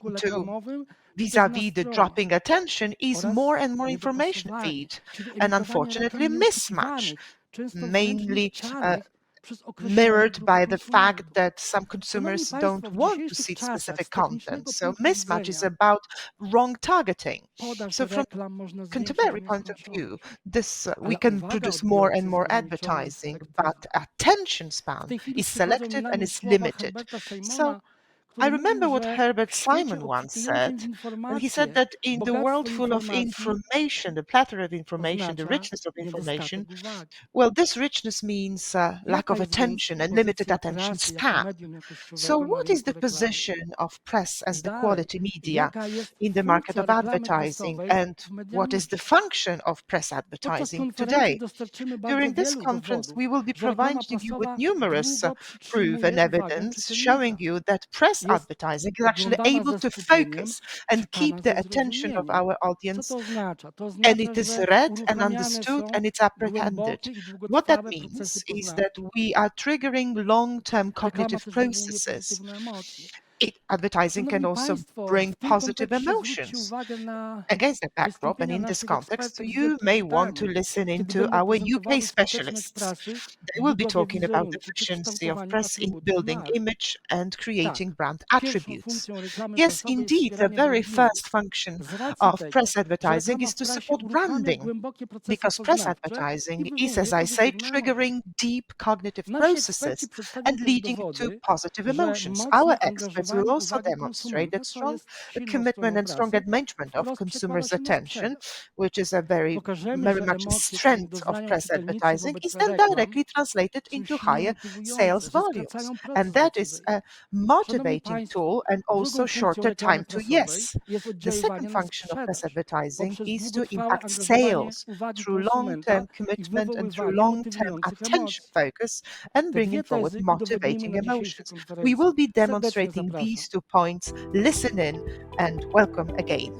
bloku into reklamowym vis-a-vis the nastroju dropping attention is oraz more and more information niedopasowanie, feed, czyli and emitowanie unfortunately reklam mismatch, nieoczekiwanych, często wręcz mainly niechcianych przez określoną mirrored grupę by the fact konsumentów. that some Szanowni consumers don't Państwo, w want to dzisiejszych see czasach specific z content. technicznego So punktu mismatch is widzenia about wrong targeting. podaż So from reklam można zwiększyć w contemporary point of view, nieskończoność, this we ale can uwaga produce more and odbiorcy jest more ograniczona i advertising, but selektywna. attention W span tej chwili is przychodzą mi selective na and myśl is słowa limited. Herberta So Simona, I który mówił, remember what że Herbert w świecie Simon once obfitującym w said. Well, he said informacje that in the world bogactwo full of informacji information, the plethora of information, the oznacza richness of information, niedostatek uwagi. well, this richness means lack Jaka of jest więc attention and limited pozycja attention prasy jako span. medium So, jakościowego na what is rynku the reklamy? position of press as the Dalej, quality media jaka jest in the market funkcja of reklamy advertising, prasowej and w what is the medialności? function of press Podczas advertising konferencji today? dostarczymy bardzo During this wielu conference, we dowodów, will be że reklama providing you with prasowa numerous długo proof and przytrzymuje uwagę evidence showing czytelnika. you that press Jest advertising is actually oglądana able ze to skupieniem, focus and keep czytana the ze attention of zrozumieniem. our Co audience, to oznacza? To and oznacza, it is że read and uruchamiane understood są and it's apprehended. głębokie i What that długotrwałe procesy means is that poznawcze. we are triggering long-term Reklama cognitive też wywołuje processes. pozytywne emocje. Advertising can Szanowni also Państwo, w bring tym positive kontekście zwróćcie emotions. uwagę na Against that backdrop and wystąpienia in this naszych context, ekspertek z you Wielkiej may want to Brytanii, listen kiedy into będą our UK prezentowały skuteczność specialists. prasy w They will be budowie talking about the wizerunku czy efficiency of kształtowaniu press in atrybutów building marki. image and creating Tak, brand pierwszą attributes. funkcją reklamy Yes, prasowej jest indeed, the wspieranie very brandingu. first function Z racji of tego, press że advertising reklama is w to prasie support uruchamia branding, głębokie procesy because press poznawcze i advertising is, as wywołuje I say, pozytywne emocje. triggering deep cognitive Nasi eksperci processes przedstawią and też leading to dowody, positive że emotions. Our mocne experts will angażowanie also uwagi demonstrate that konsumenta to strong jest silną commitment stroną and strong prasy, engagement of wprost przekłada consumers' się na attention, sprzedaż. which is a Pokażemy, very że much a emocje, których strength of doznają press czytelnicy advertising, wobec is then reklam, directly translated są into silnie higher sales motywujące, że volumes. skracają And proces that is decyzyjny. a Szanowni motivating Państwo, tool and also drugą funkcją shorter time reklamy to prasowej yes. jest The second oddziaływanie na function of press sprzedaż advertising poprzez is to długotrwałe impact angażowanie sales uwagi through konsumenta long-term i commitment and through wywoływanie long-term motywujących attention emocji. focus and Te bringing dwie forward tezy udowodnimy motivating na dzisiejszej emotions. We konferencji. will be Serdecznie demonstrating zapraszam. these 2 points. Listen in and welcome again.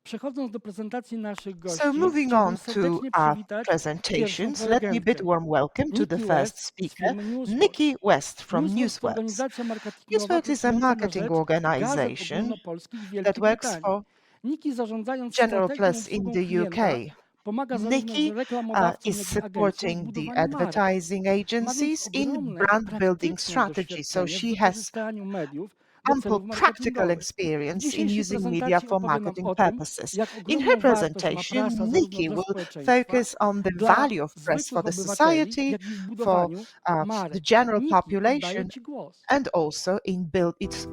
Przechodząc do prezentacji naszych gości, So moving chciałbym on to serdecznie our przywitać pierwszą presentations, let me bid prelegentkę. warm welcome to the Niki first West z speaker, firmy Newsworks. Niki West from Newsworks to Newsworks. organizacja marketingowa Newsworks is a pracująca na marketing rzecz gazet organization ogólnopolskich w that Wielkiej works Brytanii. for Niki, zarządzając General strategią Plus in obsługą the klienta, UK. pomaga zarówno Niki reklamodawcom, is jak i agencjom w supporting the budowaniu marek. advertising Ma więc agencies in ogromne brand building praktyczne strategy. So doświadczenie w she has wykorzystaniu mediów do ample celów practical marketingowych. W experience in dzisiejszej using media prezentacji for opowie nam marketing o tym, purposes. jak In her ogromną wartość ma presentation, prasa zarówno Niki dla will społeczeństwa, focus on the dla value of press for zwykłych the obywateli, society, jak i w for budowaniu the marek. general Niki, oddaję population, Ci głos. and also in it's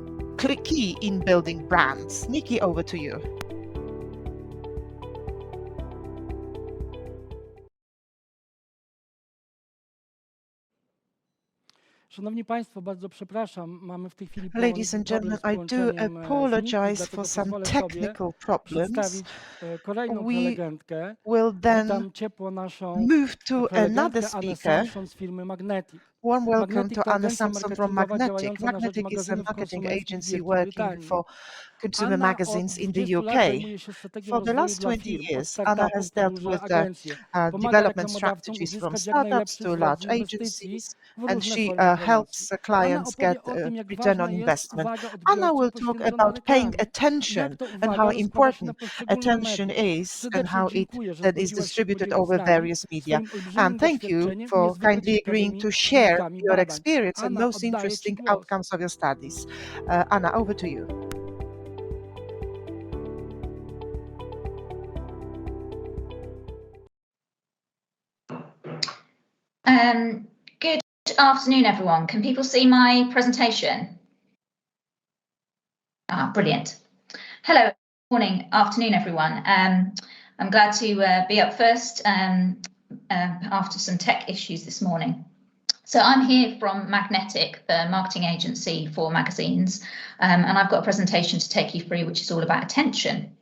key in building brands. Niki, over to you. Szanowni Państwo, bardzo przepraszam, mamy w tej chwili Ladies and problem gentlemen, z I do połączeniem z Niki, apologize dlatego for some pozwolę sobie technical problems. przedstawić kolejną We prelegentkę. will then Witam ciepło naszą move to another prelegentkę Annę speaker. Sampson z firmy Magnetic. Warm welcome Magnetic to to Anna agencja Sampson from marketingowa Magnetic. działająca na rzecz Magnetic is a magazynów marketing konsumenckich w agency Wielkiej working Brytanii. for consumer Anna od magazines in the 20 UK. lat zajmuje się strategią For the rozwoju last dla 20 firm, od years, Anna startupów has po dealt duże with agencje. Pomaga development reklamodawcom strategies from uzyskać jak startups najlepszy to zwrot z large inwestycji agencies, w and różne she formy promocji. helps Anna clients get opowie o tym, jak return ważna on jest investment. uwaga Anna odbiorcy will talk poświęcona about paying reklamie i jak attention to and how uwaga rozkłada się na important poszczególne attention media. is and Serdecznie how it dziękuję, że that is zgodziłaś się distributed podzielić z over nami various media. swoim And olbrzymim thank you doświadczeniem i for niezwykle kindly agreeing ciekawymi to share wynikami your badań. experience and Anna, most oddaję Ci interesting głos. outcomes of your studies. Anna, over to you. Good afternoon, everyone. Can people see my presentation? Brilliant. Hello, morning, afternoon, everyone. I'm glad to be up first after some tech issues this morning. So I'm here from Magnetic, the marketing agency for magazines, and I've got a presentation to take you through, which is all about attention.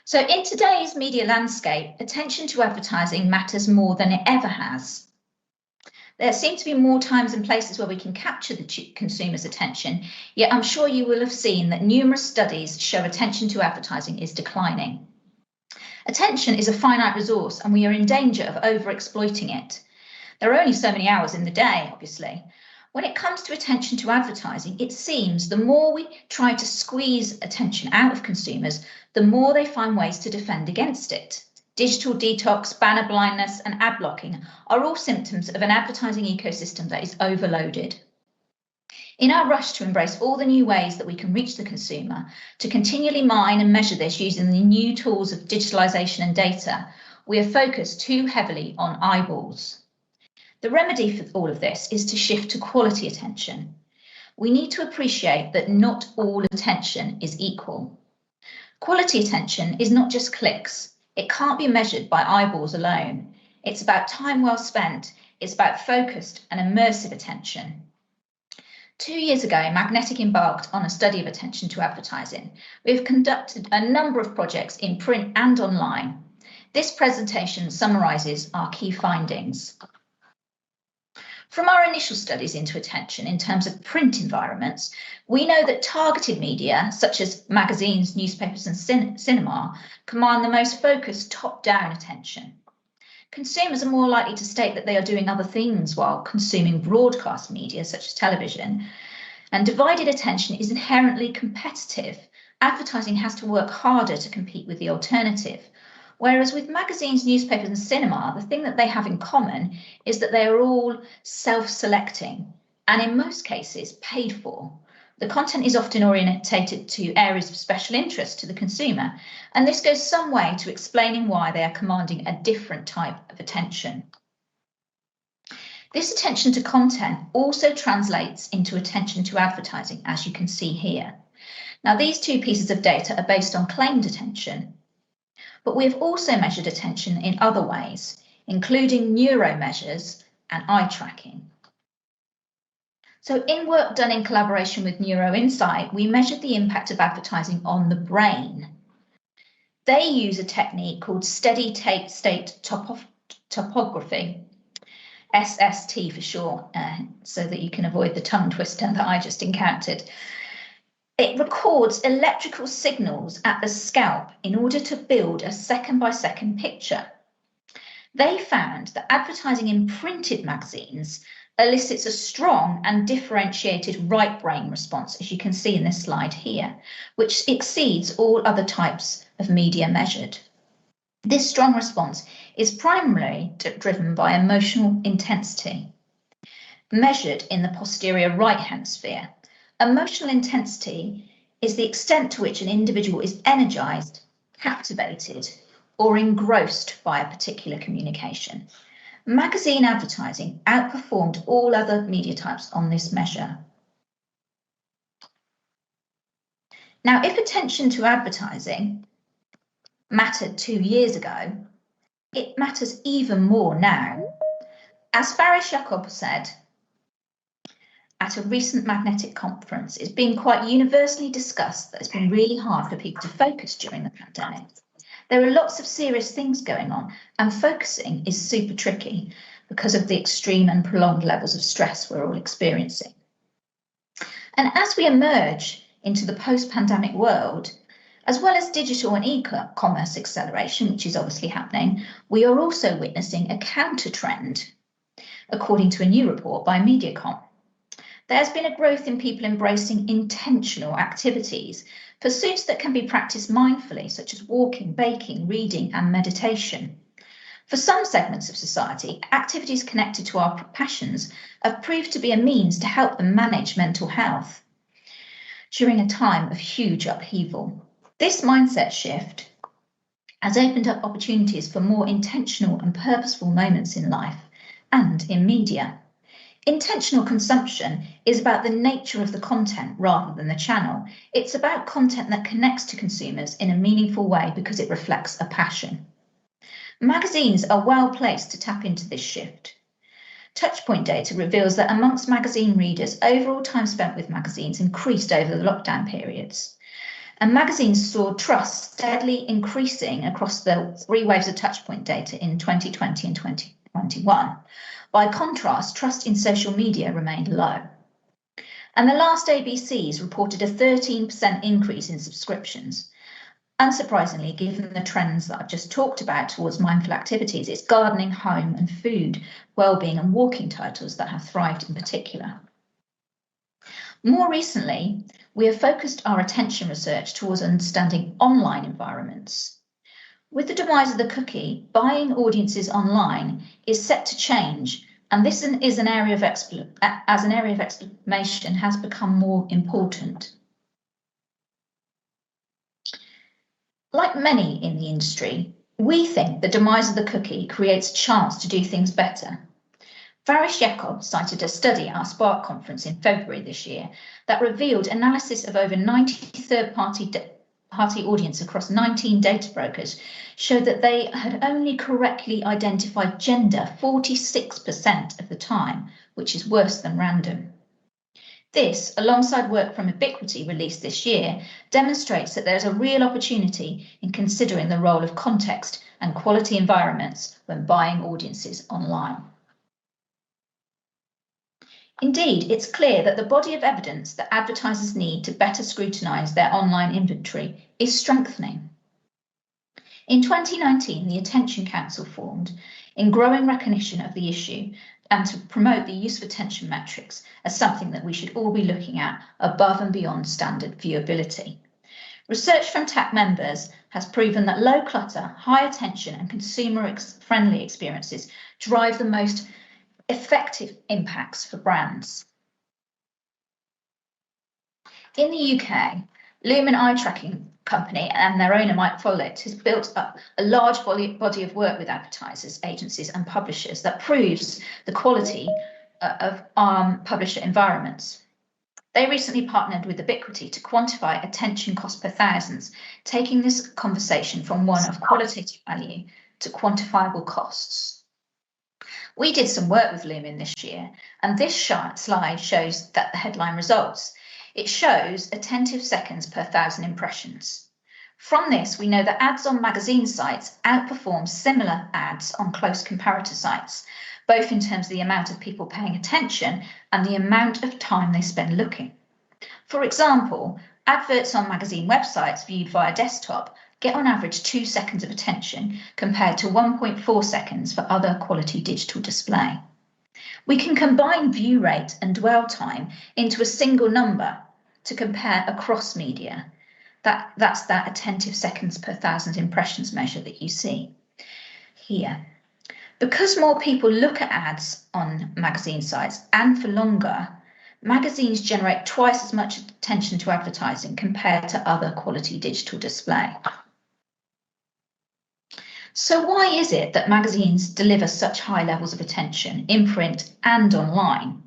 So in today's media landscape, attention to advertising matters more than it ever has. There seem to be more times and places where we can capture the consumer's attention, yet I'm sure you will have seen that numerous studies show attention to advertising is declining. Attention is a finite resource and we are in danger of overexploiting it. There are only so many hours in the day, obviously. When it comes to attention to advertising, it seems the more we try to squeeze attention out of consumers, the more they find ways to defend against it. Digital detox, banner blindness, and ad blocking are all symptoms of an advertising ecosystem that is overloaded. In our rush to embrace all the new ways that we can reach the consumer, to continually mine and measure this using the new tools of digitalisation and data, we are focused too heavily on eyeballs. The remedy for all of this is to shift to quality attention. We need to appreciate that not all attention is equal. Quality attention is not just clicks. It can't be measured by eyeballs alone. It's about time well spent. It's about focused and immersive attention. 2 years ago, Magnetic embarked on a study of attention to advertising. We have conducted a number of projects in print and online. This presentation summarises our key findings. From our initial studies into attention in terms of print environments, we know that targeted media, such as magazines, newspapers and cinema, command the most focused top-down attention. Consumers are more likely to state that they are doing other things while consuming broadcast media, such as television, and divided attention is inherently competitive. Advertising has to work harder to compete with the alternative. Whereas with magazines, newspapers and cinema, the thing that they have in common is that they are all self-selecting and in most cases paid for. The content is often orientated to areas of special interest to the consumer, and this goes some way to explaining why they are commanding a different type of attention. This attention to content also translates into attention to advertising, as you can see here. Now, these two pieces of data are based on claimed attention, but we have also measured attention in other ways, including neuro measures and eye tracking. So in work done in collaboration with NeuroInsight, we measured the impact of advertising on the brain. They use a technique called steady state topography, SST for short, so that you can avoid the tongue twister that I just encountered. It records electrical signals at the scalp in order to build a second-by-second picture. They found that advertising in printed magazines elicits a strong and differentiated right brain response, as you can see in this slide here, which exceeds all other types of media measured. This strong response is primarily driven by emotional intensity, measured in the posterior right hemisphere. Emotional intensity is the extent to which an individual is energized, captivated, or engrossed by a particular communication. Magazine advertising outperformed all other media types on this measure. Now, if attention to advertising mattered 2 years ago, it matters even more now. As Faris Jacob said at a recent Magnetic conference, it's been quite universally discussed that it's been really hard for people to focus during the pandemic. There are lots of serious things going on, and focusing is super tricky because of the extreme and prolonged levels of stress we're all experiencing. And as we emerge into the post-pandemic world, as well as digital and e-commerce acceleration, which is obviously happening, we are also witnessing a counter trend, according to a new report by Mediacom. There's been a growth in people embracing intentional activities, pursuits that can be practiced mindfully, such as walking, baking, reading, and meditation. For some segments of society, activities connected to our passions have proved to be a means to help them manage mental health during a time of huge upheaval. This mindset shift has opened up opportunities for more intentional and purposeful moments in life and in media. Intentional consumption is about the nature of the content rather than the channel. It's about content that connects to consumers in a meaningful way because it reflects a passion. Magazines are well placed to tap into this shift. Touchpoint data reveals that amongst magazine readers, overall time spent with magazines increased over the lockdown periods. And magazines saw trust steadily increasing across the 3 waves of touchpoint data in 2020 and 2021. By contrast, trust in social media remained low. And the last ABCs reported a 13% increase in subscriptions. Unsurprisingly, given the trends that I've just talked about towards mindful activities, it's gardening, home and food, well-being and walking titles that have thrived in particular. More recently, we have focused our attention research towards understanding online environments. With the demise of the cookie, buying audiences online is set to change, and this is an area of explanation has become more important. Like many in the industry, we think the demise of the cookie creates a chance to do things better. Varish Yakov cited a study at our Spark conference in February this year that revealed analysis of over 90 third-party audience across 19 data brokers showed that they had only correctly identified gender 46% of the time, which is worse than random. This, alongside work from Ubiquity released this year, demonstrates that there's a real opportunity in considering the role of context and quality environments when buying audiences online. Indeed, it's clear that the body of evidence that advertisers need to better scrutinise their online inventory is strengthening. In 2019, the Attention Council formed in growing recognition of the issue and to promote the use of attention metrics as something that we should all be looking at above and beyond standard viewability. Research from TAC members has proven that low clutter, high attention and consumer-friendly experiences drive the most effective impacts for brands. In the UK, Lumen eye tracking company and their owner Mike Follett has built up a large body of work with advertisers, agencies and publishers that proves the quality of publisher environments. They recently partnered with Ubiquity to quantify attention cost per thousands, taking this conversation from one of qualitative value to quantifiable costs. We did some work with Lumen this year, and this slide shows that the headline results. It shows attentive seconds per 1,000 impressions. From this, we know that ads on magazine sites outperform similar ads on close comparator sites, both in terms of the amount of people paying attention and the amount of time they spend looking. For example, adverts on magazine websites viewed via desktop get on average 2 seconds of attention compared to 1.4 seconds for other quality digital display. We can combine view rate and dwell time into a single number to compare across media. That's that attentive seconds per 1,000 impressions measure that you see here. Because more people look at ads on magazine sites and for longer, magazines generate twice as much attention to advertising compared to other quality digital display. So why is it that magazines deliver such high levels of attention in print and online?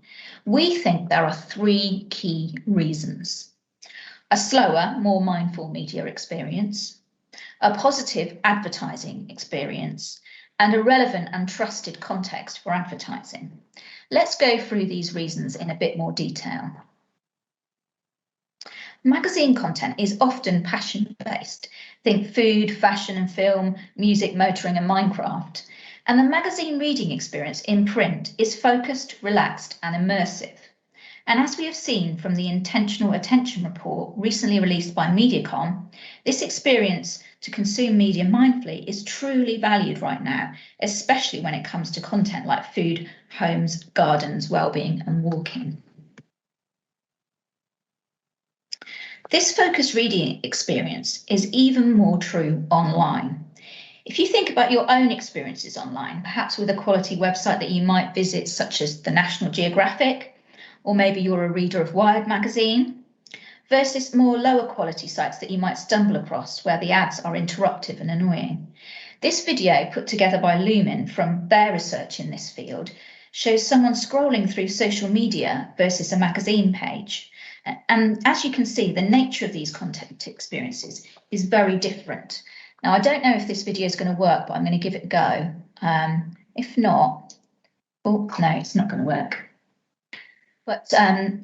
We think there are 3 key reasons: a slower, more mindful media experience, a positive advertising experience, and a relevant and trusted context for advertising. Let's go through these reasons in a bit more detail. Magazine content is often passion-based. Think food, fashion and film, music, motoring and Minecraft. And the magazine reading experience in print is focused, relaxed and immersive. And as we have seen from the Intentional Attention report recently released by Mediacom, this experience to consume media mindfully is truly valued right now, especially when it comes to content like food, homes, gardens, well-being and walking. This focused reading experience is even more true online. If you think about your own experiences online, perhaps with a quality website that you might visit, such as the National Geographic, or maybe you're a reader of Wired magazine, versus more lower quality sites that you might stumble across where the ads are interruptive and annoying. This video put together by Lumen from their research in this field shows someone scrolling through social media versus a magazine page. And as you can see, the nature of these content experiences is very different. Now, I don't know if this video is going to work, but I'm going to give it a go. If not, oh, no, it's not going to work. But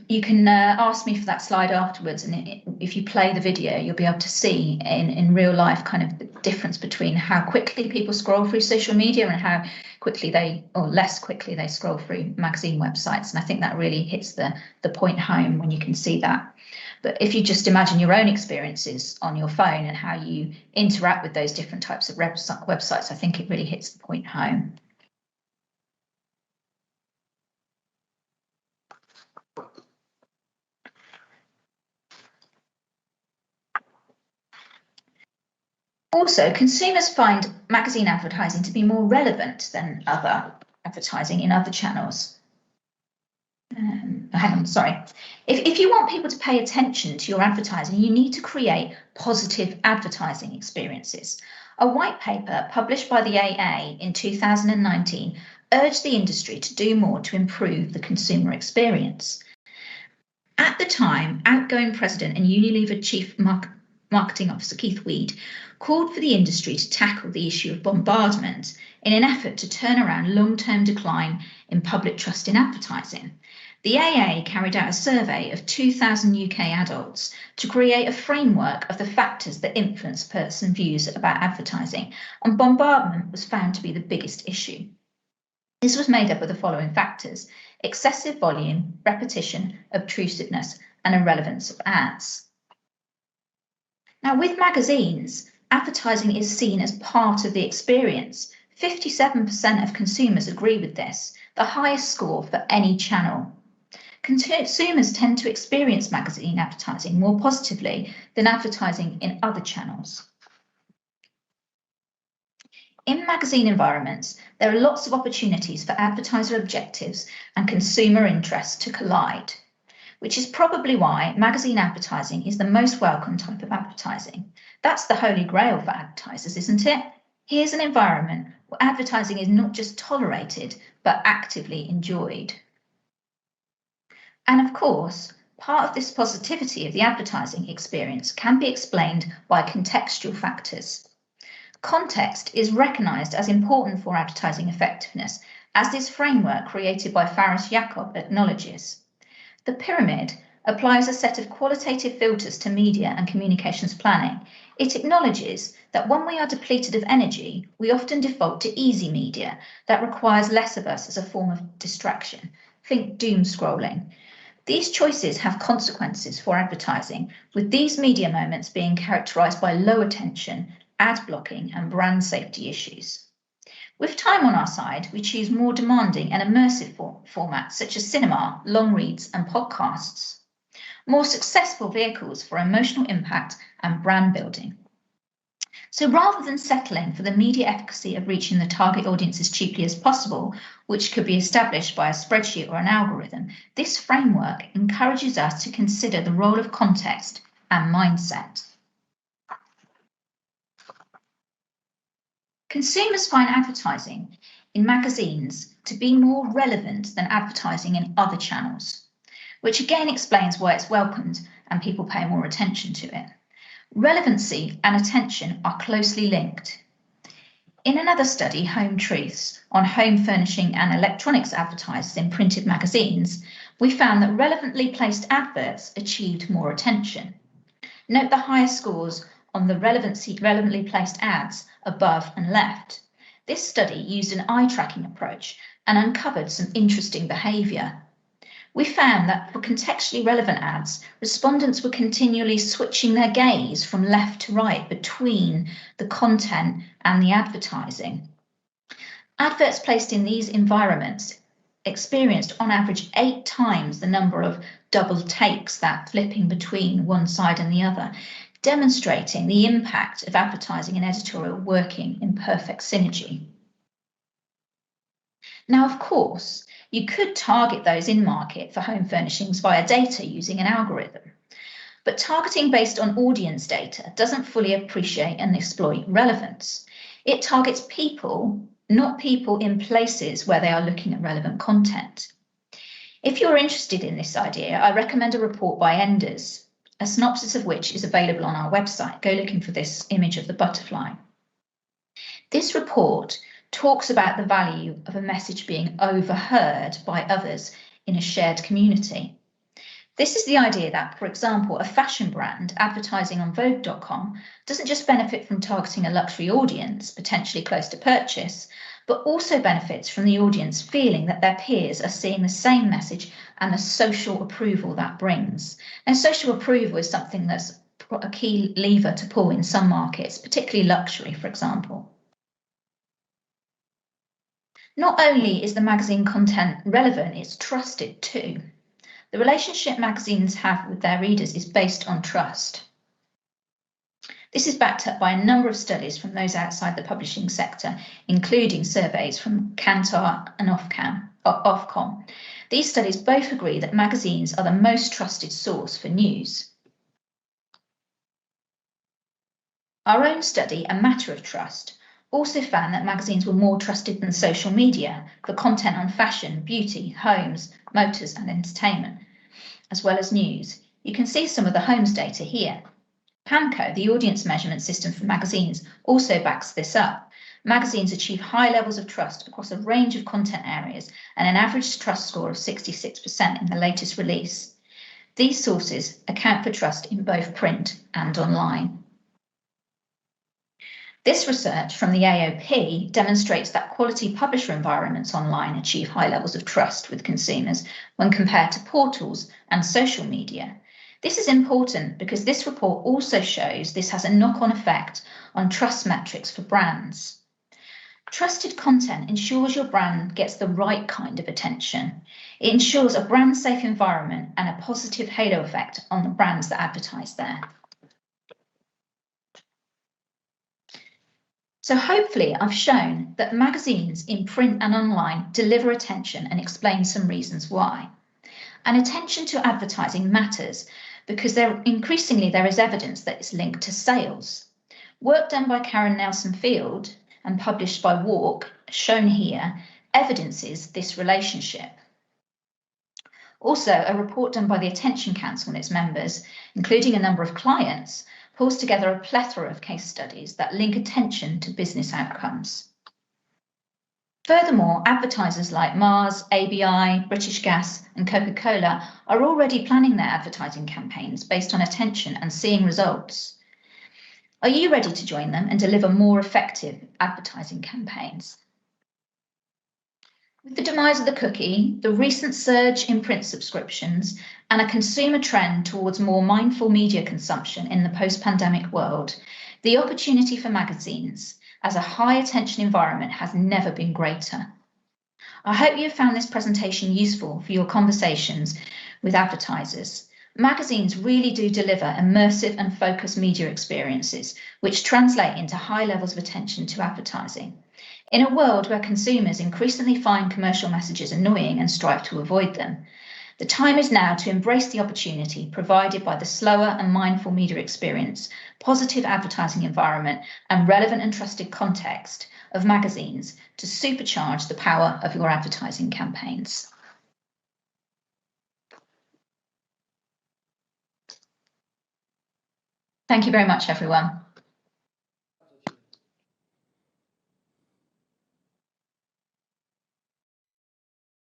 you can ask me for that slide afterwards, and if you play the video, you'll be able to see in real life kind of the difference between how quickly people scroll through social media and how quickly or less quickly they scroll through magazine websites. And I think that really hits the point home when you can see that. But if you just imagine your own experiences on your phone and how you interact with those different types of websites, I think it really hits the point home. Also, consumers find magazine advertising to be more relevant than other advertising in other channels. Hang on, sorry. If you want people to pay attention to your advertising, you need to create positive advertising experiences. A white paper published by the AA in 2019 urged the industry to do more to improve the consumer experience. At the time, outgoing president and Unilever Chief Marketing Officer Keith Weed called for the industry to tackle the issue of bombardment in an effort to turn around long-term decline in public trust in advertising. The AA carried out a survey of 2,000 UK adults to create a framework of the factors that influence person views about advertising, and bombardment was found to be the biggest issue. This was made up of the following factors: excessive volume, repetition, obtrusiveness, and irrelevance of ads. Now, with magazines, advertising is seen as part of the experience. 57% of consumers agree with this, the highest score for any channel. Consumers tend to experience magazine advertising more positively than advertising in other channels. In magazine environments, there are lots of opportunities for advertiser objectives and consumer interests to collide, which is probably why magazine advertising is the most welcome type of advertising. That's the holy grail for advertisers, isn't it? Here's an environment where advertising is not just tolerated, but actively enjoyed. And of course, part of this positivity of the advertising experience can be explained by contextual factors. Context is recognised as important for advertising effectiveness, as this framework created by Faris Jacob acknowledges. The pyramid applies a set of qualitative filters to media and communications planning. It acknowledges that when we are depleted of energy, we often default to easy media that requires less of us as a form of distraction. Think doom scrolling. These choices have consequences for advertising, with these media moments being characterised by low attention, ad blocking, and brand safety issues. With time on our side, we choose more demanding and immersive formats such as cinema, long reads, and podcasts. More successful vehicles for emotional impact and brand building. So rather than settling for the media efficacy of reaching the target audience as cheaply as possible, which could be established by a spreadsheet or an algorithm, this framework encourages us to consider the role of context and mindset. Consumers find advertising in magazines to be more relevant than advertising in other channels, which again explains why it's welcomed and people pay more attention to it. Relevancy and attention are closely linked. In another study, Home Truths, on home furnishing and electronics advertisers in printed magazines, we found that relevantly placed adverts achieved more attention. Note the higher scores on the relevantly placed ads above and left. This study used an eye tracking approach and uncovered some interesting behaviour. We found that for contextually relevant ads, respondents were continually switching their gaze from left to right between the content and the advertising. Adverts placed in these environments experienced on average 8 times the number of double takes, that flipping between one side and the other, demonstrating the impact of advertising and editorial working in perfect synergy. Now, of course, you could target those in market for home furnishings via data using an algorithm, but targeting based on audience data doesn't fully appreciate and exploit relevance. It targets people, not people in places where they are looking at relevant content. If you're interested in this idea, I recommend a report by Enders, a synopsis of which is available on our website. Go looking for this image of the butterfly. This report talks about the value of a message being overheard by others in a shared community. This is the idea that, for example, a fashion brand advertising on Vogue.com doesn't just benefit from targeting a luxury audience, potentially close to purchase, but also benefits from the audience feeling that their peers are seeing the same message and the social approval that brings. And social approval is something that's a key lever to pull in some markets, particularly luxury, for example. Not only is the magazine content relevant, it's trusted too. The relationship magazines have with their readers is based on trust. This is backed up by a number of studies from those outside the publishing sector, including surveys from Kantar and Ofcom. These studies both agree that magazines are the most trusted source for news. Our own study, A Matter of Trust, also found that magazines were more trusted than social media for content on fashion, beauty, homes, motors and entertainment, as well as news. You can see some of the homes data here. PAMCo, the audience measurement system for magazines, also backs this up. Magazines achieve high levels of trust across a range of content areas and an average trust score of 66% in the latest release. These sources account for trust in both print and online. This research from the AOP demonstrates that quality publisher environments online achieve high levels of trust with consumers when compared to portals and social media. This is important because this report also shows this has a knock-on effect on trust metrics for brands. Trusted content ensures your brand gets the right kind of attention. It ensures a brand-safe environment and a positive halo effect on the brands that advertise there. So hopefully I've shown that magazines in print and online deliver attention and explain some reasons why. And attention to advertising matters because increasingly there is evidence that it's linked to sales. Work done by Karen Nelson-Field and published by Walk, shown here, evidences this relationship. Also, a report done by the Attention Council and its members, including a number of clients, pulls together a plethora of case studies that link attention to business outcomes. Furthermore, advertisers like Mars, ABI, British Gas and Coca-Cola are already planning their advertising campaigns based on attention and seeing results. Are you ready to join them and deliver more effective advertising campaigns? With the demise of the cookie, the recent surge in print subscriptions, and a consumer trend towards more mindful media consumption in the post-pandemic world, the opportunity for magazines as a high attention environment has never been greater. I hope you have found this presentation useful for your conversations with advertisers. Magazines really do deliver immersive and focused media experiences, which translate into high levels of attention to advertising. In a world where consumers increasingly find commercial messages annoying and strive to avoid them, the time is now to embrace the opportunity provided by the slower and mindful media experience, positive advertising environment, and relevant and trusted context of magazines to supercharge the power of your advertising campaigns. Thank you very much, everyone.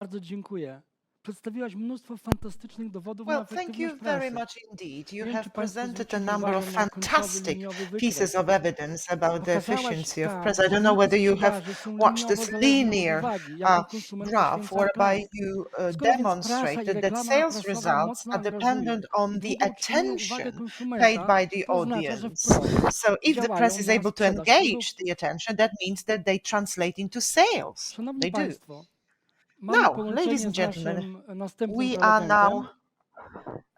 Bardzo dziękuję. Przedstawiłaś mnóstwo fantastycznych dowodów na Well, thank efektywność you very prasy. much indeed. You Nie wiem, have czy państwo presented a zwrócili number of uwagę na końcowy fantastic liniowy pieces wykres. of evidence about the Pokazałaś efficiency of tam, press. I że don't know wyniki whether you have sprzedaży są watched liniowo this zależne od linear uwagi, jaką konsument graph poświęca whereby reklamie. you Skoro więc prasa i demonstrated that reklama sales prasowa results mocno are angażują dependent i on the długo utrzymują uwagę attention konsumenta, paid by the to oznacza, że audience. wprost So if the press działają is na able to sprzedaż engage produktu. the attention, that means that they translate into sales. Szanowni They do. Państwo, mamy Now, ladies połączenie and z gentlemen, naszym następnym we are now prelegentem.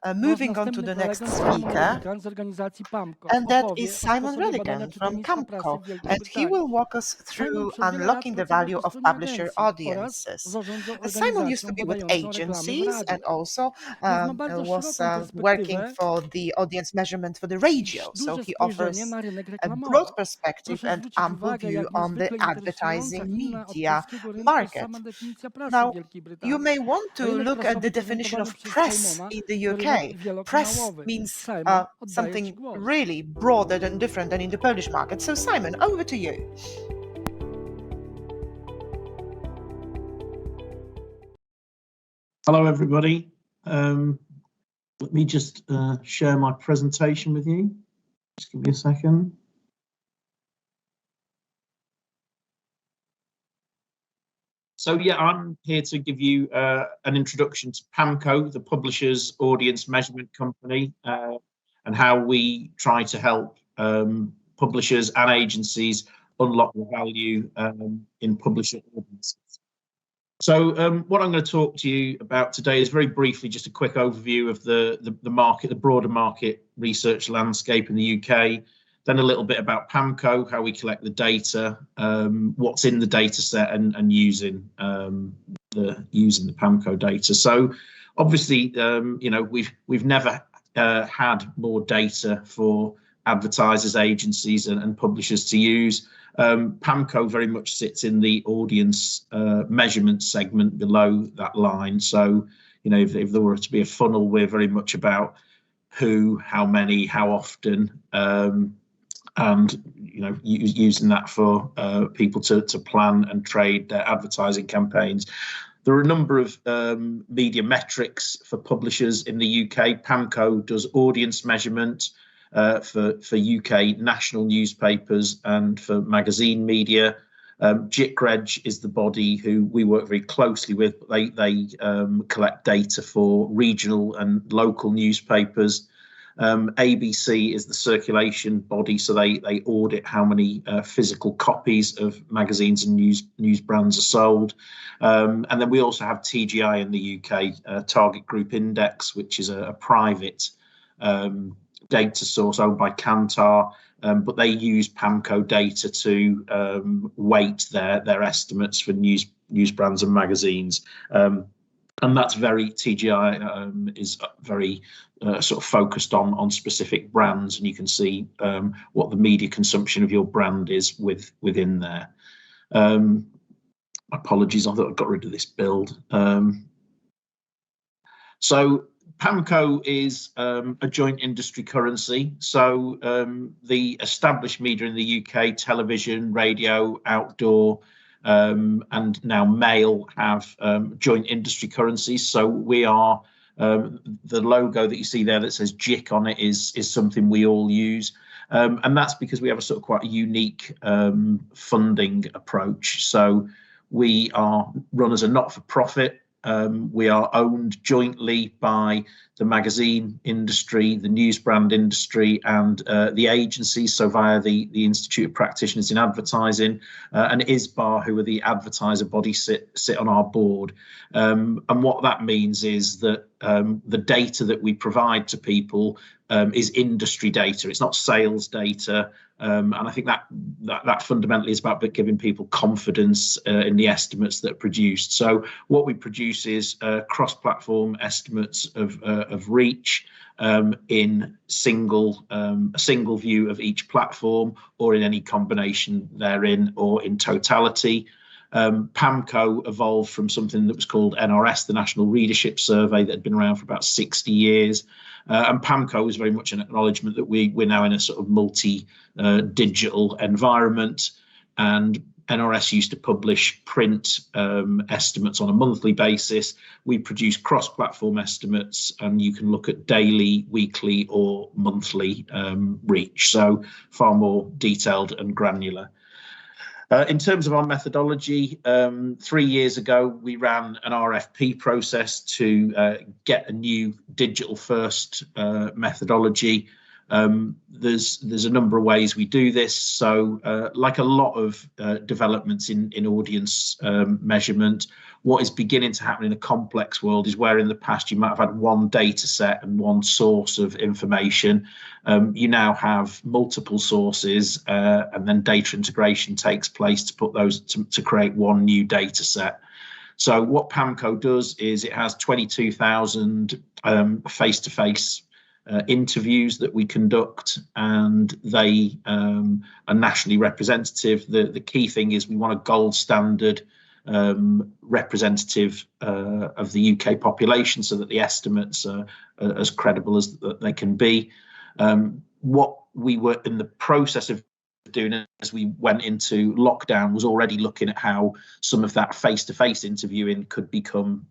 Nasz moving on to następny the next prelegent Simon speaker. Redican z organizacji PAMCo And that opowie is o Simon sposobie badania Redican from czytelnictwa prasy PAMCo, w Wielkiej and he Brytanii. will walk us Simon through przez wiele lat unlocking the pracował value po of stronie publisher agencji oraz audiences. zarządzał Simon used to organizacją be with podającą reklamy w agencies radiu. and also Więc ma bardzo was szeroką working perspektywę for the audience measurement for the i radio. So duże he spojrzenie offers na rynek a reklamowy. broad perspective Proszę and zwrócić ample uwagę, view jak on the niezwykle interesująca advertising inna od media polskiego rynku jest market. sama definicja prasy w Now, Wielkiej you Brytanii. may want to Rynek look at prasowy the definition prezentowany of przez press Simona in the to rynek UK. Press wielokanałowy. means Simon, oddaję Ci something głos. really broader and different than in the Polish market. So Simon, over to you. Hello, everybody. Let me just share my presentation with you. Just give me a second. So yeah, I'm here to give you an introduction to PAMCo, the Publishers Audience Measurement Company, and how we try to help publishers and agencies unlock the value in publisher audiences. So what I'm going to talk to you about today is very briefly just a quick overview of the market, the broader market research landscape in the UK, then a little bit about PAMCo, how we collect the data, what's in the data set, and using the PAMCo data. So obviously, you know, we've never had more data for advertisers, agencies, and publishers to use. PAMCo very much sits in the audience measurement segment below that line. So, you know, if there were to be a funnel, we're very much about who, how many, how often, and, you know, using that for people to plan and trade their advertising campaigns. There are a number of media metrics for publishers in the UK. PAMCo does audience measurement for UK national newspapers and for magazine media. GICREG is the body who we work very closely with. They collect data for regional and local newspapers. ABC is the circulation body, so they audit how many physical copies of magazines and news brands are sold. And then we also have TGI in the UK, Target Group Index, which is a private data source owned by Kantar, but they use PAMCo data to weight their estimates for news brands and magazines. And that's very, TGI is very sort of focused on specific brands, and you can see what the media consumption of your brand is within there. Apologies, I thought I got rid of this build. So PAMCo is a joint industry currency. So the established media in the UK, television, radio, outdoor, and now mail have joint industry currencies. So we are, the logo that you see there that says JIC on it is something we all use. And that's because we have a sort of quite a unique funding approach. So we are run as a not-for-profit. We are owned jointly by the magazine industry, the news brand industry, and the agencies, so via the Institute of Practitioners in Advertising, and ISBAR, who are the advertiser body, sit on our board. And what that means is that the data that we provide to people is industry data. It's not sales data. And I think that fundamentally is about giving people confidence in the estimates that are produced. So what we produce is cross-platform estimates of reach in a single view of each platform, or in any combination therein, or in totality. PAMCo evolved from something that was called NRS, the National Readership Survey, that had been around for about 60 years. And PAMCo is very much an acknowledgement that we're now in a sort of multi-digital environment. And NRS used to publish print estimates on a monthly basis. We produce cross-platform estimates, and you can look at daily, weekly, or monthly reach. So far more detailed and granular. In terms of our methodology, 3 years ago, we ran an RFP process to get a new digital-first methodology. There's a number of ways we do this. So like a lot of developments in audience measurement, what is beginning to happen in a complex world is where in the past you might have had one data set and one source of information. You now have multiple sources, and then data integration takes place to put those to create one new data set. So what PAMCo does is it has 22,000 face-to-face interviews that we conduct, and they are nationally representative. The key thing is we want a gold standard representative of the UK population, so that the estimates are as credible as they can be. What we were in the process of doing as we went into lockdown was already looking at how some of that face-to-face interviewing could become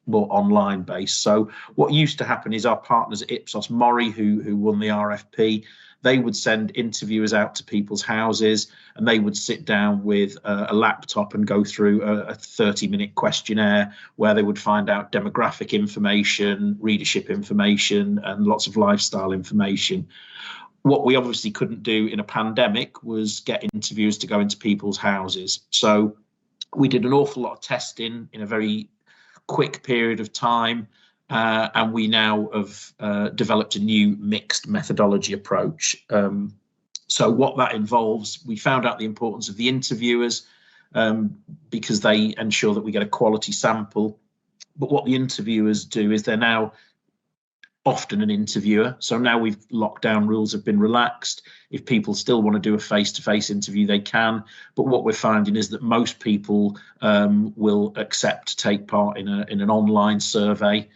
more online based. So what used to happen is our partners at Ipsos Mori, who won the RFP, they would send interviewers out to people's houses, and they would sit down with a laptop and go through a 30-minute questionnaire where they would find out demographic information, readership information, and lots of lifestyle information. What we obviously couldn't do in a pandemic was get interviewers to go into people's houses. So we did an awful lot of testing in a very quick period of time, and we now have developed a new mixed methodology approach. So what that involves, we found out the importance of the interviewers because they ensure that we get a quality sample. But what the interviewers do is they're now often an interviewer. So now lockdown rules have been relaxed. If people still want to do a face-to-face interview, they can. But what we're finding is that most people will accept to take part in an online survey,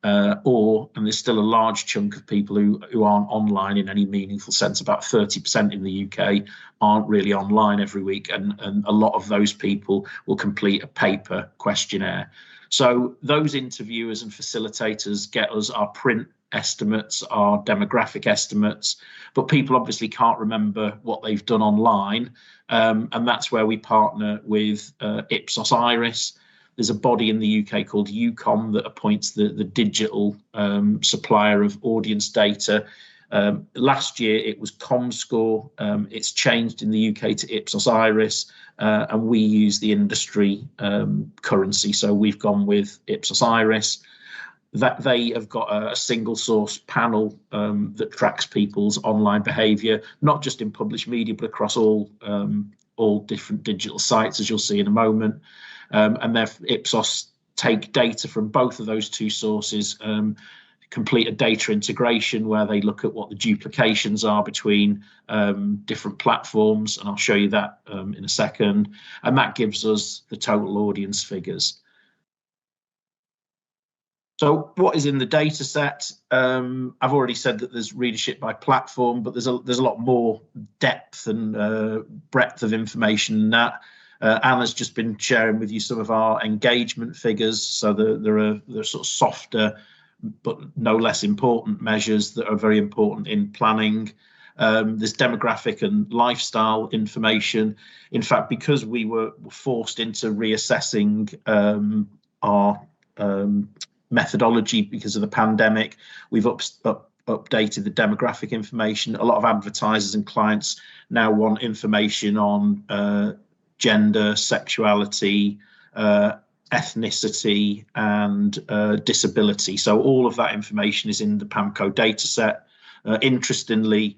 and there's still a large chunk of people who aren't online in any meaningful sense. About 30% in the UK aren't really online every week, and a lot of those people will complete a paper questionnaire. So those interviewers and facilitators get us our print estimates, our demographic estimates, but people obviously can't remember what they've done online, and that's where we partner with Ipsos Iris. There's a body in the UK called UCOM that appoints the digital supplier of audience data. Last year it was ComScore. It's changed in the UK to Ipsos Iris, and we use the industry currency. So we've gone with Ipsos Iris. That they have got a single source panel that tracks people's online behaviour, not just in published media, but across all different digital sites, as you'll see in a moment. And therefore Ipsos take data from both of those two sources, complete a data integration where they look at what the duplications are between different platforms, and I'll show you that in a second, and that gives us the total audience figures. So what is in the data set? I've already said that there's readership by platform, but there's a lot more depth and breadth of information than that. Anna's just been sharing with you some of our engagement figures. So there are sort of softer but no less important measures that are very important in planning. There's demographic and lifestyle information. In fact, because we were forced into reassessing our methodology because of the pandemic, we've updated the demographic information. A lot of advertisers and clients now want information on gender, sexuality, ethnicity, and disability. So all of that information is in the PAMCo data set. Interestingly,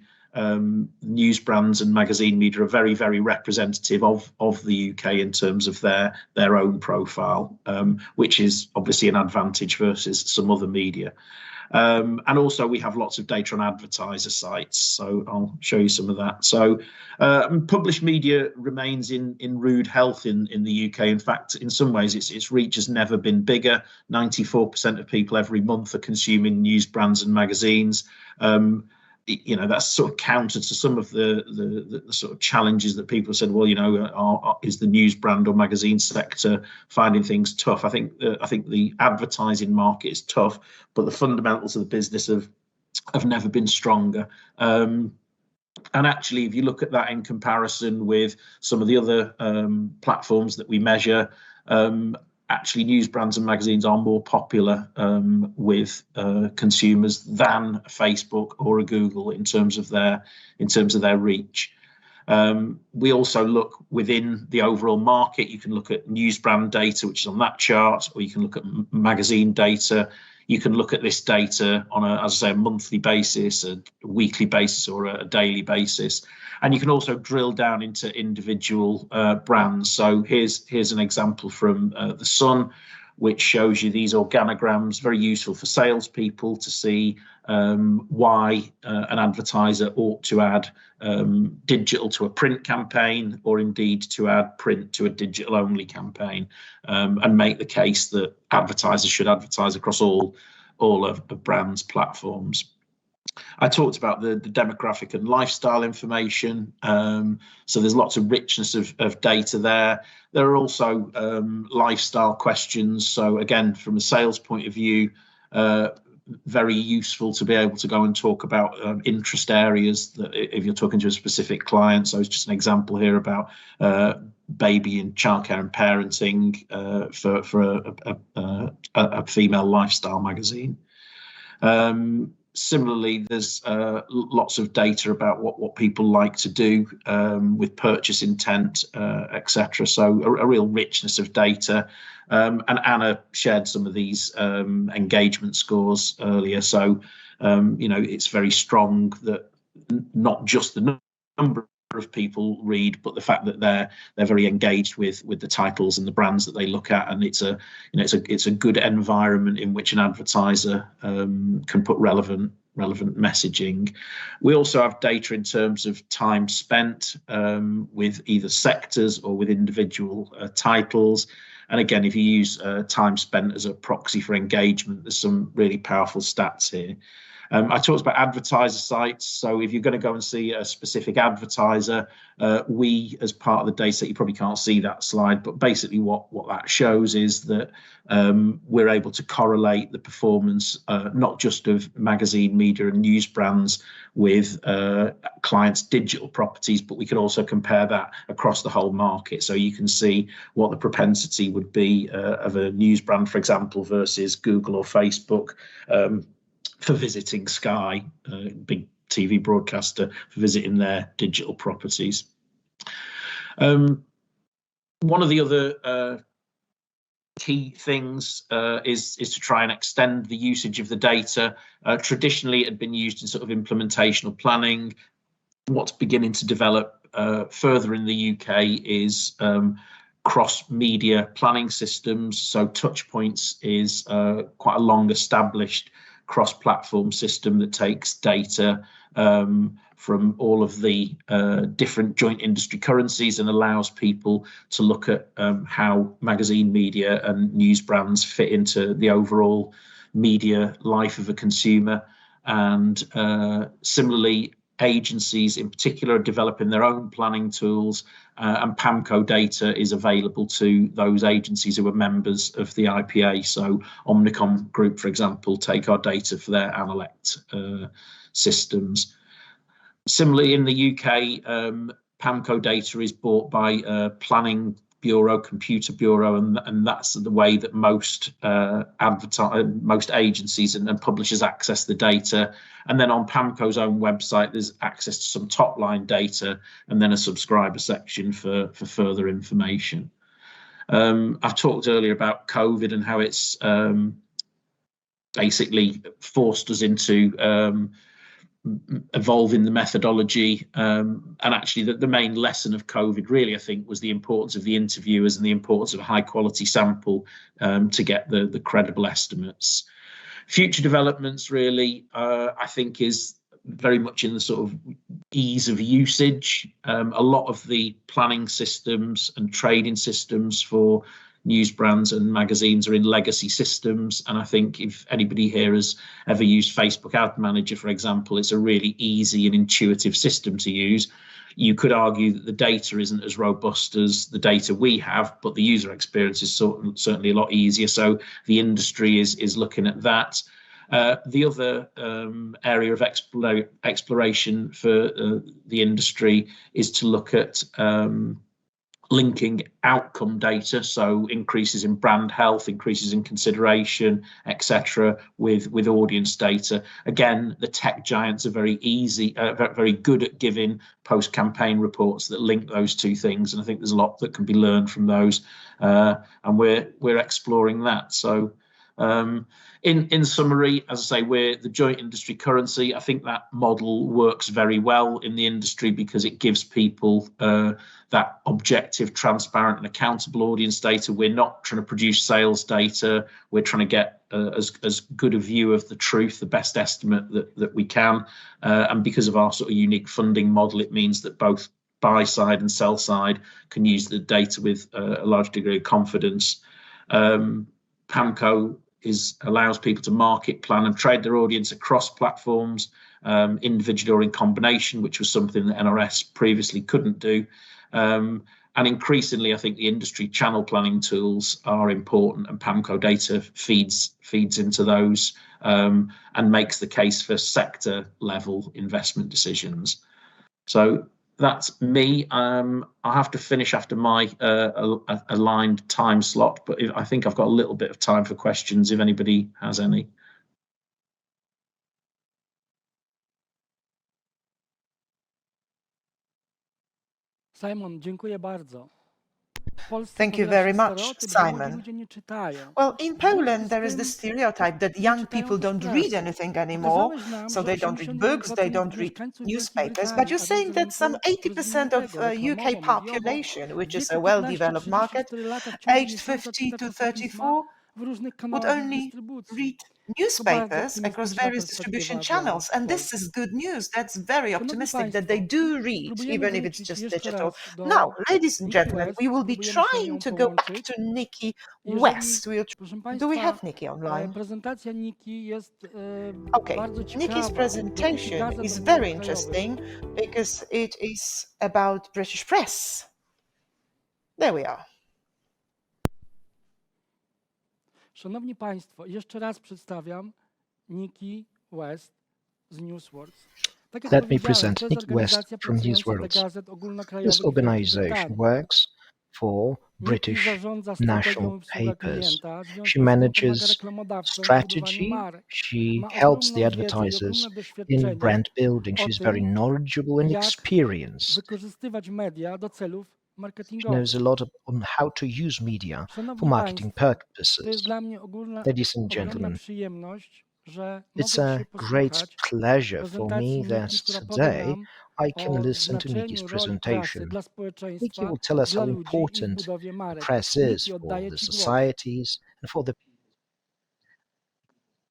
news brands and magazine media are very, very representative of the UK in terms of their own profile, which is obviously an advantage versus some other media. And also we have lots of data on advertiser sites, so I'll show you some of that. So published media remains in rude health in the UK. In fact, in some ways its reach has never been bigger. 94% of people every month are consuming news brands and magazines. You know, that's sort of counter to some of the sort of challenges that people have said, well, you know, is the news brand or magazine sector finding things tough? I think the advertising market is tough, but the fundamentals of the business have never been stronger. And actually, if you look at that in comparison with some of the other platforms that we measure, actually news brands and magazines are more popular with consumers than Facebook or a Google in terms of their reach. We also look within the overall market. You can look at news brand data, which is on that chart, or you can look at magazine data. You can look at this data on as I say, a monthly basis, a weekly basis, or a daily basis. And you can also drill down into individual brands. So here's an example from The Sun, which shows you these organograms, very useful for salespeople to see why an advertiser ought to add digital to a print campaign, or indeed to add print to a digital only campaign, and make the case that advertisers should advertise across all of the brand's platforms. I talked about the demographic and lifestyle information. So there's lots of richness of data there. There are also lifestyle questions. So again, from a sales point of view, very useful to be able to go and talk about interest areas that if you're talking to a specific client. So it's just an example here about baby and childcare and parenting for a female lifestyle magazine. Similarly, there's lots of data about what people like to do with purchase intent, etc. So a real richness of data. And Anna shared some of these engagement scores earlier. So, it's very strong that not just the number of people read, but the fact that they're very engaged with the titles and the brands that they look at, and it's a good environment in which an advertiser can put relevant messaging. We also have data in terms of time spent with either sectors or with individual titles. And again, if you use time spent as a proxy for engagement, there's some really powerful stats here. I talked about advertiser sites. So if you're going to go and see a specific advertiser, we, as part of the data set, you probably can't see that slide, but basically what that shows is that we're able to correlate the performance, not just of magazine, media and news brands with clients' digital properties, but we can also compare that across the whole market. So you can see what the propensity would be of a news brand, for example, versus Google or Facebook, for visiting Sky, big TV broadcaster, for visiting their digital properties. One of the other key things is to try and extend the usage of the data. Traditionally, it had been used in sort of implementational planning. What's beginning to develop further in the UK is cross-media planning systems. So Touchpoints is quite a long-established cross-platform system that takes data from all of the different joint industry currencies and allows people to look at how magazine media and news brands fit into the overall media life of a consumer. And similarly, agencies in particular are developing their own planning tools, and PAMCo data is available to those agencies who are members of the IPA. So Omnicom Group, for example, take our data for their Analect systems. Similarly, in the UK, PAMCo data is bought by Planning Bureau, Computer Bureau, and that's the way that most agencies and publishers access the data. And then on PAMCo's own website, there's access to some top line data and then a subscriber section for further information. I've talked earlier about COVID and how it's basically forced us into evolving the methodology, and actually the main lesson of COVID really, I think, was the importance of the interviewers and the importance of a high quality sample to get the credible estimates. Future developments really, I think, is very much in the sort of ease of usage. A lot of the planning systems and trading systems for news brands and magazines are in legacy systems, and I think if anybody here has ever used Facebook Ad Manager, for example, it's a really easy and intuitive system to use. You could argue that the data isn't as robust as the data we have, but the user experience is certainly a lot easier. So the industry is looking at that. The other area of exploration for the industry is to look at linking outcome data, so increases in brand health, increases in consideration, etc., with audience data. Again, the tech giants are very good at giving post-campaign reports that link those two things, and I think there's a lot that can be learned from those, and we're exploring that. So in summary, as I say, we're the joint industry currency. I think that model works very well in the industry because it gives people that objective, transparent and accountable audience data. We're not trying to produce sales data. We're trying to get as good a view of the truth, the best estimate that we can. And because of our sort of unique funding model, it means that both buy side and sell side can use the data with a large degree of confidence. PAMCo allows people to market, plan and trade their audience across platforms, individually or in combination, which was something that NRS previously couldn't do. And increasingly, I think the industry channel planning tools are important, and PAMCo data feeds into those and makes the case for sector level investment decisions. So that's me. I have to finish after my aligned time slot, but I think I've got a little bit of time for questions if anybody has any. Simon, dziękuję bardzo. Thank you very much, Simon. Well, in Poland, there is the stereotype that young people don't read anything anymore, so they don't read books, they don't read newspapers. But you're saying that some 80% of UK population, which is a well-developed market, aged 50 to 34, would only read newspapers across various distribution channels. And this is good news. That's very optimistic that they do read, even if it's just digital. Now, ladies and gentlemen, we will be trying to go back to Niki West. Do we have Niki online? Okay, Niki's presentation is very interesting because it is about British press. There we are. Szanowni Państwo, jeszcze raz przedstawiam Niki West z Newsworks. Let me present Niki West from Newsworks. This organization works for British national papers. She manages strategy. She helps the advertisers in brand building. She's very knowledgeable and experienced. She knows a lot on how to use media for marketing purposes. Ladies and gentlemen, it's a great pleasure for me that today I can listen to Niki's presentation. Niki will tell us how important the press is for the societies and for the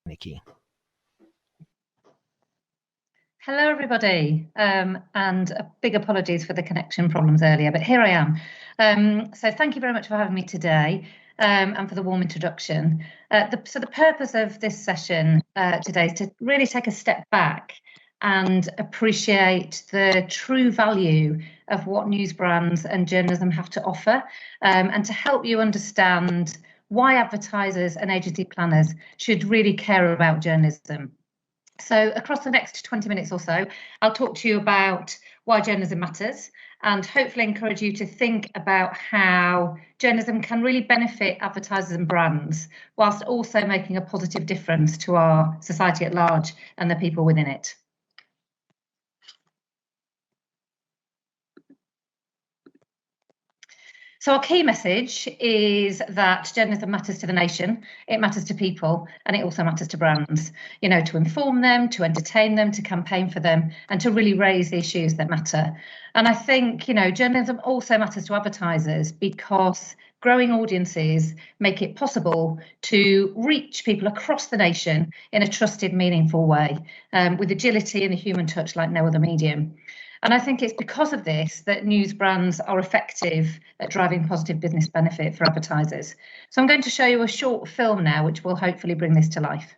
Niki. Hello, everybody, and big apologies for the connection problems earlier, but here I am. So thank you very much for having me today and for the warm introduction. So the purpose of this session today is to really take a step back and appreciate the true value of what news brands and journalism have to offer, and to help you understand why advertisers and agency planners should really care about journalism. So across the next 20 minutes or so, I'll talk to you about why journalism matters and hopefully encourage you to think about how journalism can really benefit advertisers and brands whilst also making a positive difference to our society at large and the people within it. So our key message is that journalism matters to the nation, it matters to people, and it also matters to brands, you know, to inform them, to entertain them, to campaign for them, and to really raise the issues that matter. And I think, you know, journalism also matters to advertisers because growing audiences make it possible to reach people across the nation in a trusted, meaningful way, with agility and a human touch like no other medium. And I think it's because of this that news brands are effective at driving positive business benefit for advertisers. So I'm going to show you a short film now, which will hopefully bring this to life.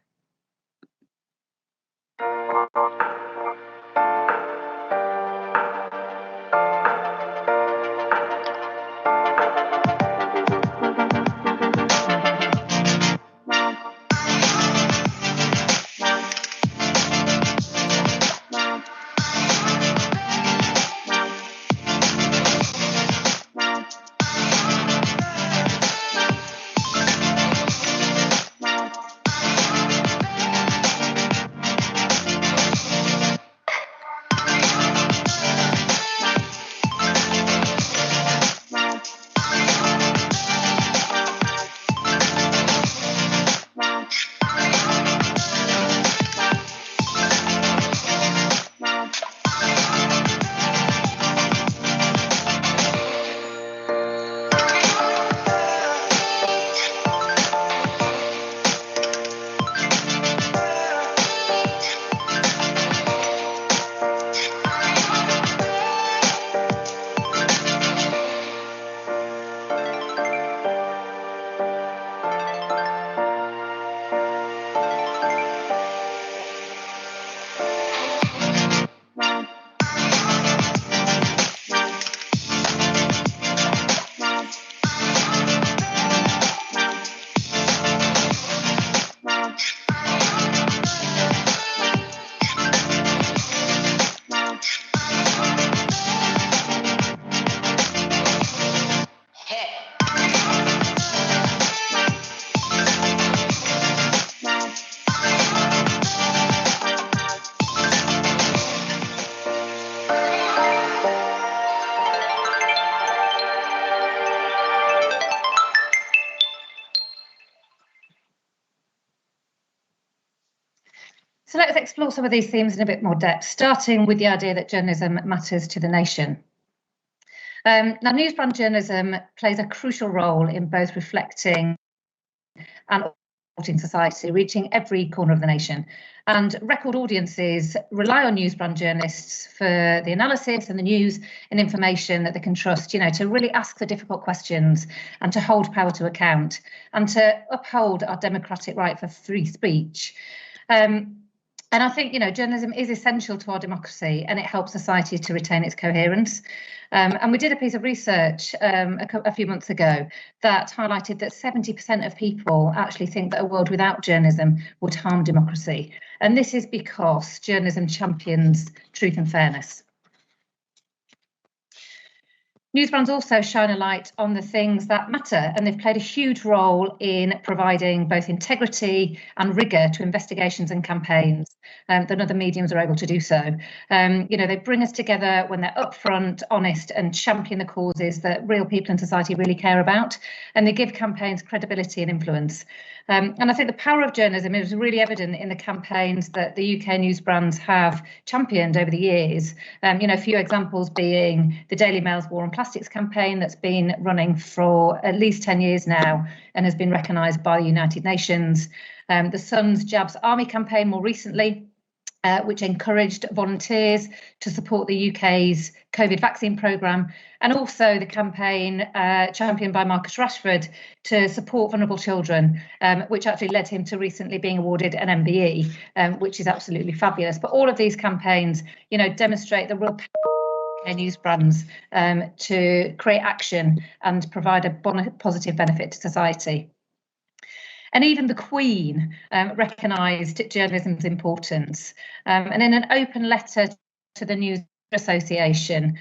So let's explore some of these themes in a bit more depth, starting with the idea that journalism matters to the nation. Now, newsbrand journalism plays a crucial role in both reflecting and supporting society, reaching every corner of the nation. And record audiences rely on newsbrand journalists for the analysis and the news and information that they can trust, to really ask the difficult questions and to hold power to account and to uphold our democratic right for free speech. And I think, journalism is essential to our democracy, and it helps society to retain its coherence. And we did a piece of research a few months ago that highlighted that 70% of people actually think that a world without journalism would harm democracy. And this is because journalism champions truth and fairness. Newsbrands also shine a light on the things that matter, and they've played a huge role in providing both integrity and rigour to investigations and campaigns that other mediums are able to do so. They bring us together when they're upfront, honest, and champion the causes that real people in society really care about, and they give campaigns credibility and influence. And I think the power of journalism is really evident in the campaigns that the UK newsbrands have championed over the years. A few examples being the Daily Mail's War on Plastics campaign that's been running for at least 10 years now and has been recognised by the United Nations. The Sun's Jabs Army campaign more recently, which encouraged volunteers to support the UK's COVID vaccine programme, and also the campaign championed by Marcus Rashford to support vulnerable children, which actually led him to recently being awarded an MBE, which is absolutely fabulous. But all of these campaigns, demonstrate the real power of newsbrands to create action and provide a positive benefit to society. And even the Queen recognised journalism's importance. And in an open letter to the News Association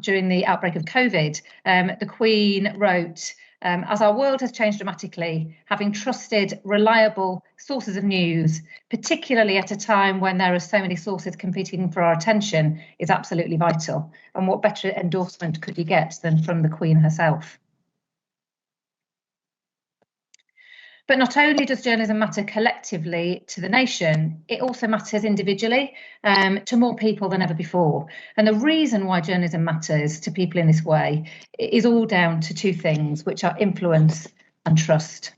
during the outbreak of COVID, the Queen wrote, as our world has changed dramatically, having trusted, reliable sources of news, particularly at a time when there are so many sources competing for our attention, is absolutely vital. And what better endorsement could you get than from the Queen herself? But not only does journalism matter collectively to the nation, it also matters individually to more people than ever before. And the reason why journalism matters to people in this way is all down to two things, which are influence and trust.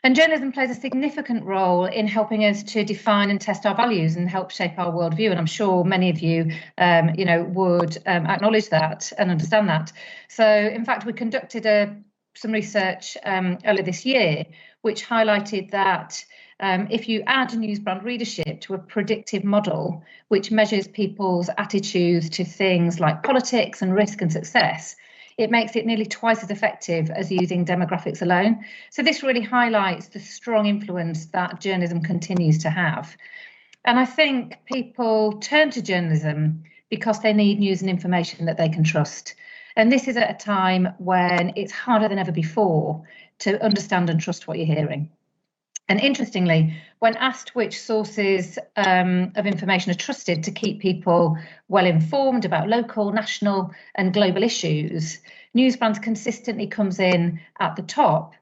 And journalism plays a significant role in helping us to define and test our values and help shape our worldview. And I'm sure many of you, would acknowledge that and understand that. So, in fact, we conducted some research earlier this year, which highlighted that if you add newsbrand readership to a predictive model, which measures people's attitudes to things like politics and risk and success, it makes it nearly twice as effective as using demographics alone. So this really highlights the strong influence that journalism continues to have. And I think people turn to journalism because they need news and information that they can trust. And this is at a time when it's harder than ever before to understand and trust what you're hearing. And interestingly, when asked which sources of information are trusted to keep people well informed about local, national and global issues, newsbrands consistently comes in at the top,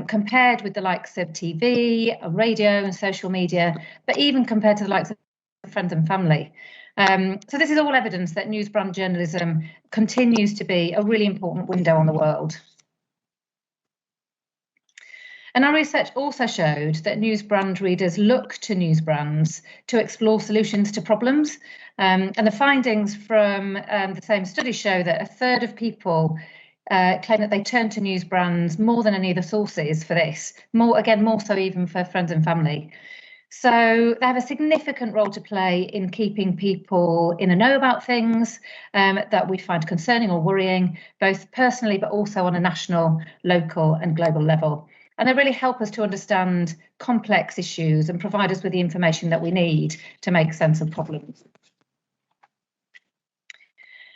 compared with the likes of TV, radio and social media, but even compared to the likes of friends and family. So this is all evidence that newsbrand journalism continues to be a really important window on the world. And our research also showed that newsbrand readers look to newsbrands to explore solutions to problems. And the findings from the same study show that a third of people claim that they turn to newsbrands more than any other sources for this, more so even for friends and family. So they have a significant role to play in keeping people in the know about things that we find concerning or worrying, both personally, but also on a national, local and global level. And they really help us to understand complex issues and provide us with the information that we need to make sense of problems.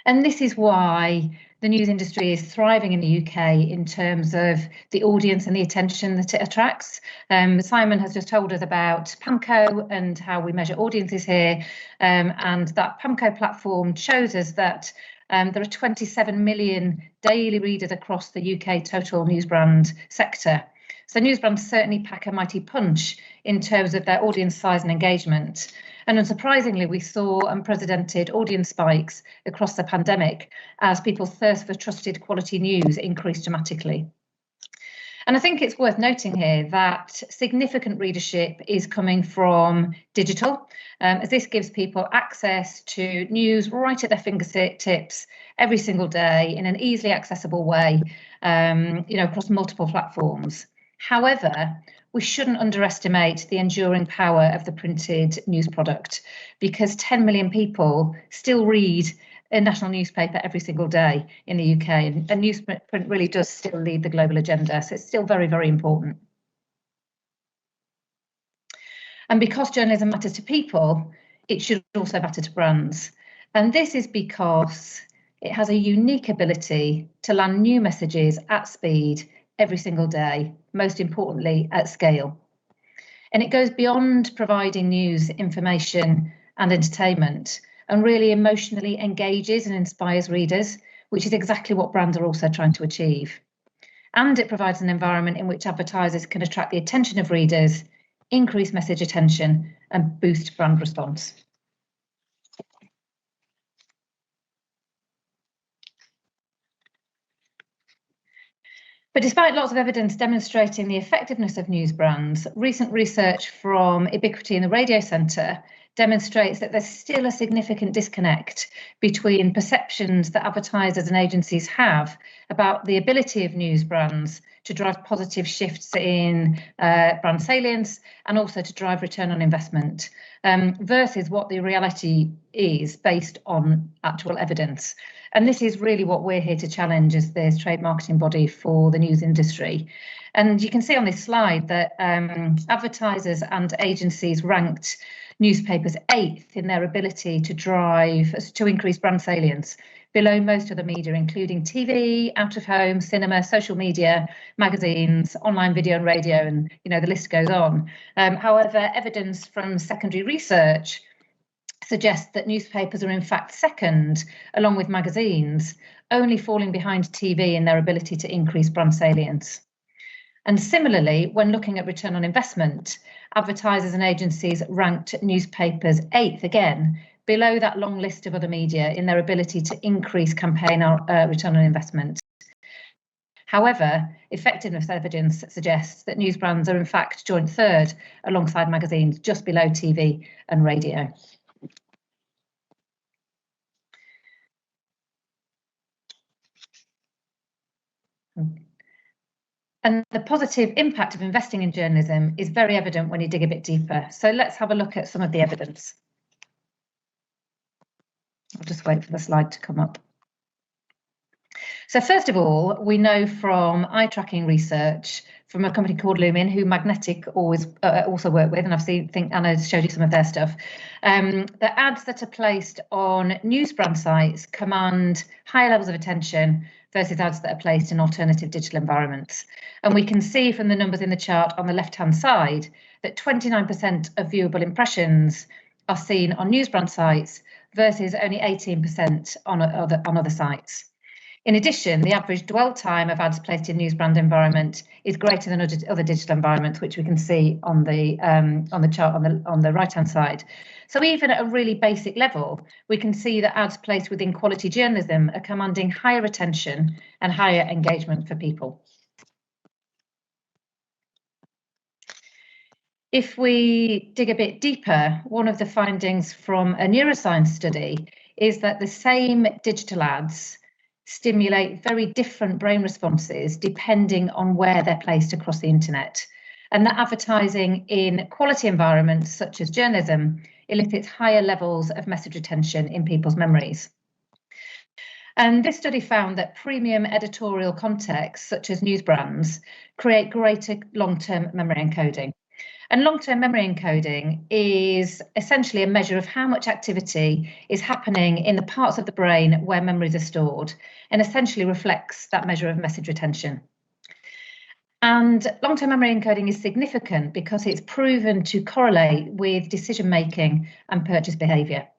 And this is why the news industry is thriving in the UK in terms of the audience and the attention that it attracts. Simon has just told us about PAMCo and how we measure audiences here. And that PAMCo platform shows us that there are 27 million daily readers across the UK total newsbrand sector. So news brands certainly pack a mighty punch in terms of their audience size and engagement. And unsurprisingly, we saw unprecedented audience spikes across the pandemic as people's thirst for trusted quality news increased dramatically. And I think it's worth noting here that significant readership is coming from digital, as this gives people access to news right at their fingertips every single day in an easily accessible way, across multiple platforms. However, we shouldn't underestimate the enduring power of the printed news product, because 10 million people still read a national newspaper every single day in the UK, and newsprint really does still lead the global agenda, so it's still very, very important. And because journalism matters to people, it should also matter to brands. And this is because it has a unique ability to land new messages at speed every single day, most importantly at scale. And it goes beyond providing news, information and entertainment, and really emotionally engages and inspires readers, which is exactly what brands are also trying to achieve. And it provides an environment in which advertisers can attract the attention of readers, increase message attention and boost brand response. But despite lots of evidence demonstrating the effectiveness of news brands, recent research from Ubiquity in the Radio Centre demonstrates that there's still a significant disconnect between perceptions that advertisers and agencies have about the ability of news brands to drive positive shifts in brand salience and also to drive return on investment, versus what the reality is based on actual evidence. And this is really what we're here to challenge as the trade marketing body for the news industry. And you can see on this slide that advertisers and agencies ranked newspapers 8th in their ability to increase brand salience, below most other media, including TV, out of home, cinema, social media, magazines, online video and radio, and the list goes on. However, evidence from secondary research suggests that newspapers are in fact second, along with magazines, only falling behind TV in their ability to increase brand salience. And similarly, when looking at return on investment, advertisers and agencies ranked newspapers 8th again, below that long list of other media in their ability to increase campaign return on investment. However, effectiveness evidence suggests that news brands are in fact joint 3rd alongside magazines, just below TV and radio. And the positive impact of investing in journalism is very evident when you dig a bit deeper. So let's have a look at some of the evidence. I'll just wait for the slide to come up. So first of all, we know from eye tracking research from a company called Lumen, who Magnetic also work with, and I think Anna showed you some of their stuff, that ads that are placed on news brand sites command higher levels of attention versus ads that are placed in alternative digital environments. And we can see from the numbers in the chart on the left-hand side that 29% of viewable impressions are seen on news brand sites versus only 18% on other sites. In addition, the average dwell time of ads placed in news brand environment is greater than other digital environments, which we can see on the chart on the right-hand side. So even at a really basic level, we can see that ads placed within quality journalism are commanding higher attention and higher engagement for people. If we dig a bit deeper, one of the findings from a neuroscience study is that the same digital ads stimulate very different brain responses depending on where they're placed across the internet, and that advertising in quality environments such as journalism elicits higher levels of message retention in people's memories. And this study found that premium editorial contexts such as news brands create greater long-term memory encoding. And long-term memory encoding is essentially a measure of how much activity is happening in the parts of the brain where memories are stored, and essentially reflects that measure of message retention. And long-term memory encoding is significant because it's proven to correlate with decision-making and purchase behaviour.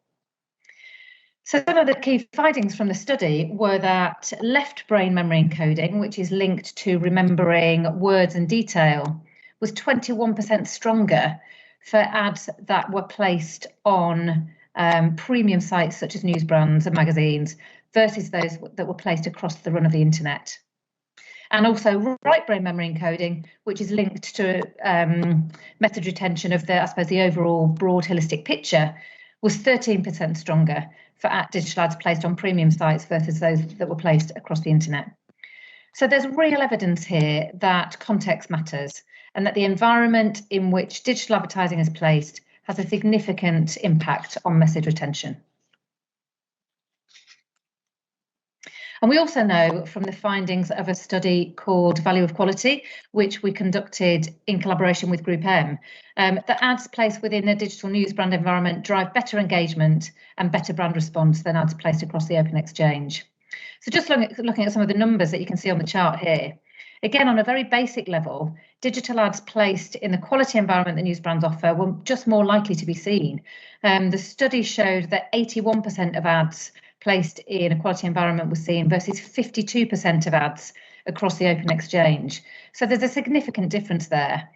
So some of the key findings from the study were that left brain memory encoding, which is linked to remembering words and detail, was 21% stronger for ads that were placed on premium sites such as news brands and magazines versus those that were placed across the run of the internet. And also right brain memory encoding, which is linked to message retention of the overall broad holistic picture, was 13% stronger for digital ads placed on premium sites versus those that were placed across the internet. So there's real evidence here that context matters and that the environment in which digital advertising is placed has a significant impact on message retention. And we also know from the findings of a study called Value of Quality, which we conducted in collaboration with Group M, that ads placed within a digital news brand environment drive better engagement and better brand response than ads placed across the open exchange. So just looking at some of the numbers that you can see on the chart here, again, on a very basic level, digital ads placed in the quality environment that news brands offer were just more likely to be seen. The study showed that 81% of ads placed in a quality environment was seen versus 52% of ads across the open exchange. So there's a significant difference there.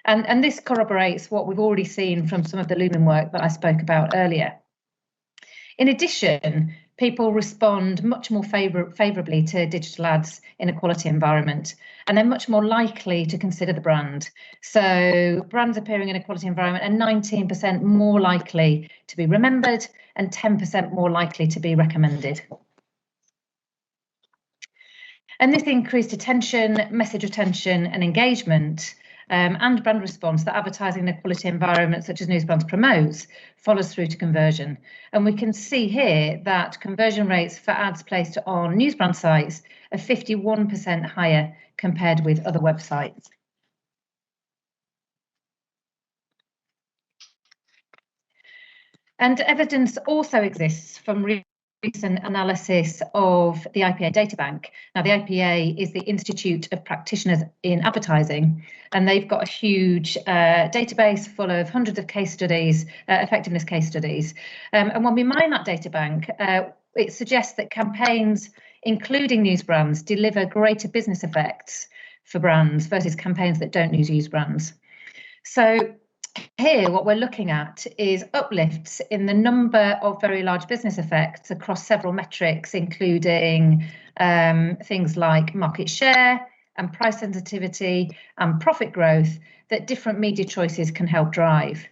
And this corroborates what we've already seen from some of the Lumen work that I spoke about earlier. In addition, people respond much more favourably to digital ads in a quality environment, and they're much more likely to consider the brand. So brands appearing in a quality environment are 19% more likely to be remembered and 10% more likely to be recommended. And this increased attention, message retention and engagement and brand response that advertising in a quality environment such as news brands promotes follows through to conversion. And we can see here that conversion rates for ads placed on news brand sites are 51% higher compared with other websites. And evidence also exists from recent analysis of the IPA data bank. Now, the IPA is the Institute of Practitioners in Advertising, and they've got a huge database full of hundreds of case studies, effectiveness case studies. And when we mine that data bank, it suggests that campaigns, including news brands, deliver greater business effects for brands versus campaigns that don't use news brands. So here, what we're looking at is uplifts in the number of very large business effects across several metrics, including things like market share and price sensitivity and profit growth that different media choices can help drive.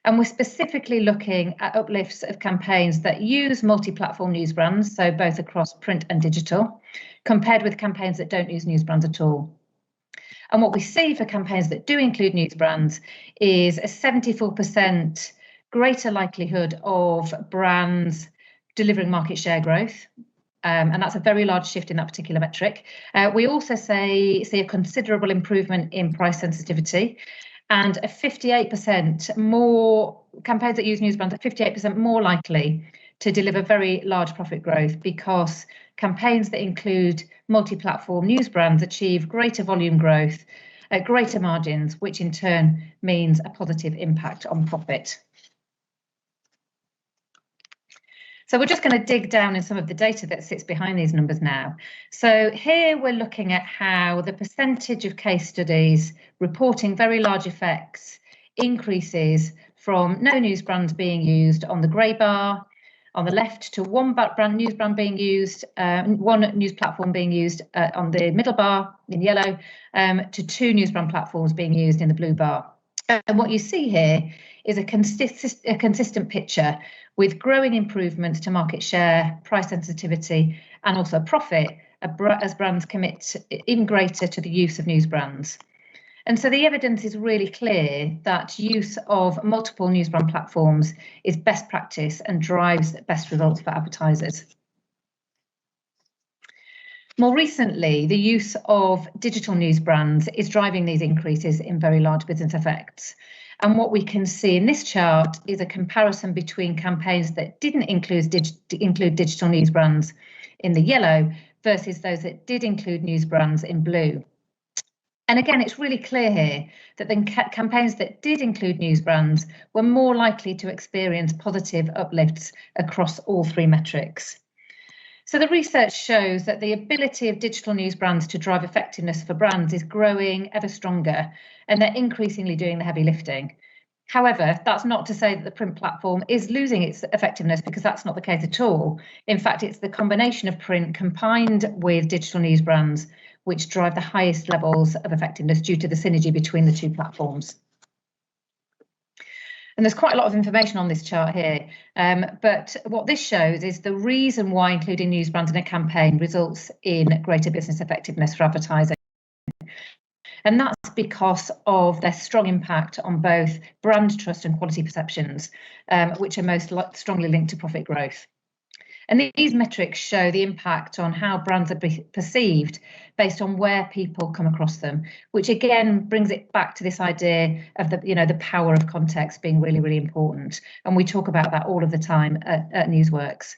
And we're specifically looking at uplifts of campaigns that use multi-platform news brands, so both across print and digital, compared with campaigns that don't use news brands at all. And what we see for campaigns that do include news brands is a 74% greater likelihood of brands delivering market share growth. And that's a very large shift in that particular metric. We also see a considerable improvement in price sensitivity and a 58% more campaigns that use news brands are 58% more likely to deliver very large profit growth because campaigns that include multi-platform news brands achieve greater volume growth at greater margins, which in turn means a positive impact on profit. So we're just going to dig down in some of the data that sits behind these numbers now. So here we're looking at how the percentage of case studies reporting very large effects increases from no news brands being used on the grey bar, on the left to one news brand being used, one news platform being used on the middle bar in yellow, to two news brand platforms being used in the blue bar. And what you see here is a consistent picture with growing improvements to market share, price sensitivity, and also profit as brands commit even greater to the use of news brands. And so the evidence is really clear that use of multiple news brand platforms is best practice and drives best results for advertisers. More recently, the use of digital news brands is driving these increases in very large business effects. And what we can see in this chart is a comparison between campaigns that didn't include digital news brands in the yellow versus those that did include news brands in blue. And again, it's really clear here that the campaigns that did include news brands were more likely to experience positive uplifts across all three metrics. So the research shows that the ability of digital news brands to drive effectiveness for brands is growing ever stronger, and they're increasingly doing the heavy lifting. However, that's not to say that the print platform is losing its effectiveness, because that's not the case at all. In fact, it's the combination of print combined with digital news brands which drive the highest levels of effectiveness due to the synergy between the two platforms. And there's quite a lot of information on this chart here, but what this shows is the reason why including news brands in a campaign results in greater business effectiveness for advertising. And that's because of their strong impact on both brand trust and quality perceptions, which are most strongly linked to profit growth. And these metrics show the impact on how brands are perceived based on where people come across them, which again brings it back to this idea of the power of context being really, really important. And we talk about that all of the time at Newsworks.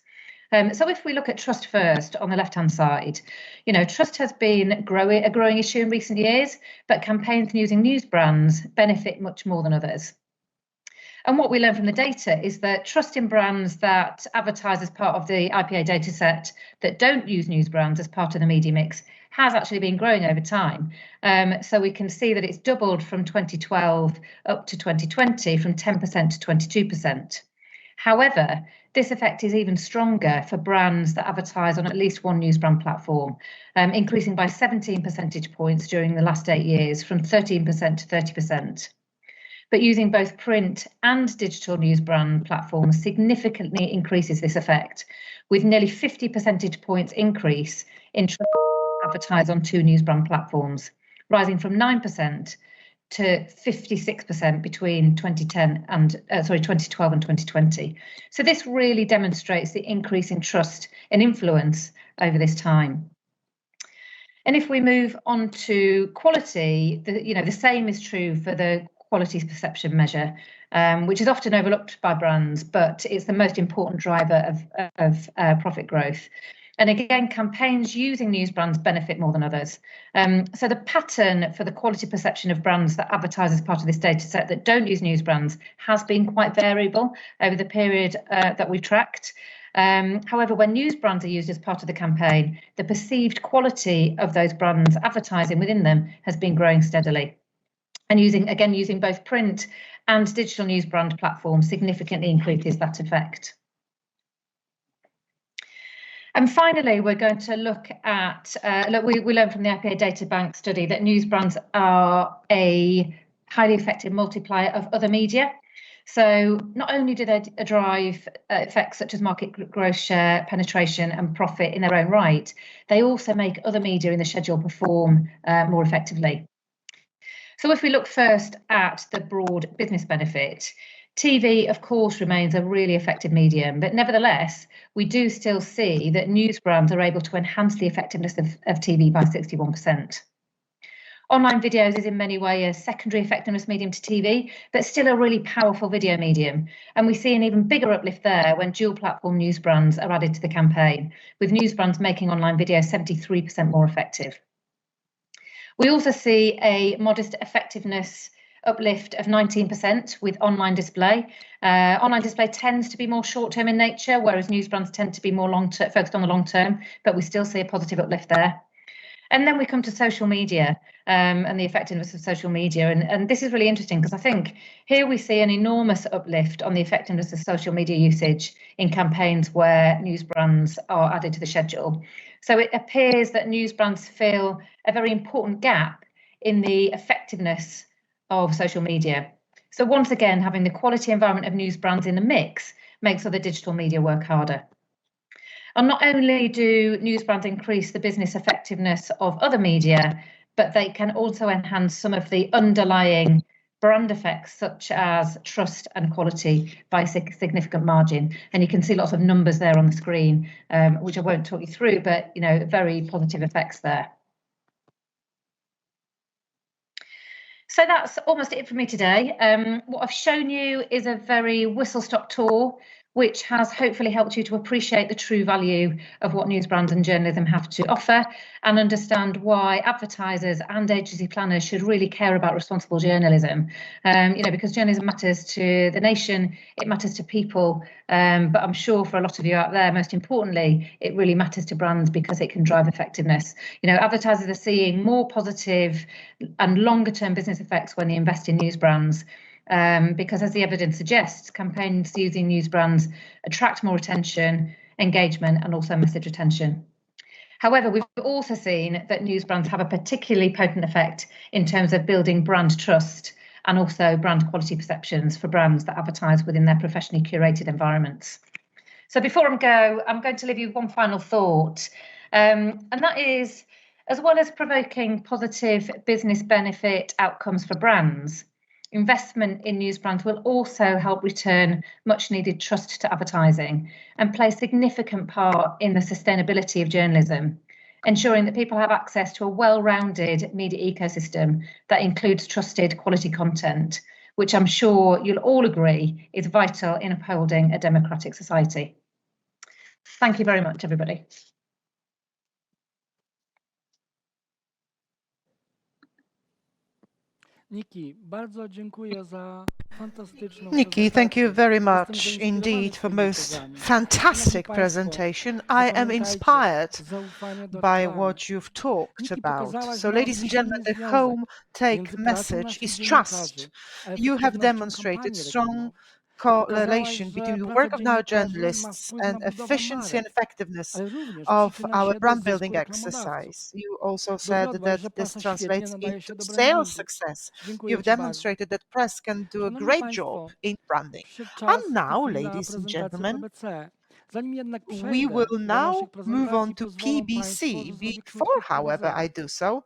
So if we look at trust first on the left-hand side, trust has been a growing issue in recent years, but campaigns using news brands benefit much more than others. And what we learn from the data is that trust in brands that advertise as part of the IPA data set that don't use news brands as part of the media mix has actually been growing over time. So we can see that it's doubled from 2012 up to 2020, from 10% to 22%. However, this effect is even stronger for brands that advertise on at least one news brand platform, increasing by 17 percentage points during the last 8 years, from 13% to 30%. But using both print and digital news brand platforms significantly increases this effect, with nearly 50 percentage points increase in trust advertised on two news brand platforms, rising from 9% to 56% between 2012 and 2020. So this really demonstrates the increase in trust and influence over this time. And if we move on to quality, the same is true for the quality perception measure, which is often overlooked by brands, but it's the most important driver of profit growth. And again, campaigns using news brands benefit more than others. So the pattern for the quality perception of brands that advertise as part of this data set that don't use news brands has been quite variable over the period that we've tracked. However, when news brands are used as part of the campaign, the perceived quality of those brands advertising within them has been growing steadily. And using both print and digital news brand platforms significantly increases that effect. And finally, we're going to look at, we learned from the IPA Data Bank study that news brands are a highly effective multiplier of other media. So not only do they drive effects such as market growth, share, penetration and profit in their own right, they also make other media in the schedule perform more effectively. So if we look first at the broad business benefit, TV, of course, remains a really effective medium, but nevertheless, we do still see that news brands are able to enhance the effectiveness of TV by 61%. Online videos is in many ways a secondary effectiveness medium to TV, but still a really powerful video medium. And we see an even bigger uplift there when dual platform news brands are added to the campaign, with news brands making online video 73% more effective. We also see a modest effectiveness uplift of 19% with online display. Online display tends to be more short-term in nature, whereas news brands tend to be more long-term, focused on the long term, but we still see a positive uplift there. And then we come to social media and the effectiveness of social media. And this is really interesting because I think here we see an enormous uplift on the effectiveness of social media usage in campaigns where news brands are added to the schedule. So it appears that news brands fill a very important gap in the effectiveness of social media. So once again, having the quality environment of news brands in the mix makes other digital media work harder. And not only do news brands increase the business effectiveness of other media, but they can also enhance some of the underlying brand effects, such as trust and quality, by a significant margin. And you can see lots of numbers there on the screen, which I won't talk you through, but very positive effects there. So that's almost it for me today. What I've shown you is a very whistle-stop tour which has hopefully helped you to appreciate the true value of what news brands and journalism have to offer and understand why advertisers and agency planners should really care about responsible journalism. Because journalism matters to the nation, it matters to people, but I'm sure for a lot of you out there, most importantly, it really matters to brands because it can drive effectiveness. Advertisers are seeing more positive and longer term business effects when they invest in news brands. Because as the evidence suggests, campaigns using news brands attract more attention, engagement, and also message retention. However, we've also seen that news brands have a particularly potent effect in terms of building brand trust and also brand quality perceptions for brands that advertise within their professionally curated environments. So before I go, I'm going to leave you one final thought, and that is, as well as provoking positive business benefit outcomes for brands, investment in news brands will also help return much needed trust to advertising and play a significant part in the sustainability of journalism, ensuring that people have access to a well-rounded media ecosystem that includes trusted quality content, which I'm sure you'll all agree is vital in upholding a democratic society. Thank you very much, everybody. Niki, bardzo dziękuję za fantastyczną Niki, thank you prezentację. very Jestem much zainspirowany indeed for twoimi most tezami. fantastic Szanowni państwo, presentation. I am zapamiętajcie, inspired zaufanie do by reklamy. what you've talked Niki, about. pokazałaś So, nam ladies and gentlemen, silny the związek home take między pracą message naszych is dziennikarzy trust. a You have efektywnością demonstrated kampanii strong reklamowych. correlation Pokazałaś, between że the praca work of our dziennikarzy ma journalists wpływ and na budowę efficiency and marek, effectiveness ale również of przyczynia our się do brand zysku building reklamodawców. exercise. You also said Dowiodłaś, that że this prasa świetnie translates nadaje się into do sales brandingu. success. Dziękuję You've ci bardzo. demonstrated that press can do a Szanowni great państwo, job in branding. przyszedł And czas w tej now, chwili na ladies and prezentację gentlemen, PBC. Zanim jednak we przejdę will do now naszych move on prezentacji, to pozwolą PBC. państwo, że zrobię Before, krótkie however, I wprowadzenie. do so,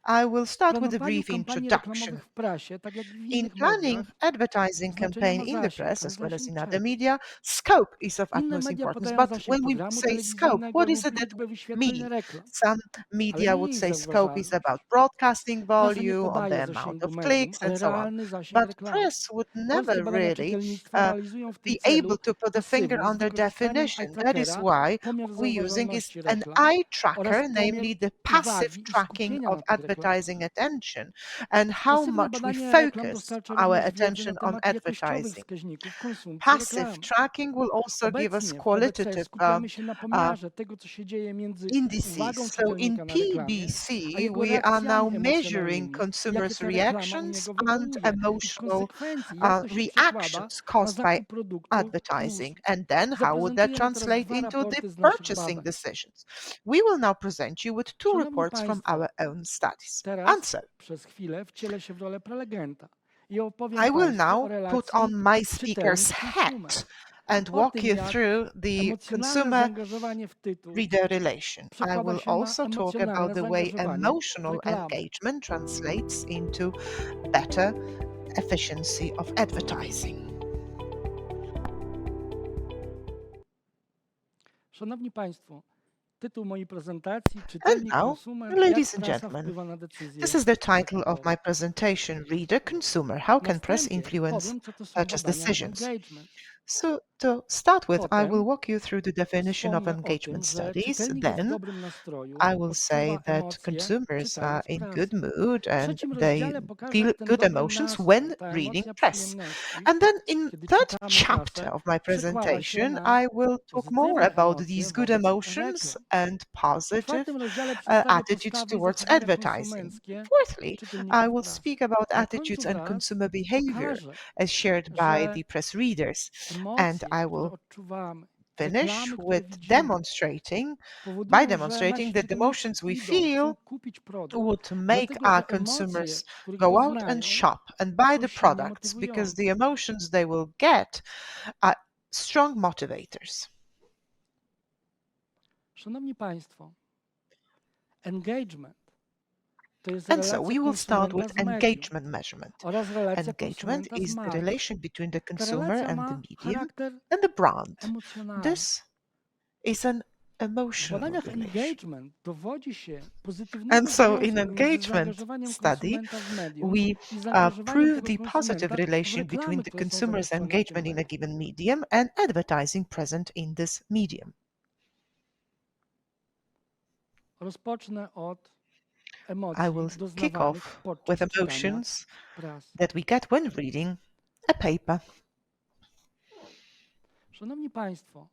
I will start W with a planowaniu brief kampanii introduction. reklamowych w prasie, tak jak w In innych planning mediach, advertising znaczenie campaign ma in the zasięg, press ale as well as zasięg in other czego? media, scope is of Inne utmost media importance. podają But zasięg when we programu say scope, telewizyjnego what is lub it that liczbę we wyświetleń mean? reklam, Some ale media nie would jej say scope is about zauważalność. broadcasting Prasa nie volume, on the podaje amount zasięgu of medium, clicks, ale and so on. realny zasięg But reklamy. press would Polskie never badania really czytelnictwa realizują w tym be able celu to put the finger pasywny z on their wykorzystaniem definition. eye That is trackera, why pomiar what we're using is zauważalności an reklam eye oraz tracker, pomiar namely the passive uwagi i tracking skupienia of na tych reklamach. advertising attention and how Pasywne much we badanie reklam focus dostarcza our również wiedzy na attention on temat jakościowych advertising. wskaźników konsumpcji Passive reklam. tracking will also give us Obecnie w PBC qualitative skupiamy się na pomiarze tego, co się dzieje między uwagą indices. So in czytelnika na reklamie, a PBC, jego we are now reakcjami measuring emocjonalnymi, jakie consumers' ta reklama u reactions niego and wywołuje i w emotional konsekwencji, jak to się przekłada reactions na caused by zakup produktu i advertising, usług. and then how would that Zaprezentujemy teraz translate dwa into the raporty z naszych purchasing badań. decisions? We will now present you with two Szanowni reports from państwo, our own studies. teraz And so, przez chwilę wcielę się w rolę prelegenta i I opowiem will państwu o now put relacji on my speaker's czytelnik-konsumer, hat and o walk tym, you jak through the emocjonalne consumer zaangażowanie w tytuł reader relation. I przekłada will się na also talk about emocjonalne the way zaangażowanie w emotional reklamę. engagement translates into better efficiency of advertising. Szanowni państwo, tytuł mojej prezentacji And czytelnik now, konsumer, ladies jak and prasa gentlemen, wpływa na decyzje this is the title of zakupowe. my presentation, Reader Consumer, How Na Can Press wstępie Influence powiem, co to są Purchase badania Decisions? engagement. So to start with, I will Potem walk you through the definition of wspomnę o tym, engagement że studies. czytelnik jest w Then dobrym nastroju, I will say odczuwa that emocje, consumers are czytając in prasę. good mood W and trzecim they rozdziale pokażę, feel jak ten good dobry emotions nastrój, when ta reading emocja press. przyjemności, And then in kiedy third czytamy chapter prasę, of my przekłada się presentation, na I will talk more pozytywne about emocje these good wobec emotions reklam. and W positive czwartym rozdziale przedstawię attitudes postawy i towards zachowania advertising. konsumenckie Fourthly, I czytelników will prasy. speak about Na attitudes końcu and wraz consumer behavior pokażę, as shared by że the press readers. And emocje, I które will odczuwamy, finish reklamy, które with widzimy, demonstrating powodują, że demonstrating nasi that the czytelnicy emotions we idą, feel chcą kupić produkt, would make dlatego our że emocje, consumers których go out and doznają, shop and buy są the silnie products because the motywujące. emotions they will get are strong motivators. Szanowni państwo, engagement to jest And so relacja we will start konsumenta with z medium engagement measurement. oraz relacja Engagement konsumenta z is the marką. relation between the Ta consumer relacja and the ma medium charakter and the brand. emocjonalny. This is an emotional badaniach relation. engagement dowodzi się pozytywnego And so in związku między engagement zaangażowaniem study, konsumenta w medium we i zaangażowaniem prove tego the positive konsumenta w relation between reklamy, the które są consumer's zamieszczone w tym engagement in a medium. given medium and advertising present in this medium. Rozpocznę od I emocji will kick doznawanych off podczas with czytania emotions prasy. that we get when reading a paper. Szanowni Państwo,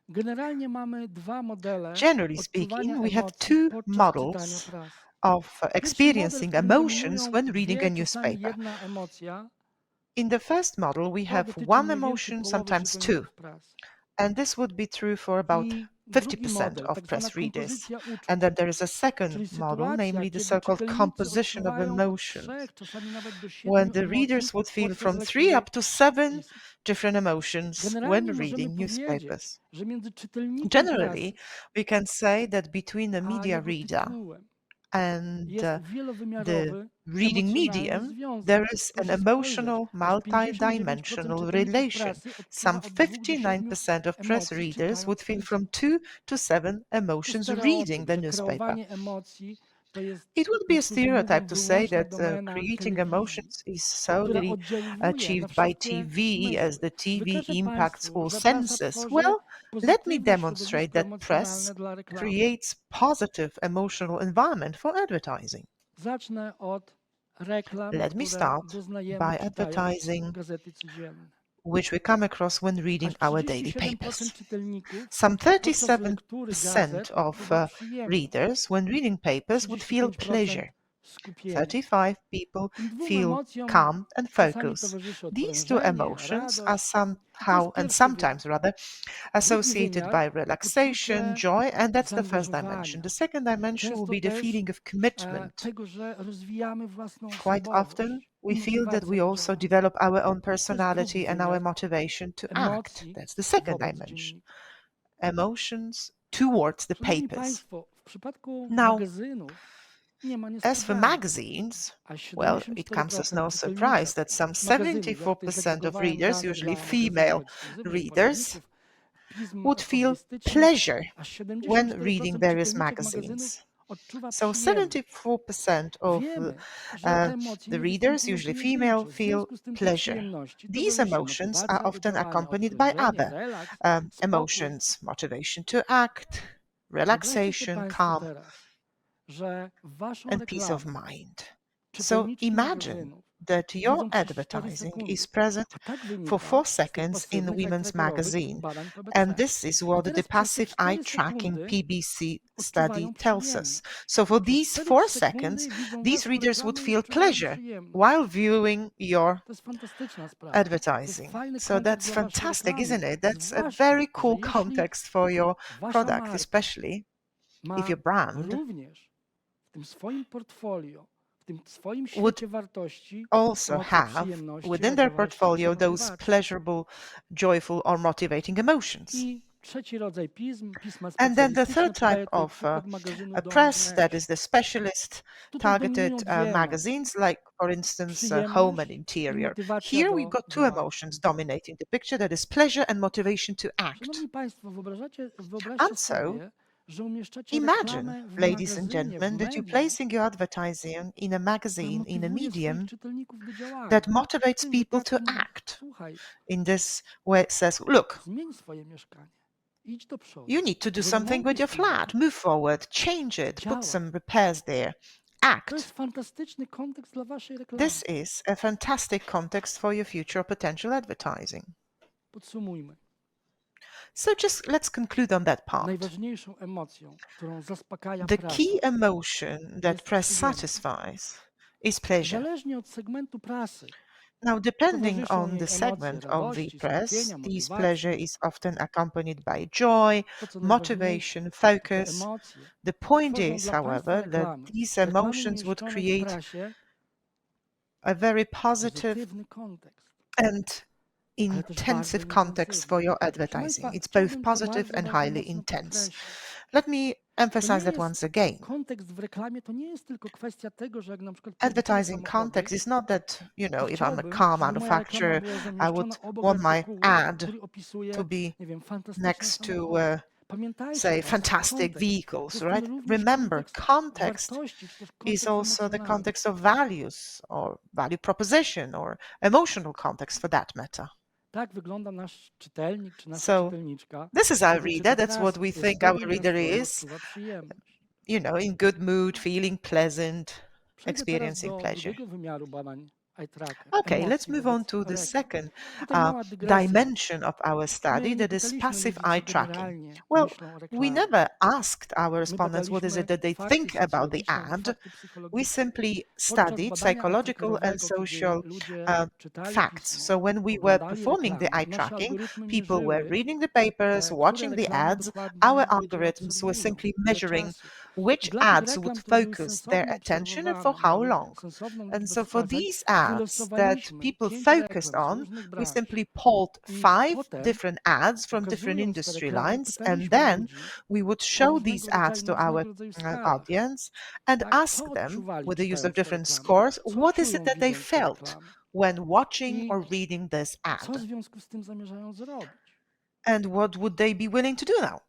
generalnie mamy dwa modele Generally odczuwania speaking, we have emocji two podczas czytania models prasy. of Pierwszy model, w experiencing którym emotions dominują when reading a dwie, czasami newspaper. jedna emocja, In the first model, we to have dotyczy one mniej więcej emotion, połowy sometimes two, czytelników prasy. and this would be true for about I 50% drugi model, of tak zwana press readers. kompozycja uczuć, And then there is a second czyli model, sytuacja, namely the kiedy so-called czytelnicy composition of odczuwają od emotions, 3, czasami nawet do 7 when the emocji readers would feel podczas from 3 lektury up to 7 wpisów. different emotions when Generalnie możemy reading powiedzieć, newspapers. że między czytelnikiem Generally, prasy we can say that between the a media jego reader tytułem and jest the wielowymiarowy, reading emocjonalny medium, związek. there is an Proszę emotional, spojrzeć, aż 59% multi-dimensional czytelników relation. prasy Some odczuwa od 2 do 7 59% of press emocji readers would czytając feel wpis. from 2 to 7 To emotions reading stereotyp, the że newspaper. kreowanie emocji to jest, It would be a niektórzy mówią, stereotype to say wyłączna that domena creating telewizji, emotions is która solely oddziaływuje na achieved by wszystkie TV, as zmysły. the TV Wykażę impacts Państwu, all że prasa senses. tworzy Well, let me pozytywne demonstrate środowisko that press emocjonalne dla reklamy. creates positive emotional environment for advertising. Zacznę od reklam, Let me które start doznajemy by czytając advertising gazety codzienne. which we come across when reading Aż our daily 37% papers. czytelników Some podczas lektury 37% gazet of odczuwa przyjemność, readers, when reading papers, would feel 35% pleasure. skupienie. 35 people Tym dwóm feel emocjom calm and czasami focus. towarzyszy These two odprężenie, emotions are radość. I to jest somehow and pierwszy sometimes wymiar. rather Drugi associated wymiar by to relaxation, poczucie joy, and that's the first dimension. zaangażowania. The second dimension will Często be the też feeling of commitment. tego, że rozwijamy własną Quite often, osobowość we i feel that motywację we do also działania. develop our own To jest drugi personality and our wymiar motivation to act. emocji That's the second wobec dimension. dziennika. Emotions towards the Szanowni papers. Państwo, w przypadku Now, magazynów nie ma as for niespodzianek, magazines, a well, it comes as 74% no surprise czytelniczek that some magazynów, ja tutaj 74% of zagregowałem readers, dane usually dla female magazynów ekskluzywnych, readers, poradników, pism would feel hobbystycznych, pleasure aż when 74% reading various czytelniczek magazines. magazynów odczuwa So przyjemność. 74% of Wiemy, że te emocje the nie readers, występują usually pojedynczo. female, W feel związku z tym tej pleasure. przyjemności These towarzyszy emotions are motywacja do often działania, accompanied by odprężenie, other relaks, spokój. emotions, motivation to act, Wyobraźcie sobie relaxation, Państwo calm, teraz, że waszą and peace of reklamę mind. So czytelniczki imagine magazynów that your widzą przez 4 advertising sekundy, is present a tak for wynika 4 z tych seconds in pasywnych eye Women's trackerowych Magazine. badań PBC. And this is I what the teraz przez te passive eye 4 tracking sekundy PBC study odczuwają tells us. przyjemność. So for Przez these 4 4 sekundy seconds, widzą these waszą readers would reklamę i feel odczuwają pleasure przyjemność. while viewing your To jest fantastyczna sprawa. To jest advertising. fajny So kontekst that's dla waszej fantastic, reklamy. isn't it? That's a Zwłaszcza, very że cool jeśli context for your wasza product, marka especially if ma your brand również w tym swoim portfolio, w tym swoim would świecie wartości also emocje have przyjemności, within their radości portfolio czy those motywacji. pleasurable, joyful, or motivating emotions. I trzeci rodzaj pisma And then the specjalistyczne, third podaję type tutaj of przykład magazynu a Dom press that Wnętrz. is the specialist Tutaj dominują targeted dwie emocje. magazines, like for instance Home and Przyjemność i Interior. motywacja Here we've do got two działania. emotions dominating the picture, that is pleasure and motivation to act. Szanowni Państwo, wyobraźcie And so, sobie, że umieszczacie imagine, reklamę w ladies and magazynie, w gentlemen, that you're medium, placing your advertising in a która magazine, in a motywuje swoich medium czytelników do działania. that motivates Tym, że people tak to mówi, act. słuchaj, In this way it says, look, zmień swoje mieszkanie, idź do przodu, you need to do something with your rozmontuj swój flat, dom. move forward, change it, Działaj. put some repairs there, To act. jest fantastyczny kontekst dla waszej reklamy. This is a fantastic context for your future potential advertising. Podsumujmy. So just let's conclude on that part. Najważniejszą emocją, którą zaspokaja The prasa, key emotion that jest press przyjemność. satisfies is pleasure. Zależnie od segmentu prasy, Now, depending towarzyszą on jej the emocje segment of the radości, press, skupienia, this motywacji. pleasure is often accompanied by joy, To, co najważniejsze, motivation, te focus. emocje The point tworzą is, dla państwa however, that reklamy. these Reklamy emotions would umieszczone w create prasie, a very positive pozytywny kontekst. and Ale też intensive bardzo context intensywny. for your Proszę advertising. Państwa, It's both chciałbym to positive bardzo, and bardzo highly mocno intense. podkreślić. Let me To emphasize nie that jest once again. kontekst w reklamie to nie jest tylko kwestia tego, że jak na przykład Advertising context is not that, you know, if I'm a car manufacturer, I would want my ad to be next to say, fantastic vehicles, right? Remember, context is also the context of values or value proposition or emotional context for that matter. So this is our reader. That's what we think our reader is. You know, in good mood, feeling pleasant, experiencing pleasure. Okay, let's move on to the second dimension of our study, that is passive eye tracking. Well, we never asked our respondents what is it that they think about the ad. We simply studied psychological and social facts. So when we were performing the eye tracking, people were reading the papers, watching the ads. Our algorithms were simply measuring which ads would focus their attention and for how long. And so for these ads that people focused on, we simply pulled 5 different ads from different industry lines, and then we would show these ads to our audience and ask them, with the use of different scores, what is it that they felt when watching or reading this ad? And what would they be willing to do now?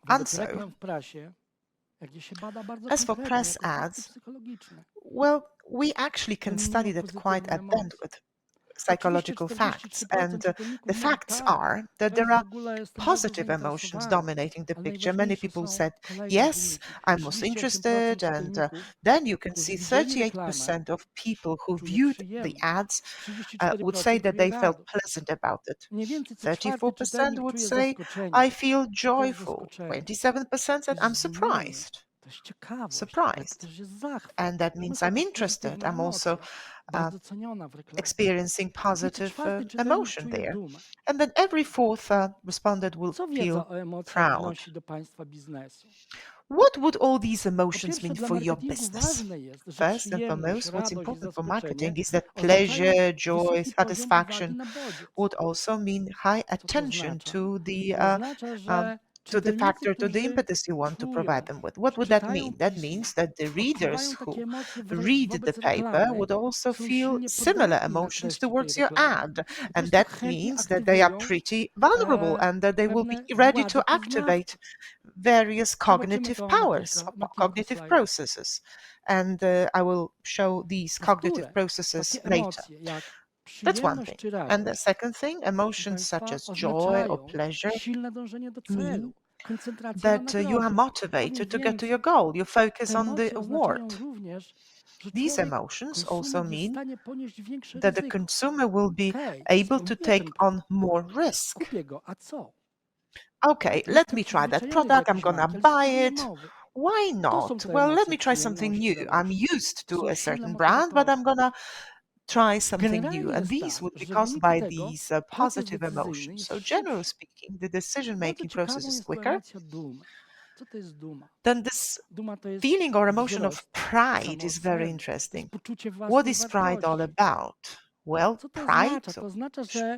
And so, as for press ads, well, we actually can study that quite at length with psychological facts. And the facts are that there are positive emotions dominating the picture. Many people said, yes, I'm most interested. And then you can see 38% of people who viewed the ads would say that they felt pleasant about it. 34% would say, I feel joyful. 27% said, I'm surprised. And that means I'm interested. I'm also experiencing positive emotion there. And then every fourth respondent will feel proud. What would all these emotions mean for your business? First and foremost, what's important for marketing is that pleasure, joy, satisfaction would also mean high attention to the factor, to the impetus you want to provide them with. What would that mean? That means that the readers who read the paper would also feel similar emotions towards your ad. And that means that they are pretty vulnerable and that they will be ready to activate various cognitive powers, cognitive processes. And I will show these cognitive processes later. That's one thing. And the second thing, emotions such as joy or pleasure mean that you are motivated to get to your goal. You focus on the award. These emotions also mean that the consumer will be able to take on more risk. Okay, let me try that product. I'm gonna buy it. Why not? Well, let me try something new. I'm used to a certain brand, but I'm gonna try something new. And these would be caused by these positive emotions. So generally speaking, the decision-making process is quicker. Then this feeling or emotion of pride is very interesting. What is pride all about? Well, pride, so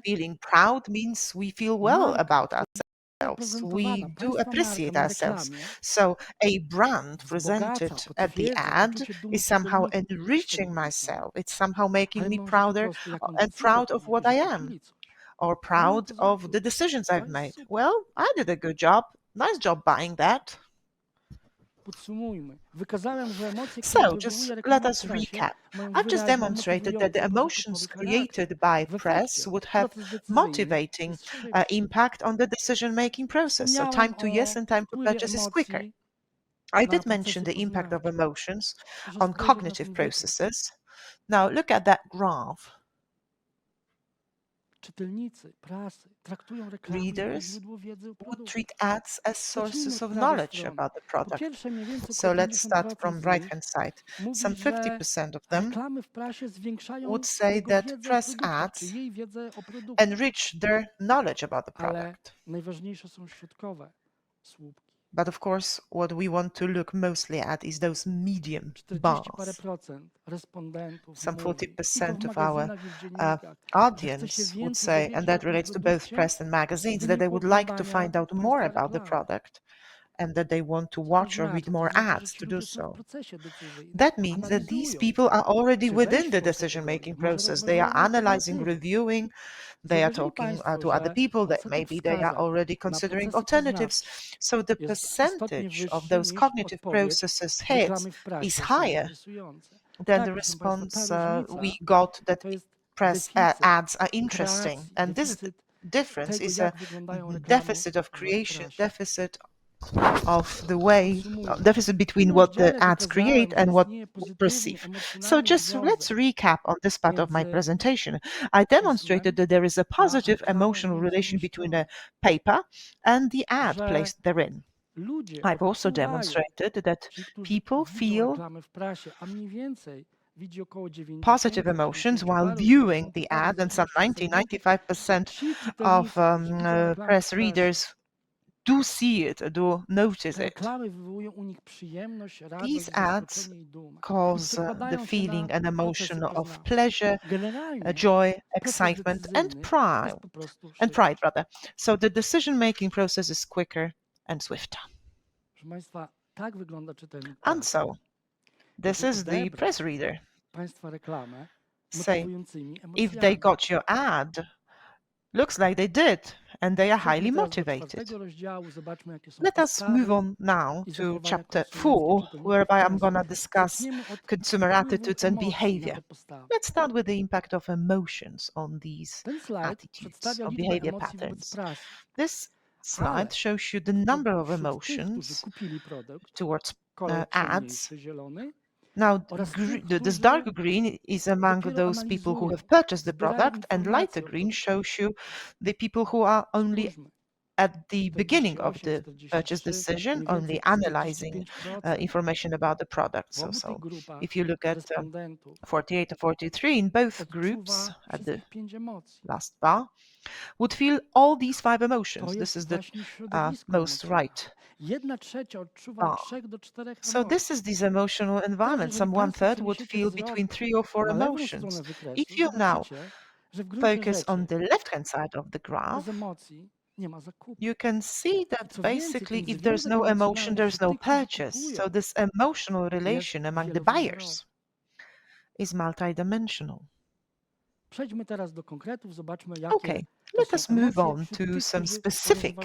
feeling proud means we feel well about ourselves. We do appreciate ourselves. So a brand presented at the ad is somehow enriching myself. It's somehow making me prouder and proud of what I am, or proud of the decisions I've made. Well, I did a good job. Nice job buying that. So just let us recap. I've just demonstrated that the emotions created by press would have motivating impact on the decision-making process. So time to yes and time to purchase is quicker. I did mention the impact of emotions on cognitive processes. Now look at that graph. Readers would treat ads as sources of knowledge about the product. So let's start from right-hand side. Some 50% of them would say that press ads enrich their knowledge about the product. But of course, what we want to look mostly at is those medium bars. Some 40% of our audience would say, and that relates to both press and magazines, that they would like to find out more about the product. and that they want to watch or read more ads to do so. That means that these people are already within the decision-making process. They are analyzing, reviewing, they are talking to other people, that maybe they are already considering alternatives. So the percentage of those cognitive processes hits is higher than the response we got that press ads are interesting. And this difference is a deficit of creation, deficit of the way, deficit between what the ads create and what we perceive. So just let's recap on this part of my presentation. I demonstrated that there is a positive emotional relation between a paper and the ad placed therein. I've also demonstrated that people feel positive emotions while viewing the ad, and some 90-95% of press readers do see it, do notice it. These ads cause the feeling and emotion of pleasure, joy, excitement, and pride. So the decision-making process is quicker and swifter. And so, this is the press reader. Say, if they got your ad, looks like they did, and they are highly motivated. Let us move on now to chapter 4, whereby I'm going to discuss consumer attitudes and behavior. Let's start with the impact of emotions on these attitudes or behavior patterns. This slide shows you the number of emotions towards ads. Now, this dark green is among those people who have purchased the product, and lighter green shows you the people who are only at the beginning of the purchase decision, only analyzing information about the product. So if you look at 48 to 43, in both groups, at the last bar, would feel all these 5 emotions. This is the most right bar. So this is this emotional environment. Some 1/3 would feel between 3 or 4 emotions. If you now focus on the left-hand side of the graph, you can see that basically if there's no emotion, there's no purchase. So this emotional relation among the buyers is multidimensional. Okay, let us move on to some specific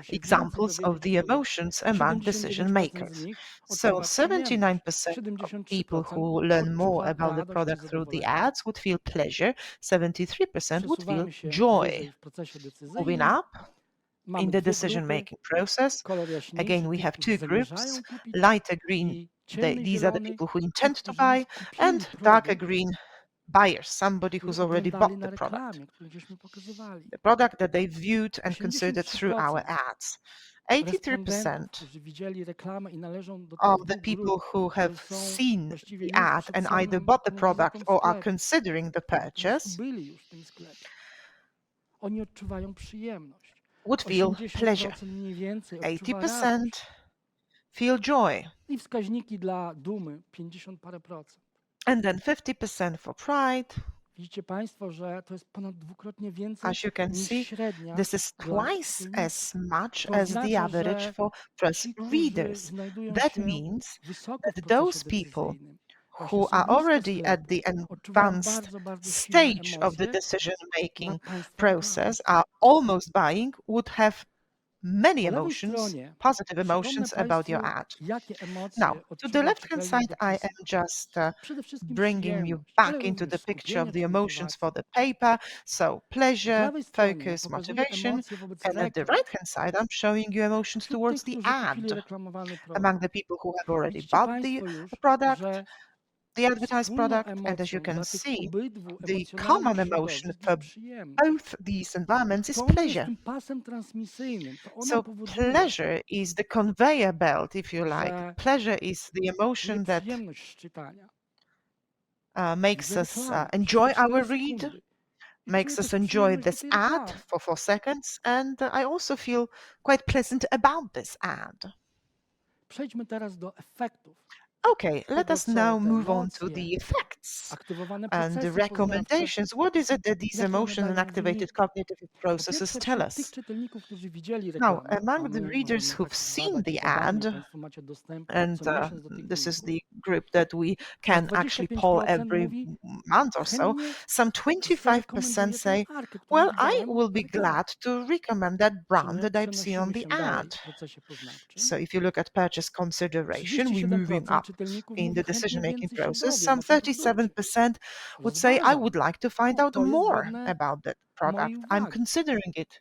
examples of the emotions among decision makers. So 79% of people who learn more about the product through the ads would feel pleasure, 73% would feel joy. Moving up in the decision-making process, again, we have 2 groups, lighter green, these are the people who intend to buy, and darker green, buyers, somebody who's already bought the product that they viewed and considered through our ads. 83% of the people who have seen the ad and either bought the product or are considering the purchase would feel pleasure. 80% feel joy. And then 50% for pride. As you can see, this is twice as much as the average for press readers. That means that those people who are already at the advanced stage of the decision-making process, are almost buying, would have many emotions, positive emotions about your ad. Now, to the left-hand side, I am just bringing you back into the picture of the emotions for the paper. So pleasure, focus, motivation. And at the right-hand side, I'm showing you emotions towards the ad. Among the people who have already bought the product, the advertised product, and as you can see, the common emotion for both these environments is pleasure. So pleasure is the conveyor belt, if you like. Pleasure is the emotion that makes us enjoy our read, makes us enjoy this ad for 4 seconds, and I also feel quite pleasant about this ad. Okay, let us now move on to the effects and the recommendations. What is it that these emotions and activated cognitive processes tell us? Now, among the readers who've seen the ad, and this is the group that we can actually poll every month or so, some 25% say, well, I will be glad to recommend that brand that I've seen on the ad. So if you look at purchase consideration, we're moving up in the decision-making process. Some 37% would say, I would like to find out more about that product. I'm considering it.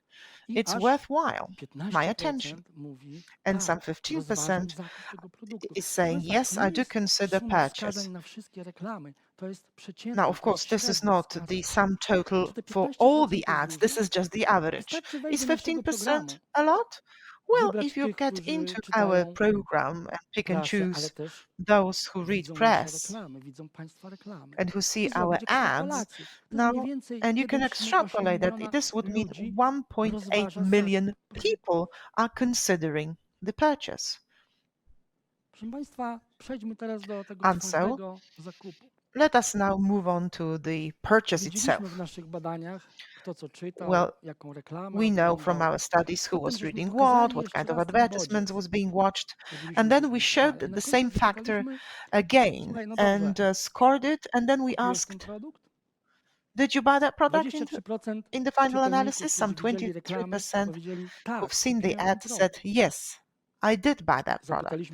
It's worthwhile my attention. And some 15% is saying, yes, I do consider purchase. Now, of course, this is not the sum total for all the ads. This is just the average. Is 15% a lot? Well, if you get into our program and pick and choose those who read press and who see our ads, now, and you can extrapolate that this would mean 1.8 million people are considering the purchase. And so, let us now move on to the purchase itself. Well, we know from our studies who was reading what kind of advertisements was being watched, and then we showed the same factor again and scored it, and then we asked, did you buy that product in the final analysis? Some 23% who've seen the ad said, yes, I did buy that product.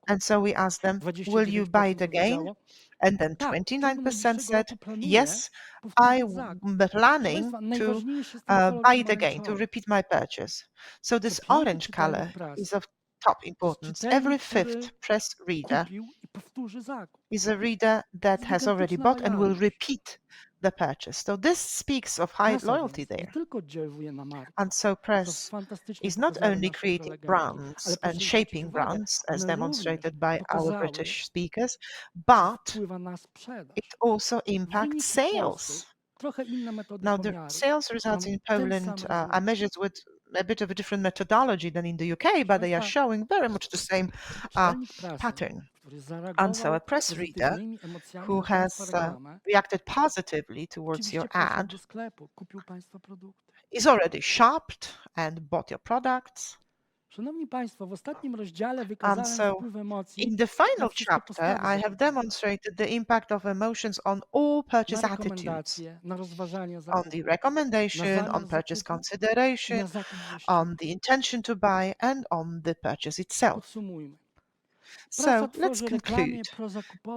And so we asked them, will you buy it again? And then 29% said, yes, I'm planning to buy it again, to repeat my purchase. So this orange color is of top importance. Every fifth press reader is a reader that has already bought and will repeat the purchase. So this speaks of high loyalty there. And so press is not only creating brands and shaping brands, as demonstrated by our British speakers, but it also impacts sales. Now, the sales results in Poland are measured with a bit of a different methodology than in the UK, but they are showing very much the same pattern. And so a press reader who has reacted positively towards your ad is already shopped and bought your products. And so in the final chapter, I have demonstrated the impact of emotions on all purchase attitudes, on the recommendation, on purchase consideration, on the intention to buy, and on the purchase itself. So let's conclude.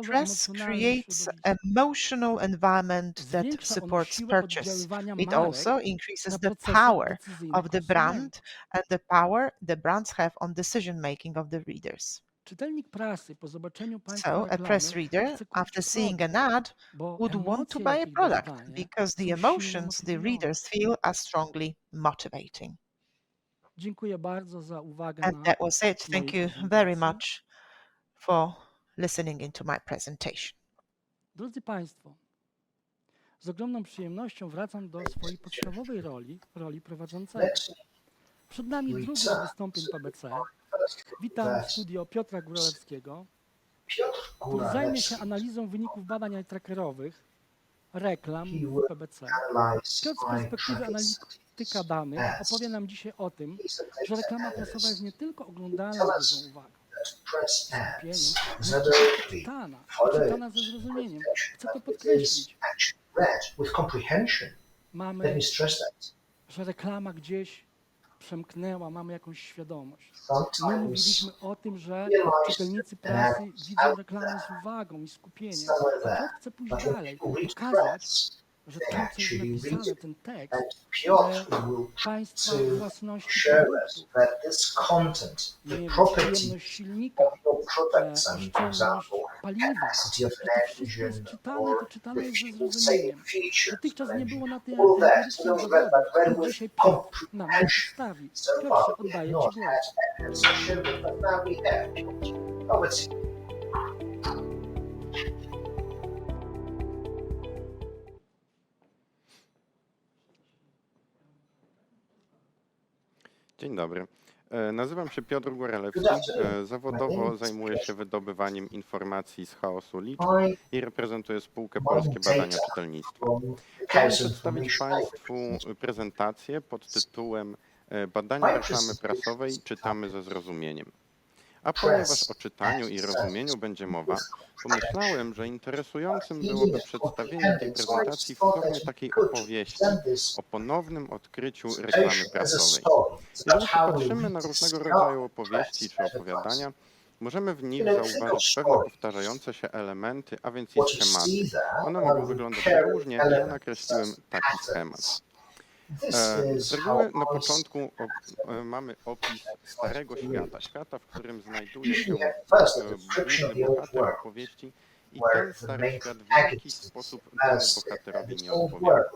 Press creates an emotional environment that supports purchase. It also increases the power of the brand and the power the brands have on decision-making of the readers. So a press reader, after seeing an ad, would want to buy a product because the emotions the readers feel are strongly motivating. And that was it. Thank you very much for listening into my presentation. Drodzy Państwo, z ogromną przyjemnością wracam do swojej podstawowej roli prowadzącego. Przed nami drugie z wystąpień PBC. Witam w studio Piotra Góralewskiego, który zajmie się analizą wyników badań trackerowych, reklam w PBC. Piotr z perspektywy analityka danych opowie nam dzisiaj o tym, że reklama prasowa jest nie tylko oglądalna z dużą uwagą, czytana ze zrozumieniem. Chcę to podkreślić. Mamy, że reklama gdzieś przemknęła, mamy jakąś świadomość. My mówiliśmy o tym, że czytelnicy prasy widzą reklamę z uwagą i skupieniem. A Piotr chce pójść dalej, pokazać, że to, co jest napisane, ten tekst, państwa własności produktu, przyjemność silnika, oszczędność paliwa, że to wszystko jest czytane jest ze zrozumieniem. Dotychczas nie było na tej empirycznych dowodów, i dzisiaj Piotr nam je przedstawi. Piotrze, oddaję Ci głos. Dzień dobry. Nazywam się Piotr Góralewski. Zawodowo zajmuję się wydobywaniem informacji z chaosu liczb i reprezentuję spółkę Polskie Badania Czytelnictwa. Chciałem przedstawić Państwu prezentację pod tytułem Badania reklamy prasowej czytamy ze zrozumieniem. A ponieważ o czytaniu i rozumieniu będzie mowa, pomyślałem, że interesującym byłoby przedstawienie tej prezentacji w formie takiej opowieści o ponownym odkryciu reklamy prasowej. Jeżeli popatrzymy na różnego rodzaju opowieści czy opowiadania, możemy w nich zauważyć pewne powtarzające się elementy, a więc i schematy. One mogą wyglądać różnie i ja nakreśliłem taki schemat. Z reguły na początku mamy opis starego świata, w którym znajduje się główny bohater opowieści i ten stary świat w jakiś sposób temu bohaterowi nie odpowiada.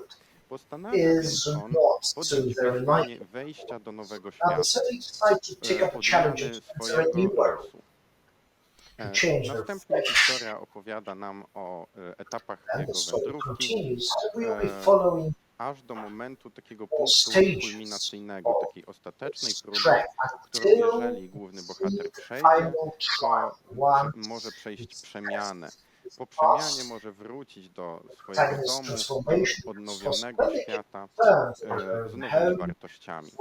Postanawia więc on podjąć wyzwanie wejścia do nowego świata, odmiany swojego losu. Następnie historia opowiada nam o etapach jego wędrówki, aż do momentu takiego punktu kulminacyjnego, takiej ostatecznej próby, którą jeżeli główny bohater przejdzie, to może przejść przemianę. Po przemianie może wrócić do swojego domu, do odnowionego świata z nowymi wartościami.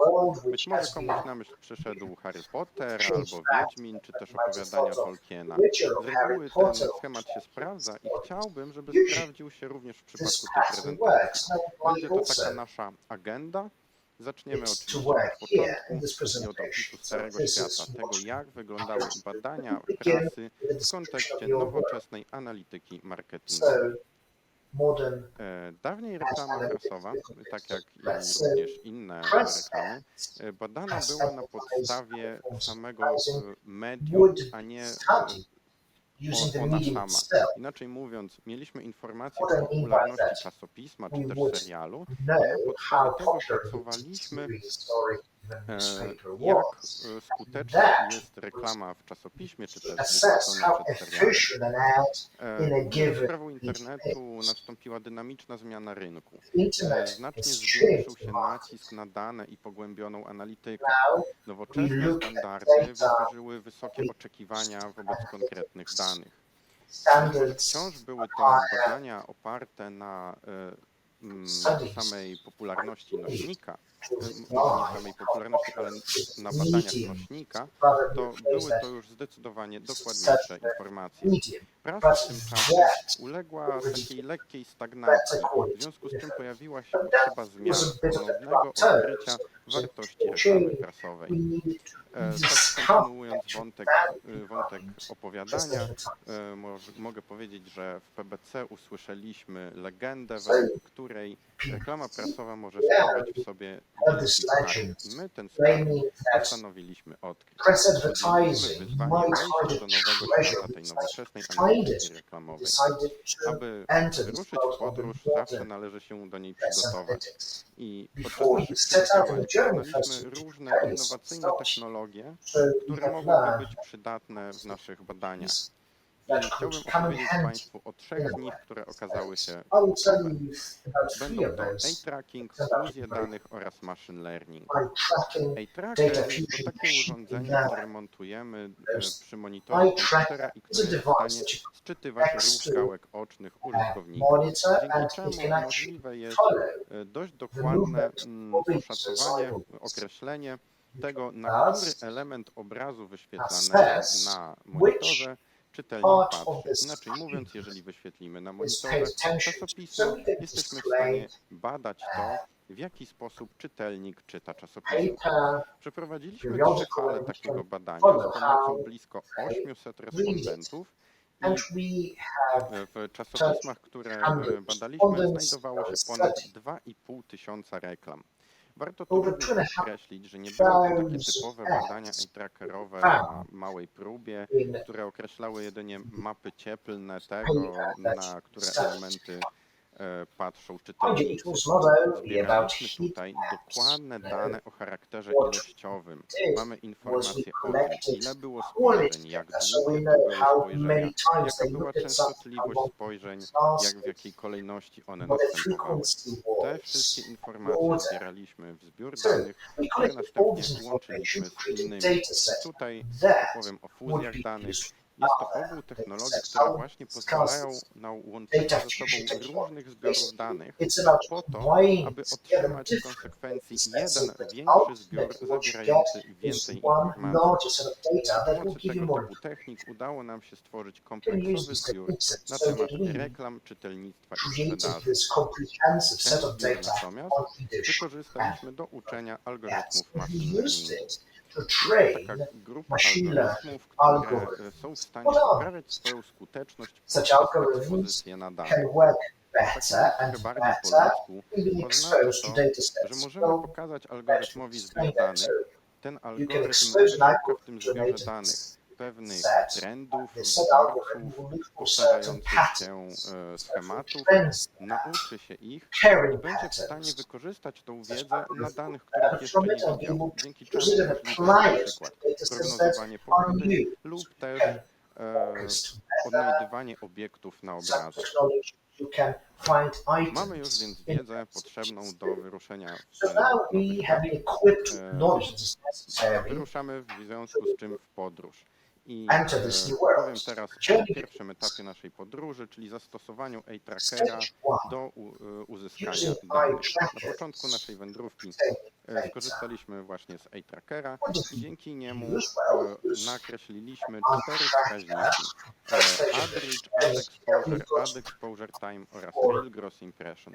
Być może komuś na myśl przyszedł Harry Potter albo Wiedźmin, czy też opowiadania Tolkiena. Z reguły ten schemat się sprawdza i chciałbym, żeby sprawdził się również w przypadku tej prezentacji. Będzie to taka nasza agenda. Zaczniemy oczywiście od początku i od opisu starego świata, tego jak wyglądały badania prasy w kontekście nowoczesnej analityki marketingowej. Dawniej reklama prasowa, tak jak i również inne reklamy, badana była na podstawie samego medium, a nie ona sama. Inaczej mówiąc, mieliśmy informacje o popularności czasopisma czy też serialu i na podstawie tego szacowaliśmy, jak skuteczna jest reklama w czasopiśmie czy też wyświetlona przed serialem. Z sprawą internetu nastąpiła dynamiczna zmiana rynku. Znacznie zwiększył się nacisk na dane i pogłębioną analitykę. Nowoczesne standardy wytworzyły wysokie oczekiwania wobec konkretnych danych. Wciąż były to badania oparte na samej popularności nośnika, nie samej popularności, ale na badaniach nośnika, to były to już zdecydowanie dokładniejsze informacje. Prasa tymczasem uległa takiej lekkiej stagnacji, w związku z czym pojawiła się potrzeba zmian, ponownego odkrycia wartości reklamy prasowej. Tak kontynuując wątek opowiadania, mogę powiedzieć, że w PBC usłyszeliśmy legendę, według której reklama prasowa może schować w sobie wielki skarb. My ten skarb postanowiliśmy odkryć. Podjęliśmy wyzwanie wejścia do nowego świata, tej nowoczesnej analityki reklamowej. Aby wyruszyć w podróż, zawsze należy się do niej przygotować. I podczas naszych działań poznaliśmy różne innowacyjne technologie, które mogłyby być przydatne w naszych badaniach. I chciałbym opowiedzieć Państwu o 3 z nich, które okazały się kluczowe. Będą to eye-tracking, fuzję danych oraz machine learning. Eye-tracker to takie urządzenie, które montujemy przy monitorze komputera i które jest w stanie sczytywać ruch gałek ocznych użytkownika, dzięki czemu możliwe jest dość dokładne oszacowanie, określenie tego, na który element obrazu wyświetlanego na monitorze czytelnik patrzy. Inaczej mówiąc, jeżeli wyświetlimy na monitorze czasopismo, jesteśmy w stanie badać to, w jaki sposób czytelnik czyta czasopismo. Przeprowadziliśmy 3 fale takiego badania z pomocą blisko 800 respondentów i w czasopismach, które badaliśmy, znajdowało się ponad 2500 reklam. Warto tu również podkreślić, że nie były to takie typowe badania eye-trackerowe na małej próbie, które określały jedynie mapy cieplne tego, na które elementy patrzą czytelnicy. Zbieraliśmy tutaj dokładne dane o charakterze ilościowym. Mamy informacje o tym, ile było spojrzeń, jak długie to były spojrzenia, jaka była częstotliwość spojrzeń, w jakiej kolejności one następowały. Te wszystkie informacje zbieraliśmy w zbiór danych, które następnie łączyliśmy z innymi. Tutaj opowiem o fuzjach danych. Jest to ogół technologii, które właśnie pozwalają na łączenie ze sobą różnych zbiorów danych po to, aby otrzymać w konsekwencji jeden większy zbiór zawierający więcej informacji. Za pomocą tego typu technik udało nam się stworzyć kompleksowy zbiór na temat reklam, czytelnictwa i sprzedaży. Ten zbiór natomiast wykorzystaliśmy do uczenia algorytmów machine learningu. Jest to taka grupa algorytmów, które są w stanie poprawiać swoją skuteczność poprzez ekspozycję na dane. Tak bardziej po ludzku oznacza to, że możemy pokazać algorytmowi zbiór danych. Ten algorytm szuka w tym zbiorze danych pewnych trendów, wzorców, powtarzających się schematów, nauczy się ich i będzie w stanie wykorzystać tą wiedzę na danych, których jeszcze nie widział, dzięki czemu możliwe jest na przykład prognozowanie pogody lub też odnajdywanie obiektów na obrazach. Mamy już więc wiedzę potrzebną do wyruszenia w ten nowy etap. Wyruszamy w związku z czym w podróż. I powiem teraz o pierwszym etapie naszej podróży, czyli zastosowaniu eye-trackera do uzyskania danych. Na początku naszej wędrówki skorzystaliśmy właśnie z eye-trackera i dzięki niemu nakreśliliśmy 4 wskaźniki: average, ad exposure time oraz real gross impression.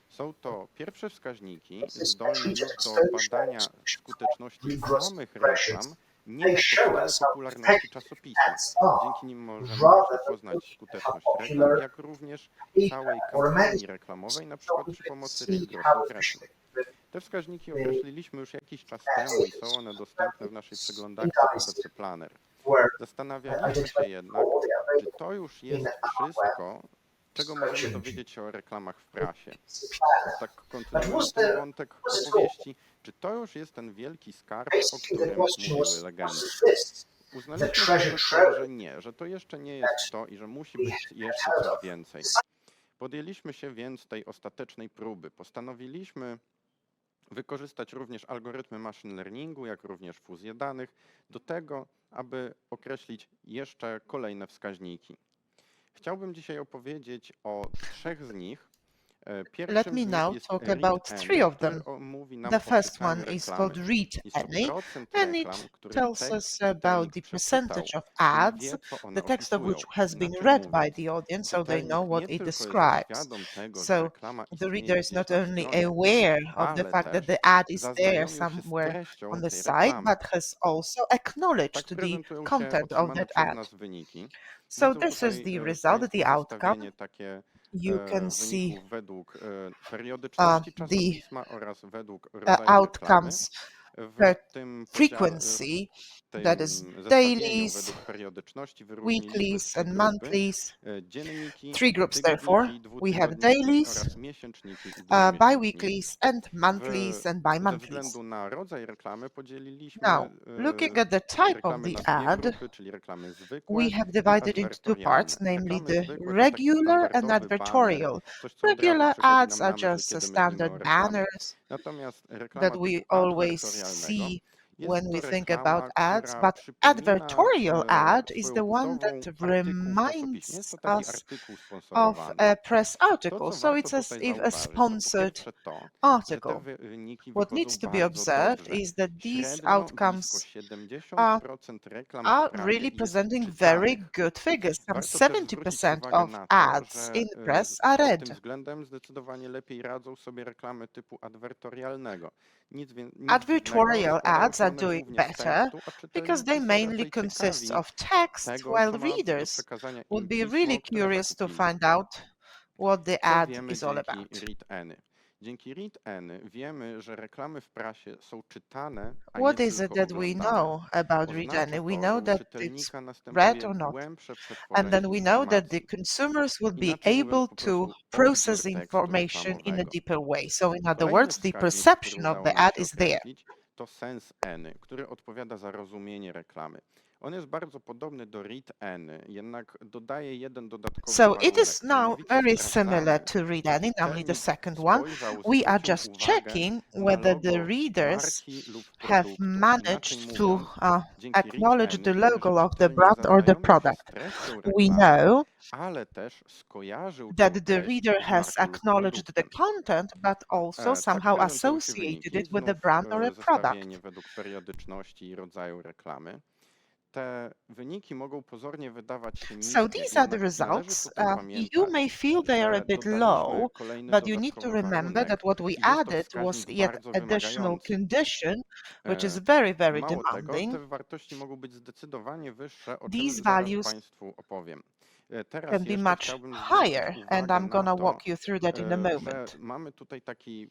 Są to pierwsze wskaźniki zdolne już do badania skuteczności samych reklam, nie na podstawie popularności czasopisma. Dzięki nim możemy poznać skuteczność reklam, jak również całej kampanii reklamowej, na przykład przy pomocy real gross impression. Te wskaźniki określiliśmy już jakiś czas temu i są one dostępne w naszej przeglądarce PBC Planner. Zastanawialiśmy się jednak, czy to już jest wszystko, czego możemy dowiedzieć się o reklamach w prasie. Tak kontynuując ten wątek opowieści, czy to już jest ten wielki skarb, o którym mówiły legendy? Uznaliśmy, że nie, że to jeszcze nie jest to i że musi być jeszcze coś więcej. Podjęliśmy się więc tej ostatecznej próby. Postanowiliśmy wykorzystać również algorytmy machine learningu, jak również fuzję danych do tego, aby określić jeszcze kolejne wskaźniki. Chciałbym dzisiaj opowiedzieć o 3 z nich. Let me now talk about 3 of them. The first one is called Redican, and it tells us about the percentage of ads, the text of which has been read by the audience, so they know what it describes. So the reader is not only aware of the fact that the ad is there somewhere on the site, but has also acknowledged the content of that ad. So this is the result, the outcome. You can see the outcomes per frequency, that is dailies, weeklies and monthlies. 3 groups therefore. We have dailies, bi-weeklies and monthlies and bi-monthlies. Now, looking at the type of the ad, we have divided into 2 parts, namely the regular and advertorial. Regular ads are just standard banners that we always see when we think about ads, but advertorial ad is the one that reminds us of a press article, so it's as if a sponsored article. What needs to be observed is that these outcomes are really presenting very good figures. Some 70% of ads in the press are read. Advertorial ads are doing better because they mainly consist of text, while readers would be really curious to find out what the ad is all about. Dzięki Redican wiemy, że reklamy w prasie są czytane, a What nie is it tylko that we oglądane. know about Oznacza Redican? We to, że know u that it's czytelnika read następuje or not. głębsze And przetworzenie then we know that the informacji. consumers will be Inaczej mówiąc, able po to prostu process odbiór tekstu information in a reklamowego. deeper way. So in other Kolejny words, the wskaźnik, który perception of udało the nam ad się is there. określić, to sens N, który odpowiada za rozumienie reklamy. On jest bardzo podobny do Redican, jednak dodaje jeden dodatkowy So it warunek. is now Mianowicie very sprawdzamy, similar to Redican, czy namely the czytelnik second one. spojrzał, We are zwrócił just uwagę checking na whether the logo readers marki lub have produktu. Inaczej managed to mówiąc, dzięki acknowledge the Redican wiemy, że logo of the czytelnik brand or the zaznajomił się z product. treścią We reklamy, know ale też skojarzył tę that the treść reader z has marką lub acknowledged the produktem. content, but also Tak somehow prezentują się associated wyniki. it with a Znów brand or a zestawienie product. według periodyczności i rodzaju reklamy. Te wyniki mogą pozornie wydawać się niskie, So these are the jednak należy results. tutaj You pamiętać, may feel they are a że bit dodaliśmy low, kolejny but you need to dodatkowy remember that warunek what we i jest to added was wskaźnik yet bardzo additional wymagający. condition, which is very, very Mało tego, demanding. te wartości mogą być zdecydowanie wyższe, o czym These zaraz values Państwu opowiem. Teraz can be jeszcze much chciałbym higher, zwrócić and uwagę I'm na gonna to, walk you through that in a że moment. mamy tutaj taki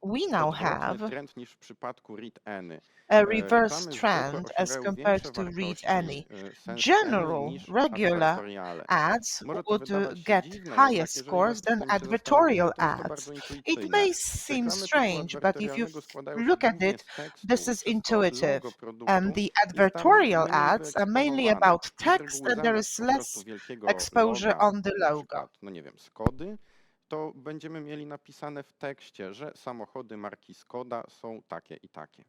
We now odwrotny have trend niż w przypadku Redican. a reverse Reklamy zwykłe trend as osiągają compared większe to wartości Redican. sens N General, niż regular adwertoriale. ads Może to would wydawać się get dziwne, higher jednak jeżeli scores nad than tym się advertorial zastanowicie, to jest to ads. bardzo It intuicyjne. may seem Reklamy typu strange, but if you adwertorialnego składają się look at głównie it, z tekstu, this is przez to intuitive. logo And produktu the jest tam advertorial mniej ads are mainly wyeksponowane about i z text, reguły and there zamiast is po prostu less wielkiego exposure loga, on the na logo. przykład, no nie wiem, Skody, to będziemy mieli napisane w tekście, że samochody marki Skoda są takie i takie.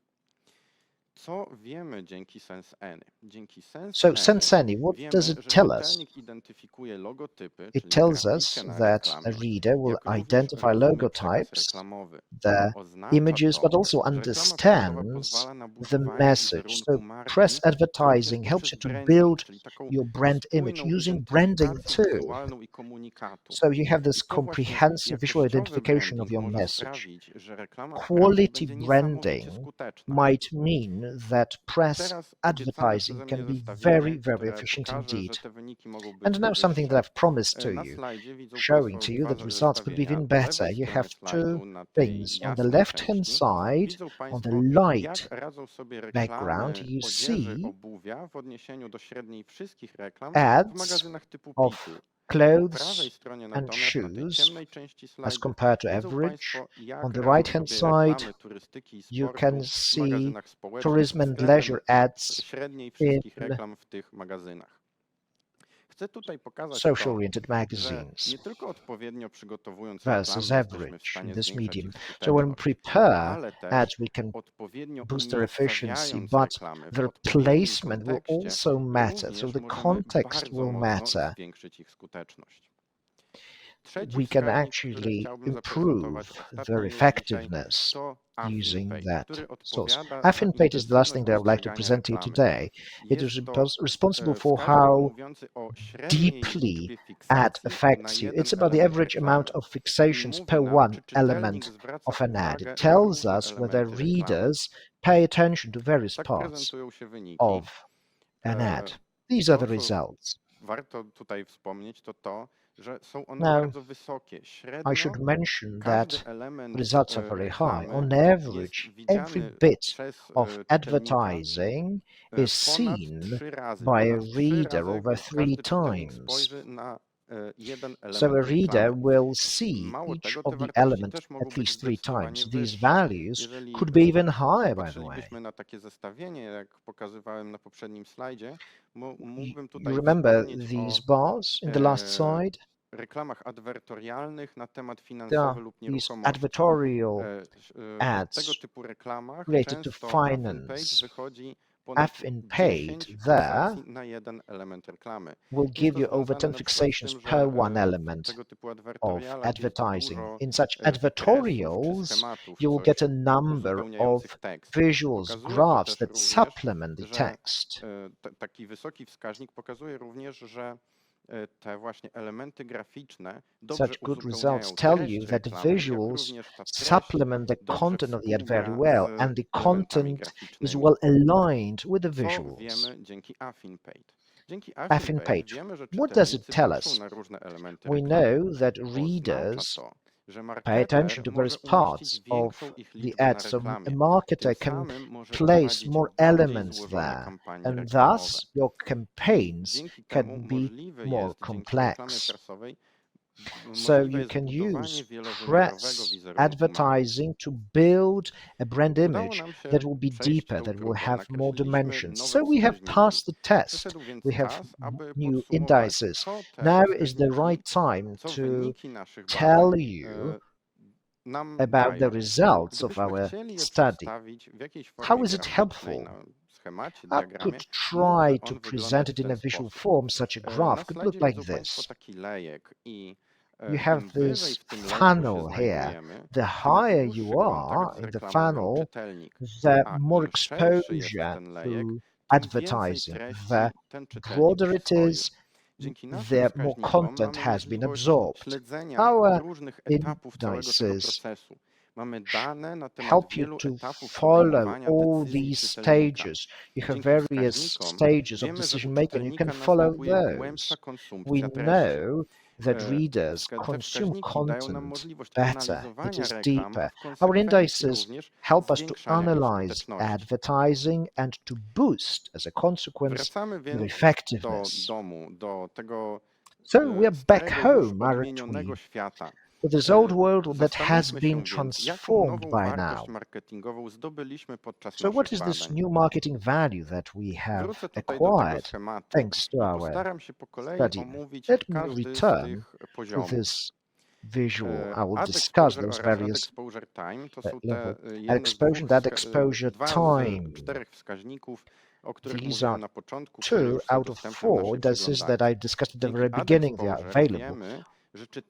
Co wiemy dzięki Sense N? Dzięki So Sense N Senseni, what does wiemy, it że tell us? czytelnik identyfikuje logotypy, It czyli tells grafikę us na that a reklamie, reader will jak również identify rozumy przekaz logotypes, reklamowy. the Oznacza images, but to, also że reklama tekstowa understands pozwala na the budowanie message. So wizerunku marki, press advertising również helps poprzez you to branding, build czyli taką your brand image spójną using branding identyfikację too. wizualną i komunikatu. So you have I this to właśnie comprehensive visual jakościowy identification of branding your może message. sprawić, że reklama w prasie Quality będzie niesamowicie branding skuteczna. might mean that press Teraz obiecane advertising przeze can mnie be very, zestawienie, very które efficient pokaże, że indeed. te wyniki mogą być And now something that wyższe. I've promised to Na you, slajdzie widzą showing Państwo to you dwa that results could be zestawienia. even Po better. lewej You stronie have two slajdu na tej things. On the jasnej left-hand części side, widzą on the Państwo, jak light radzą sobie background, reklamy you odzieży, see obuwia w odniesieniu do średniej wszystkich reklam w ads magazynach typu of PIT-u. Po clothes prawej stronie and natomiast na tej shoes ciemnej części as slajdu compared to widzą average. Państwo, jak On the radzą right-hand sobie side, reklamy turystyki i you sportu can w see magazynach społecznych tourism and względem leisure ads średniej in wszystkich reklam w tych magazynach. Chcę tutaj pokazać to, social-oriented że magazines nie tylko odpowiednio przygotowując versus reklamy jesteśmy w average stanie in this zwiększać medium. ich So when we skuteczność, prepare ale też ads, we can odpowiednio boost their efficiency, umiejscawiając but reklamy w their odpowiednim placement will kontekście, also matter. So również the możemy context bardzo will mocno matter. zwiększyć ich skuteczność. Trzeci We can wskaźnik, który actually chciałbym improve zaprezentować ostatnio their już dzisiaj, effectiveness to using AFINPAGE, that który source. odpowiada za AFINPAGE is the last thing that I would like to intensywność present to you reklamy. today. It is Jest to responsible for wskaźnik how mówiący o średniej deeply liczbie ad fiksacji na affects you. jeden It's about the element average reklamy. amount of Czyli fixations mówi per nam, one czy czytelnik element zwraca of an ad. uwagę It na tells różne us whether elementy reklamy. readers pay attention to various Tak parts prezentują się wyniki. of an ad. These are To, the co results. warto tutaj wspomnieć, to, że są one Now, bardzo wysokie. I Średnio should mention każdy that element results are very high. reklamy On jest average, every widziany bit przez of czytelnika advertising is ponad seen 3 razy. by a Ponad 3 reader razy, over jak 3 każdy czytelnik times. spojrzy na jeden So a element reader reklamy. will see Mało each tego, of te the wartości elements też mogą at być least 3 zdecydowanie times. These wyższe. values Jeżeli could be even higher, by the way. patrzylibyśmy na takie zestawienie, jak pokazywałem na poprzednim slajdzie, mógłbym You tutaj remember wspomnieć these o bars in the last slide? reklamach adwertorialnych na temat There are finansowy lub these nieruchomości. advertorial W ads tego typu reklamach related to często AFINPAGE finance. wychodzi ponad AFINPAGE 10 there fiksacji na jeden element reklamy. will Jest give to you over związane 10 na przykład z fixations tym, per że one w element tego typu of adwertorialach jest advertising. dużo In such wykresów czy advertorials, schematów, you will coś get a number of uzupełniających tekst. visuals, Pokazuje to graphs też that również, supplement the że text. taki wysoki wskaźnik pokazuje również, że te właśnie elementy graficzne dobrze Such good uzupełniają results tell treść you that the reklamy, jak visuals również ta treść supplement the dobrze content of the ad very współgra well, z and the elementami content is graficznymi. well aligned with the Co visuals. wiemy dzięki AFINPAGE? Dzięki AFINPAGE. wiemy, że What does it czytelnicy tell patrzą us? na różne elementy We reklamy. know that Oznacza readers to, pay attention to various parts of the ad. So a marketer can place more elements there, and thus your campaigns can be more complex. So you can use press advertising to build a brand image that will be deeper, that will have more dimensions. So we have passed the test. We have new indices. Now is the right time to tell you about the results of our study. How is it helpful? I could try to present it in a visual form. Such a graph could look like this. You have this funnel here. The higher you are in the funnel, the more exposure to advertising. The broader it is, the more content has been absorbed. Our indices help you to follow all these stages. You have various stages of decision making. You can follow those. We know that readers consume content better. It is deeper. Our indices help us to analyze advertising and to boost, as a consequence, their effectiveness. So we are back home, aren't we? To this old world that has been transformed by now. So what is this new marketing value that we have acquired thanks to our study? Let me return to this visual. I will discuss those various levels. Exposure, that exposure time. These are 2 out of 4 indices that I discussed at the very beginning. They are available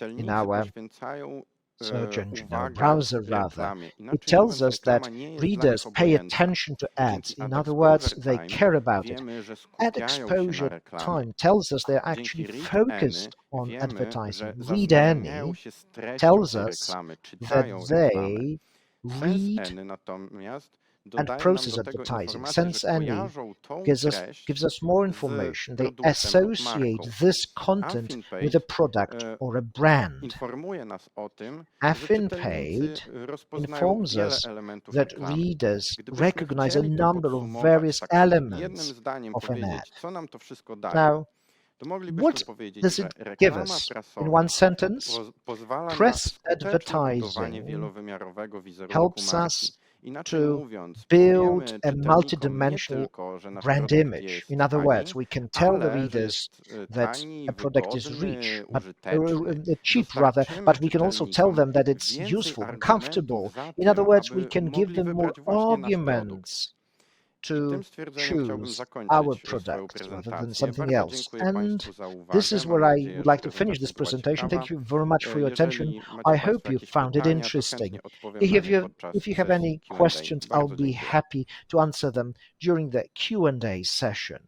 in our search engine, our browser rather. It tells us that readers pay attention to ads. In other words, they care about it. Ad exposure time tells us they're actually focused on advertising. Read Any tells us that they read and process advertising. Sense Any gives us more information. They associate this content with a product or a brand. Affinpaid informs us that readers recognize a number of various elements of an ad. Now, what does it give us? In one sentence, press advertising helps us to build a multidimensional brand image. In other words, we can tell the readers that a product is cheap rather, but we can also tell them that it's useful and comfortable. In other words, we can give them more arguments to choose our product rather than something else. And this is where I would like to finish this presentation. Thank you very much for your attention. I hope you found it interesting. If you have any questions, I'll be happy to answer them during the Q&A session.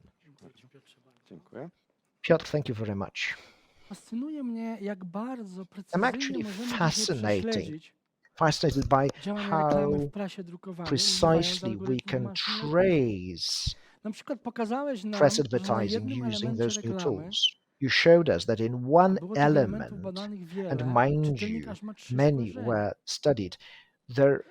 Piotr, thank you very much. I'm actually fascinated by how precisely we can trace press advertising using those new tools. You showed us that in one element, and mind you, many were studied, there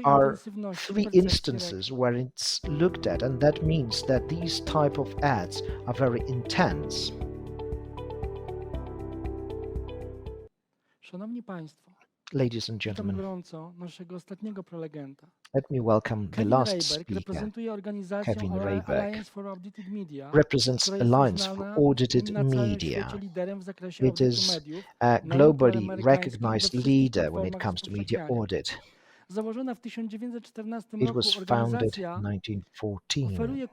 are 3 instances where it's looked at, and that means that these type of ads are very intense. Ladies and gentlemen, let me welcome the last speaker. Kevin Rehberg represents Alliance for Audited Media. It is a globally recognized leader when it comes to media audit. It was founded in 1914.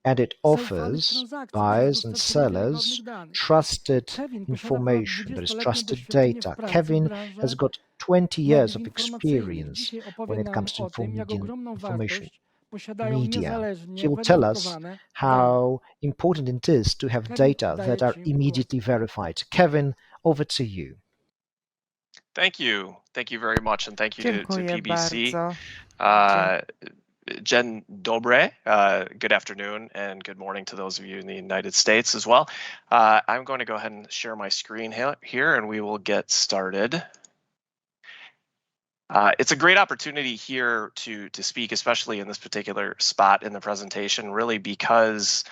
And it offers buyers and sellers trusted information. There is trusted data. Kevin has got 20 years of experience when it comes to information media. He will tell us how important it is to have data that are immediately verified. Kevin, over to you. Thank you. Thank you very much, and thank you to PBC. Dzień dobry, good afternoon, and good morning to those of you in the United States as well. I'm going to go ahead and share my screen here, and we will get started. It's a great opportunity here to speak, especially in this particular spot in the presentation, really because,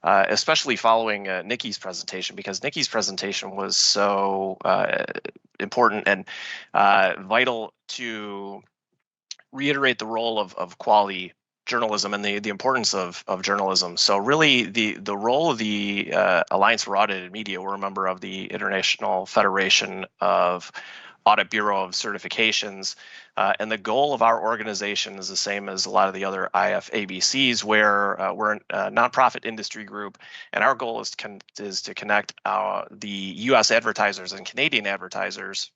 especially following Niki's presentation, because Niki's presentation was so important and vital to reiterate the role of quality journalism and the importance of journalism. So really the role of the Alliance for Audited Media, we're a member of the International Federation of Audit Bureau of Certifications, and the goal of our organization is the same as a lot of the other IFABCs, where we're a nonprofit industry group, and our goal is to connect the U.S. advertisers and Canadian advertisers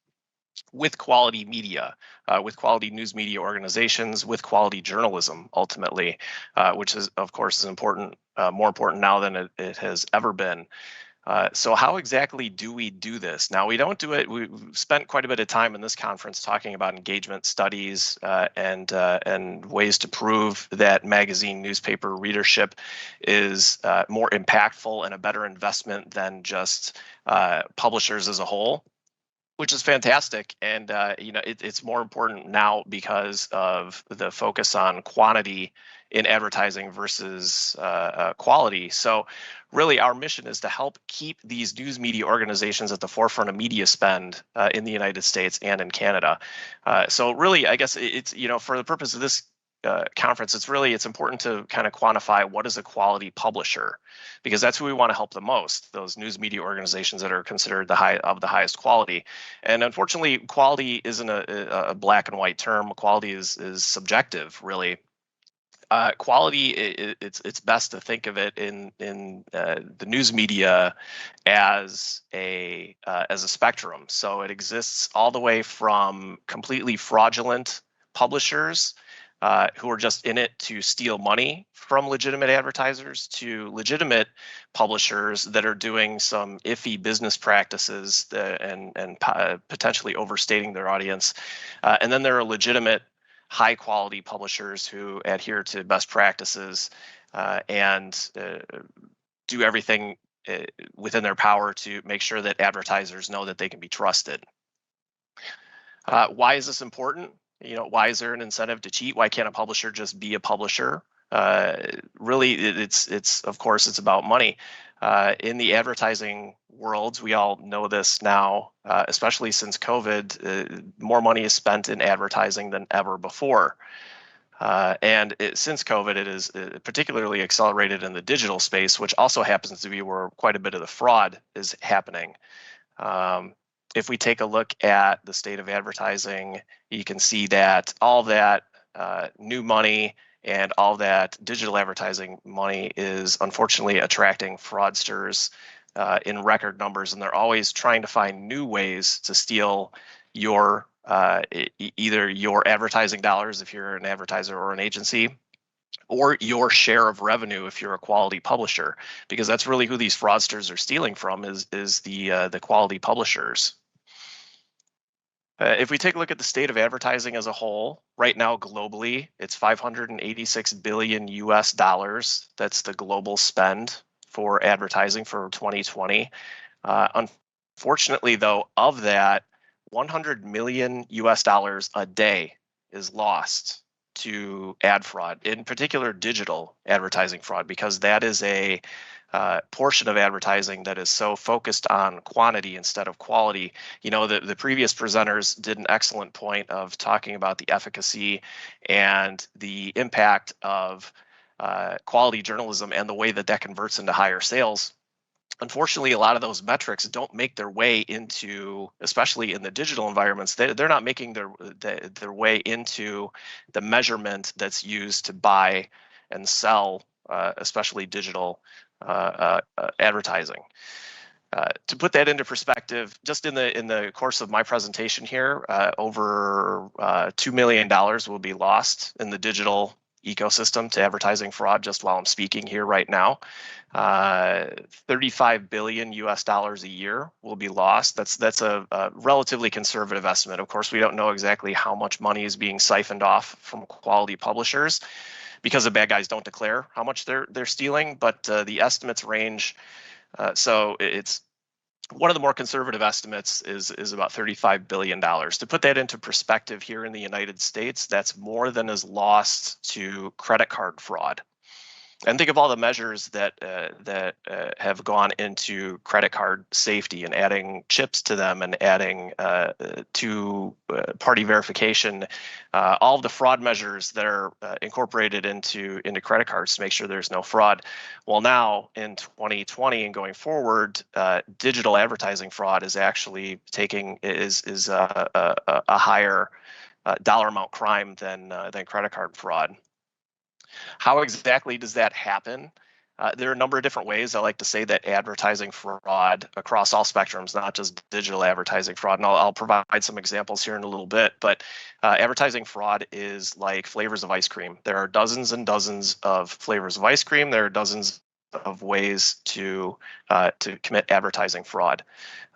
with quality media, with quality news media organizations, with quality journalism, ultimately, which is, of course, is important, more important now than it has ever been. So how exactly do we do this? Now, we don't do it. We've spent quite a bit of time in this conference talking about engagement studies and ways to prove that magazine newspaper readership is more impactful and a better investment than just publishers as a whole, which is fantastic. And it's more important now because of the focus on quantity in advertising versus quality. So really our mission is to help keep these news media organizations at the forefront of media spend in the United States and in Canada. So really, I guess it's, for the purpose of this conference, it's important to kind of quantify what is a quality publisher, because that's who we want to help the most, those news media organizations that are considered the highest quality. And unfortunately, quality isn't a black and white term. Quality is subjective, really. Quality, it's best to think of it in the news media as a spectrum. So it exists all the way from completely fraudulent publishers who are just in it to steal money from legitimate advertisers, to legitimate publishers that are doing some iffy business practices and potentially overstating their audience. And then there are legitimate high quality publishers who adhere to best practices and do everything within their power to make sure that advertisers know that they can be trusted. Why is this important? Why is there an incentive to cheat? Why can't a publisher just be a publisher? Really, it's of course, it's about money. In the advertising worlds, we all know this now, especially since COVID, more money is spent in advertising than ever before. And since COVID, it is particularly accelerated in the digital space, which also happens to be where quite a bit of the fraud is happening. If we take a look at the state of advertising, you can see that all that new money and all that digital advertising money is unfortunately attracting fraudsters in record numbers, and they're always trying to find new ways to steal your either your advertising dollars if you're an advertiser or an agency, or your share of revenue if you're a quality publisher, because that's really who these fraudsters are stealing from is the quality publishers. If we take a look at the state of advertising as a whole, right now globally, it's 586 billion US dollars. That's the global spend for advertising for 2020. Unfortunately, though, of that, 100 million US dollars a day is lost to ad fraud, in particular digital advertising fraud, because that is a portion of advertising that is so focused on quantity instead of quality. The previous presenters did an excellent point of talking about the efficacy and the impact of quality journalism and the way that converts into higher sales. Unfortunately, a lot of those metrics don't make their way into, especially in the digital environments, they're not making their way into the measurement that's used to buy and sell, especially digital advertising. To put that into perspective, just in the course of my presentation here, over $2 million will be lost in the digital ecosystem to advertising fraud just while I'm speaking here right now. 35 billion US dollars a year will be lost. That's a relatively conservative estimate. Of course, we don't know exactly how much money is being siphoned off from quality publishers. because the bad guys don't declare how much they're stealing, but the estimates range. So it's one of the more conservative estimates is about $35 billion. To put that into perspective, here in the United States, that's more than is lost to credit card fraud. And think of all the measures that have gone into credit card safety and adding chips to them and adding two-party verification, all of the fraud measures that are incorporated into credit cards to make sure there's no fraud. Well, now in 2020 and going forward, digital advertising fraud is actually is a higher dollar amount crime than credit card fraud. How exactly does that happen? There are a number of different ways. I like to say that advertising fraud across all spectrums, not just digital advertising fraud, and I'll provide some examples here in a little bit, but advertising fraud is like flavors of ice cream. There are dozens and dozens of flavors of ice cream. There are dozens of ways to commit advertising fraud.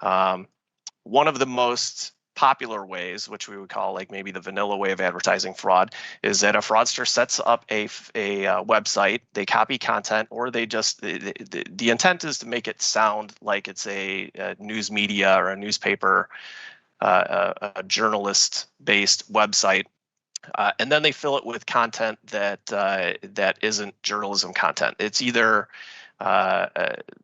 One of the most popular ways, which we would call like maybe the vanilla way of advertising fraud, is that a fraudster sets up a website, they copy content, or they just the intent is to make it sound like it's a news media or a newspaper, a journalist-based website. And then they fill it with content that isn't journalism content. It's either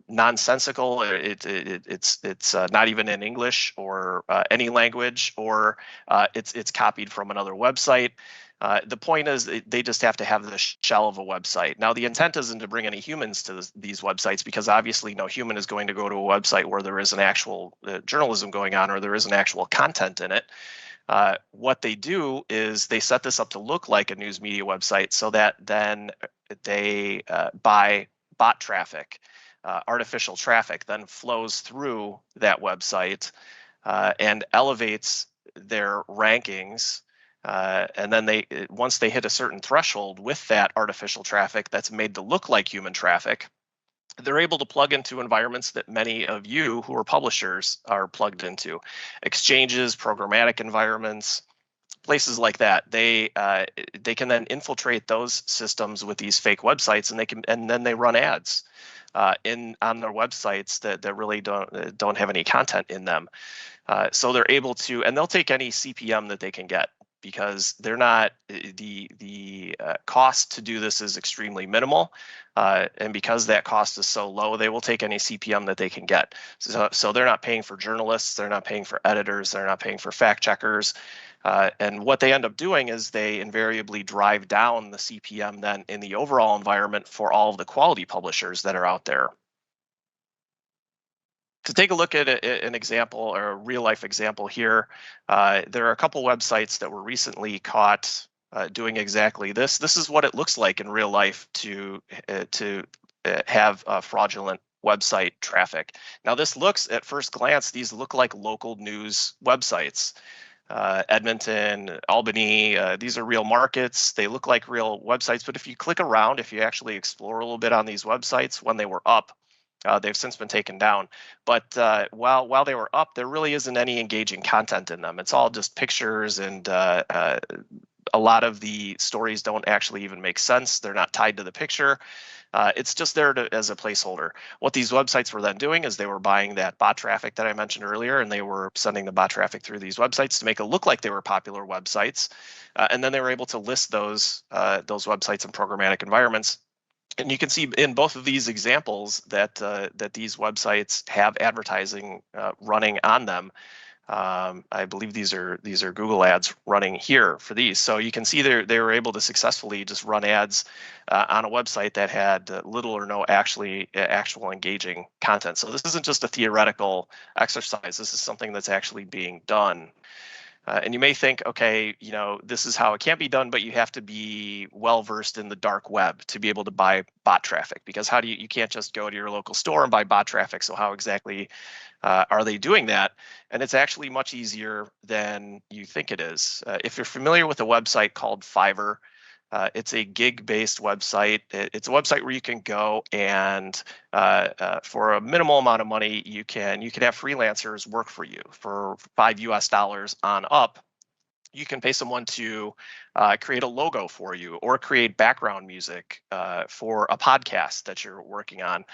nonsensical, it's not even in English or any language, or it's copied from another website. The point is they just have to have the shell of a website. Now, the intent isn't to bring any humans to these websites, because obviously no human is going to go to a website where there is an actual journalism going on or there is an actual content in it. What they do is they set this up to look like a news media website, so that then they buy bot traffic, artificial traffic, then flows through that website and elevates their rankings. And then once they hit a certain threshold with that artificial traffic that's made to look like human traffic, they're able to plug into environments that many of you who are publishers are plugged into. Exchanges, programmatic environments, places like that. They can then infiltrate those systems with these fake websites, and then they run ads on their websites that really don't have any content in them. So they're able to, and they'll take any CPM that they can get, because they're not, the cost to do this is extremely minimal, and because that cost is so low, they will take any CPM that they can get. So they're not paying for journalists, they're not paying for editors, they're not paying for fact checkers, and what they end up doing is they invariably drive down the CPM then in the overall environment for all of the quality publishers that are out there. To take a look at an example, or a real life example here, there are a couple websites that were recently caught doing exactly this. This is what it looks like in real life to have fraudulent website traffic. Now, this looks, at first glance, these look like local news websites. Edmonton, Albany, these are real markets. They look like real websites, but if you click around, if you actually explore a little bit on these websites, when they were up, they've since been taken down. But while they were up, there really isn't any engaging content in them. It's all just pictures, and a lot of the stories don't actually even make sense. They're not tied to the picture. It's just there as a placeholder. What these websites were then doing is they were buying that bot traffic that I mentioned earlier, and they were sending the bot traffic through these websites to make it look like they were popular websites. And then they were able to list those websites in programmatic environments. And you can see in both of these examples that these websites have advertising running on them. I believe these are Google ads running here for these. So you can see they were able to successfully just run ads on a website that had little or no actual engaging content. So this isn't just a theoretical exercise. This is something that's actually being done. And you may think, okay, this is how it can be done, but you have to be well versed in the dark web to be able to buy bot traffic, because you can't just go to your local store and buy bot traffic. So how exactly are they doing that? And it's actually much easier than you think it is. If you're familiar with a website called Fiverr, it's a gig-based website. It's a website where you can go and for a minimal amount of money, you can have freelancers work for you for $5 US on up. You can pay someone to create a logo for you, or create background music for a podcast that you're working on.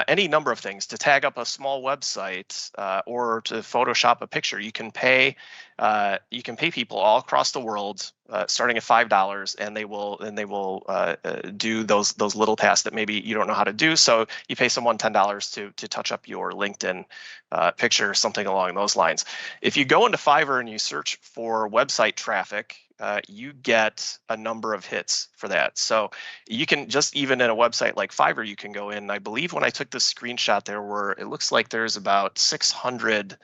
Any number of things to tag up a small website or to Photoshop a picture. You can pay people all across the world, starting at $5, and they will do those little tasks that maybe you don't know how to do. So you pay someone $10 to touch up your LinkedIn picture, something along those lines. If you go into Fiverr and you search for website traffic, you get a number of hits for that. So you can just, even in a website like Fiverr, you can go in. I believe when I took this screenshot, it looks like there's about 600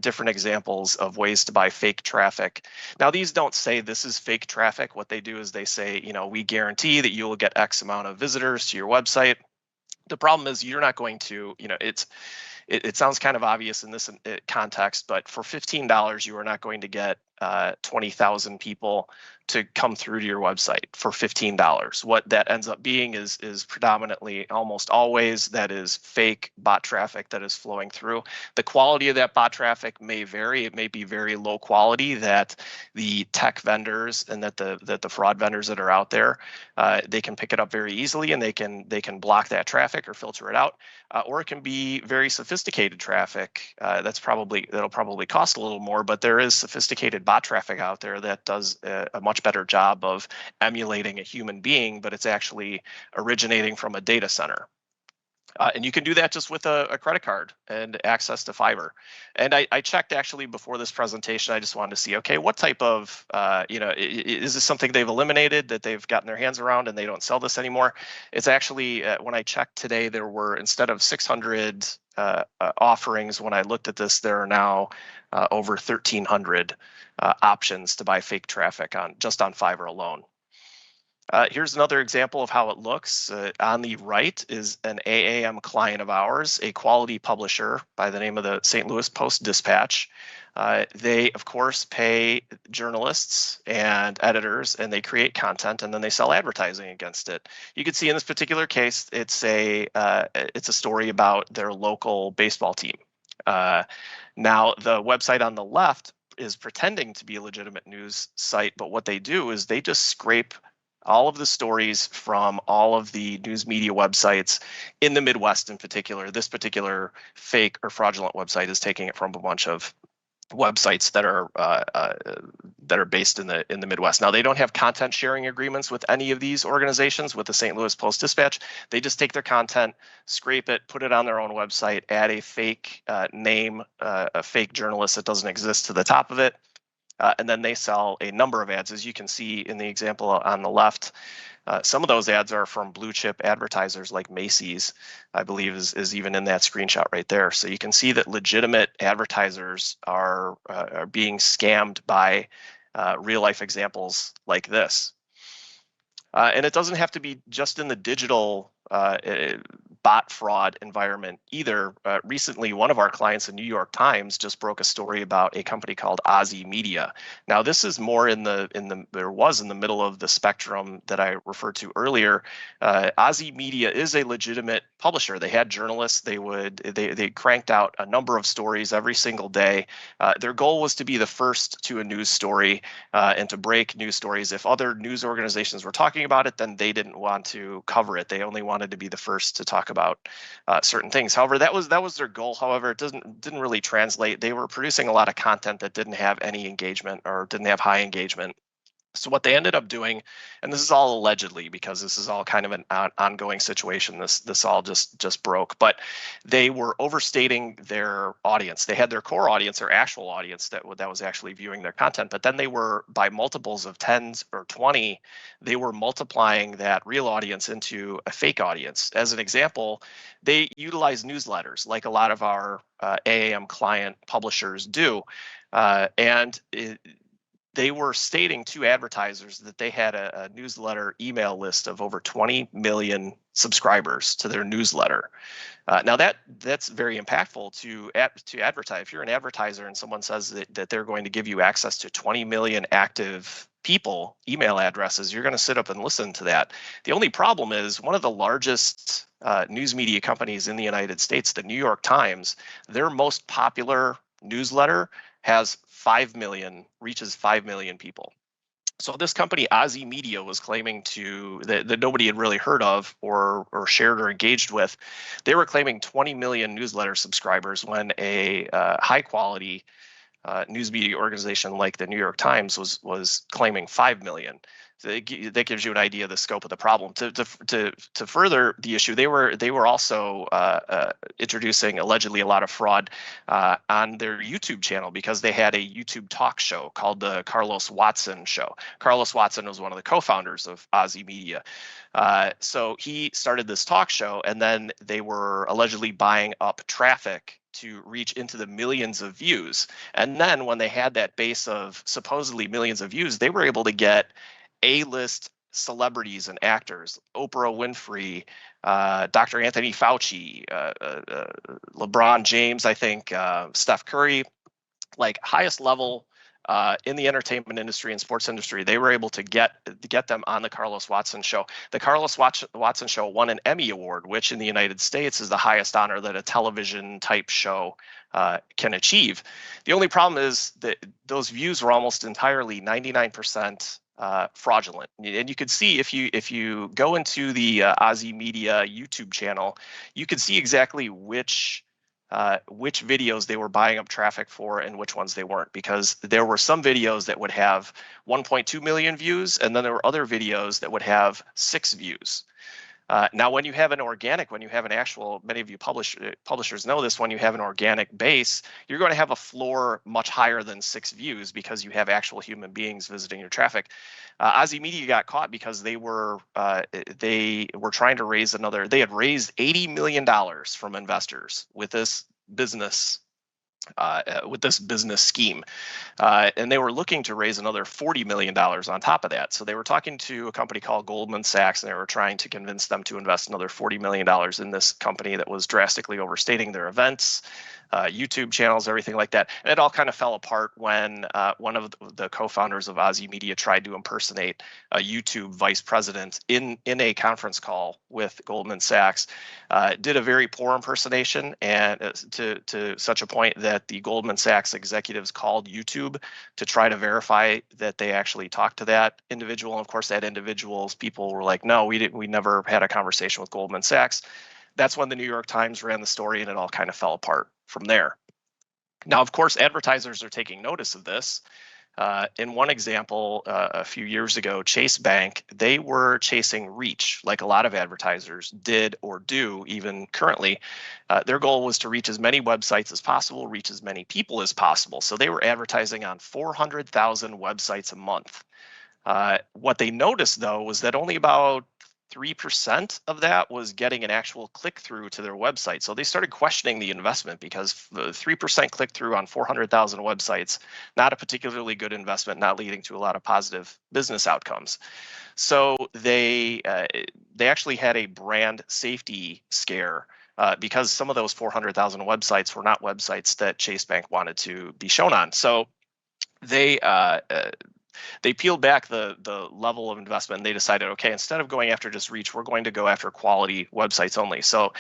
different examples of ways to buy fake traffic. Now, these don't say this is fake traffic. What they do is they say, we guarantee that you will get X amount of visitors to your website. The problem is you're not going to, it sounds kind of obvious in this context, but for $15, you are not going to get 20,000 people to come through to your website for $15. What that ends up being is predominantly, almost always, that is fake bot traffic that is flowing through. The quality of that bot traffic may vary. It may be very low quality that the tech vendors and that the fraud vendors that are out there, they can pick it up very easily, and they can block that traffic or filter it out. Or it can be very sophisticated traffic. That'll probably cost a little more, but there is sophisticated bot traffic out there that does a much better job of emulating a human being, but it's actually originating from a data center. And you can do that just with a credit card and access to Fiverr. And I checked actually before this presentation. I just wanted to see, okay, what type of, is this something they've eliminated, that they've gotten their hands around and they don't sell this anymore? It's actually, when I checked today, there were, instead of 600 offerings, when I looked at this, there are now over 1,300 options to buy fake traffic just on Fiverr alone. Here's another example of how it looks. On the right is an AAM client of ours, a quality publisher by the name of the St. Louis Post-Dispatch. They, of course, pay journalists and editors, and they create content, and then they sell advertising against it. You can see in this particular case, it's a story about their local baseball team. Now, the website on the left is pretending to be a legitimate news site, but what they do is they just scrape all of the stories from all of the news media websites in the Midwest in particular. This particular fake or fraudulent website is taking it from a bunch of websites that are based in the Midwest. Now, they don't have content sharing agreements with any of these organizations, with the St. Louis Post-Dispatch. They just take their content, scrape it, put it on their own website, add a fake name, a fake journalist that doesn't exist to the top of it. And then they sell a number of ads, as you can see in the example on the left. Some of those ads are from blue chip advertisers like Macy's, I believe is even in that screenshot right there. So you can see that legitimate advertisers are being scammed by real life examples like this. And it doesn't have to be just in the digital bot fraud environment either. Recently, one of our clients, the New York Times, just broke a story about a company called Aussie Media. Now, this is more in the middle of the spectrum that I referred to earlier. Aussie Media is a legitimate publisher. They had journalists. They cranked out a number of stories every single day. Their goal was to be the first to a news story and to break news stories. If other news organizations were talking about it, then they didn't want to cover it. They only wanted to be the first to talk about certain things. However, that was their goal. However, it didn't really translate. They were producing a lot of content that didn't have any engagement or didn't have high engagement. So what they ended up doing, and this is all allegedly because this is all kind of an ongoing situation. This all just broke, but they were overstating their audience. They had their core audience, their actual audience that was actually viewing their content, but then they were, by multiples of 10 or 20, they were multiplying that real audience into a fake audience. As an example, they utilize newsletters like a lot of our AAM client publishers do, they were stating to advertisers that they had a newsletter email list of over 20 million subscribers to their newsletter. Now that's very impactful to advertise. If you're an advertiser and someone says that they're going to give you access to 20 million active people, email addresses, you're going to sit up and listen to that. The only problem is one of the largest news media companies in the United States, the New York Times, their most popular newsletter has 5 million, reaches 5 million people. So this company, Aussie Media, was claiming that nobody had really heard of or shared or engaged with. They were claiming 20 million newsletter subscribers when a high quality news media organization like the New York Times was claiming 5 million. So that gives you an idea of the scope of the problem. To further the issue, they were also introducing allegedly a lot of fraud on their YouTube channel because they had a YouTube talk show called the Carlos Watson Show. Carlos Watson was one of the co-founders of Aussie Media. So he started this talk show, and then they were allegedly buying up traffic to reach into the millions of views. And then when they had that base of supposedly millions of views, they were able to get A-list celebrities and actors, Oprah Winfrey, Dr. Anthony Fauci, LeBron James, I think, Steph Curry, like highest level in the entertainment industry and sports industry. They were able to get them on the Carlos Watson Show. The Carlos Watson Show won an Emmy Award, which in the United States is the highest honor that a television type show can achieve. The only problem is that those views were almost entirely 99% fraudulent. And you could see if you go into the Aussie Media YouTube channel, you could see exactly which videos they were buying up traffic for and which ones they weren't, because there were some videos that would have 1.2 million views, and then there were other videos that would have 6 views. Now, when you have an actual, many of you publishers know this, when you have an organic base, you're going to have a floor much higher than 6 views because you have actual human beings visiting your traffic. Aussie Media got caught because they were trying to raise they had raised $80 million from investors with this business scheme, and they were looking to raise another $40 million on top of that. So they were talking to a company called Goldman Sachs, and they were trying to convince them to invest another $40 million in this company that was drastically overstating their events, YouTube channels, everything like that. And it all kind of fell apart when one of the co-founders of Aussie Media tried to impersonate a YouTube vice president in a conference call with Goldman Sachs. Did a very poor impersonation, and to such a point that the Goldman Sachs executives called YouTube to try to verify that they actually talked to that individual. And of course, that individual's people were like, no, we never had a conversation with Goldman Sachs. That's when the New York Times ran the story, and it all kind of fell apart from there. Now, of course, advertisers are taking notice of this. In one example, a few years ago, Chase Bank, they were chasing reach like a lot of advertisers did or do even currently. Their goal was to reach as many websites as possible, reach as many people as possible. So they were advertising on 400,000 websites a month. What they noticed, though, was that only about 3% of that was getting an actual click-through to their website. So they started questioning the investment, because the 3% click-through on 400,000 websites, not a particularly good investment, not leading to a lot of positive business outcomes. So they actually had a brand safety scare because some of those 400,000 websites were not websites that Chase Bank wanted to be shown on. So they peeled back the level of investment, and they decided, okay, instead of going after just reach, we're going to go after quality websites only. So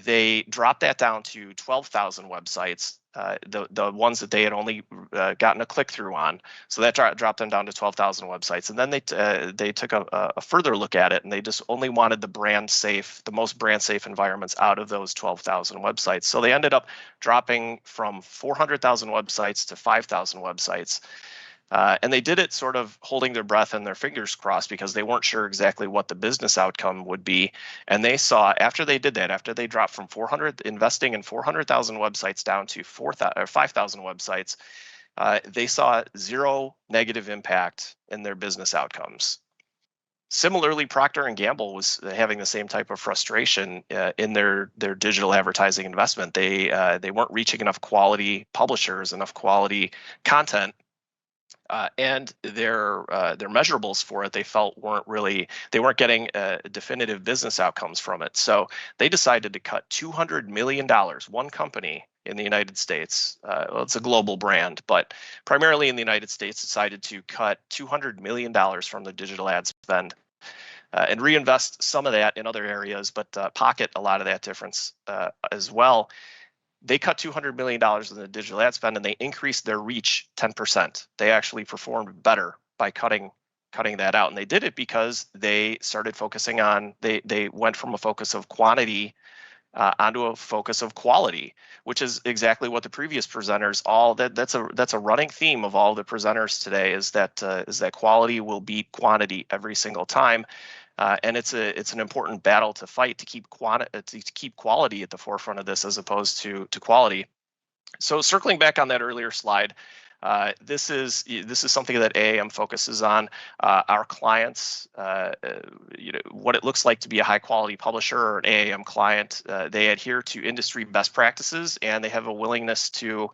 they dropped that down to 12,000 websites, the ones that they had only gotten a click through on. So that dropped them down to 12,000 websites. And then they took a further look at it, and they just only wanted the most brand safe environments out of those 12,000 websites. So they ended up dropping from 400,000 websites to 5,000 websites. And they did it sort of holding their breath and their fingers crossed, because they weren't sure exactly what the business outcome would be. And they saw, after they did that, after they dropped from investing in 400,000 websites down to 5,000 websites, they saw zero negative impact in their business outcomes. Similarly, Procter & Gamble was having the same type of frustration in their digital advertising investment. They weren't reaching enough quality publishers, enough quality content. And their measurables for it, they felt they weren't getting definitive business outcomes from it. So they decided to cut $200 million. One company in the United States, it's a global brand, but primarily in the United States, decided to cut $200 million from the digital ad spend and reinvest some of that in other areas, but pocket a lot of that difference as well. They cut $200 million in the digital ad spend, and they increased their reach 10%. They actually performed better by cutting that out. And they did it because they started focusing on, they went from a focus of quantity onto a focus of quality, which is exactly what the previous presenters that's a running theme of all the presenters today, is that quality will beat quantity every single time. And it's an important battle to fight to keep quality at the forefront of this as opposed to quality. So circling back on that earlier slide, this is something that AAM focuses on. Our clients, what it looks like to be a high quality publisher or an AAM client. They adhere to industry best practices, and they have a willingness to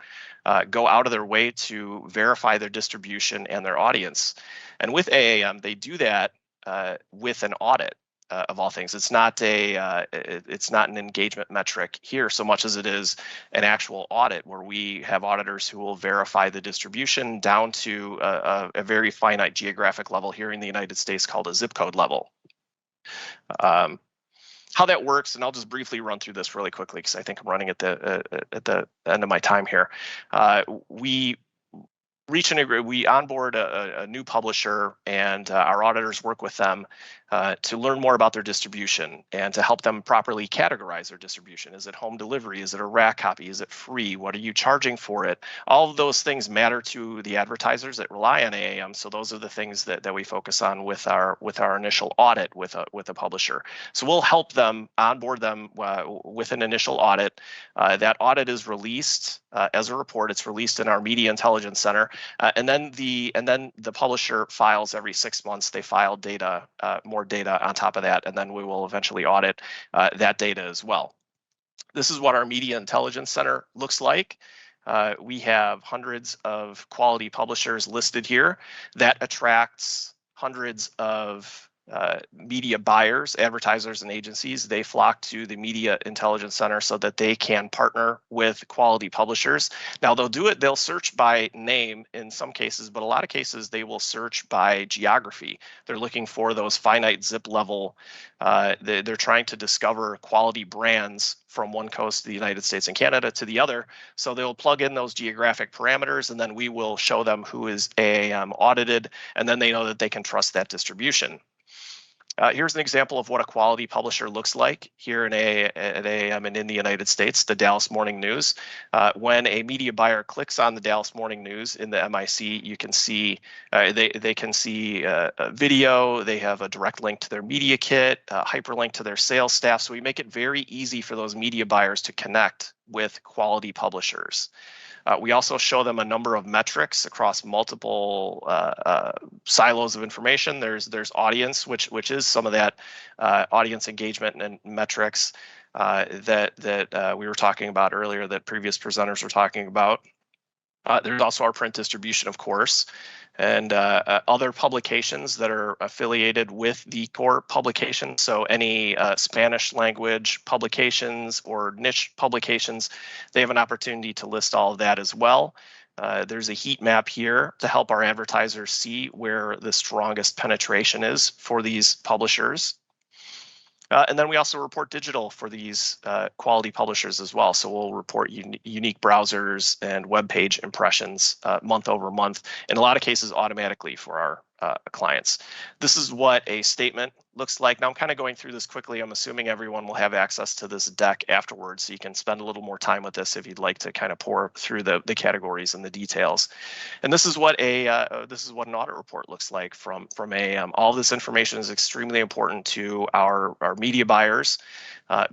go out of their way to verify their distribution and their audience. And with AAM, they do that with an audit. Of all things, it's not an engagement metric here so much as it is an actual audit, where we have auditors who will verify the distribution down to a very finite geographic level here in the United States called a zip code level. How that works, and I'll just briefly run through this really quickly because I think I'm running at the end of my time here. We onboard a new publisher, and our auditors work with them to learn more about their distribution and to help them properly categorize their distribution. Is it home delivery? Is it a rack copy? Is it free? What are you charging for it? All of those things matter to the advertisers that rely on AAM. So those are the things that we focus on with our initial audit with a publisher. So we'll help them onboard them with an initial audit. That audit is released as a report. It's released in our Media Intelligence Center, and then the publisher files every 6 months. They file data, more data on top of that, and then we will eventually audit that data as well. This is what our Media Intelligence Center looks like. We have hundreds of quality publishers listed here. That attracts hundreds of media buyers, advertisers, and agencies. They flock to the Media Intelligence Center so that they can partner with quality publishers. Now they'll search by name in some cases, but a lot of cases they will search by geography. They're looking for those finite zip level. They're trying to discover quality brands from one coast of the United States and Canada to the other. So they'll plug in those geographic parameters, and then we will show them who is AAM audited, and then they know that they can trust that distribution. Here's an example of what a quality publisher looks like here at AAM and in the United States, the Dallas Morning News. When a media buyer clicks on the Dallas Morning News in the MIC, you can see they can see a video. They have a direct link to their media kit, a hyperlink to their sales staff. So we make it very easy for those media buyers to connect with quality publishers. We also show them a number of metrics across multiple silos of information. There's audience, which is some of that audience engagement and metrics that we were talking about earlier, that previous presenters were talking about. There's also our print distribution, of course, and other publications that are affiliated with the core publication. So any Spanish language publications or niche publications, they have an opportunity to list all of that as well. There's a heat map here to help our advertisers see where the strongest penetration is for these publishers. And then we also report digital for these quality publishers as well. So we'll report unique browsers and web page impressions month over month, in a lot of cases automatically for our clients. This is what a statement looks like. Now I'm kind of going through this quickly. I'm assuming everyone will have access to this deck afterwards, so you can spend a little more time with this if you'd like to kind of pour through the categories and the details. And this is what an audit report looks like from AAM. All this information is extremely important to our media buyers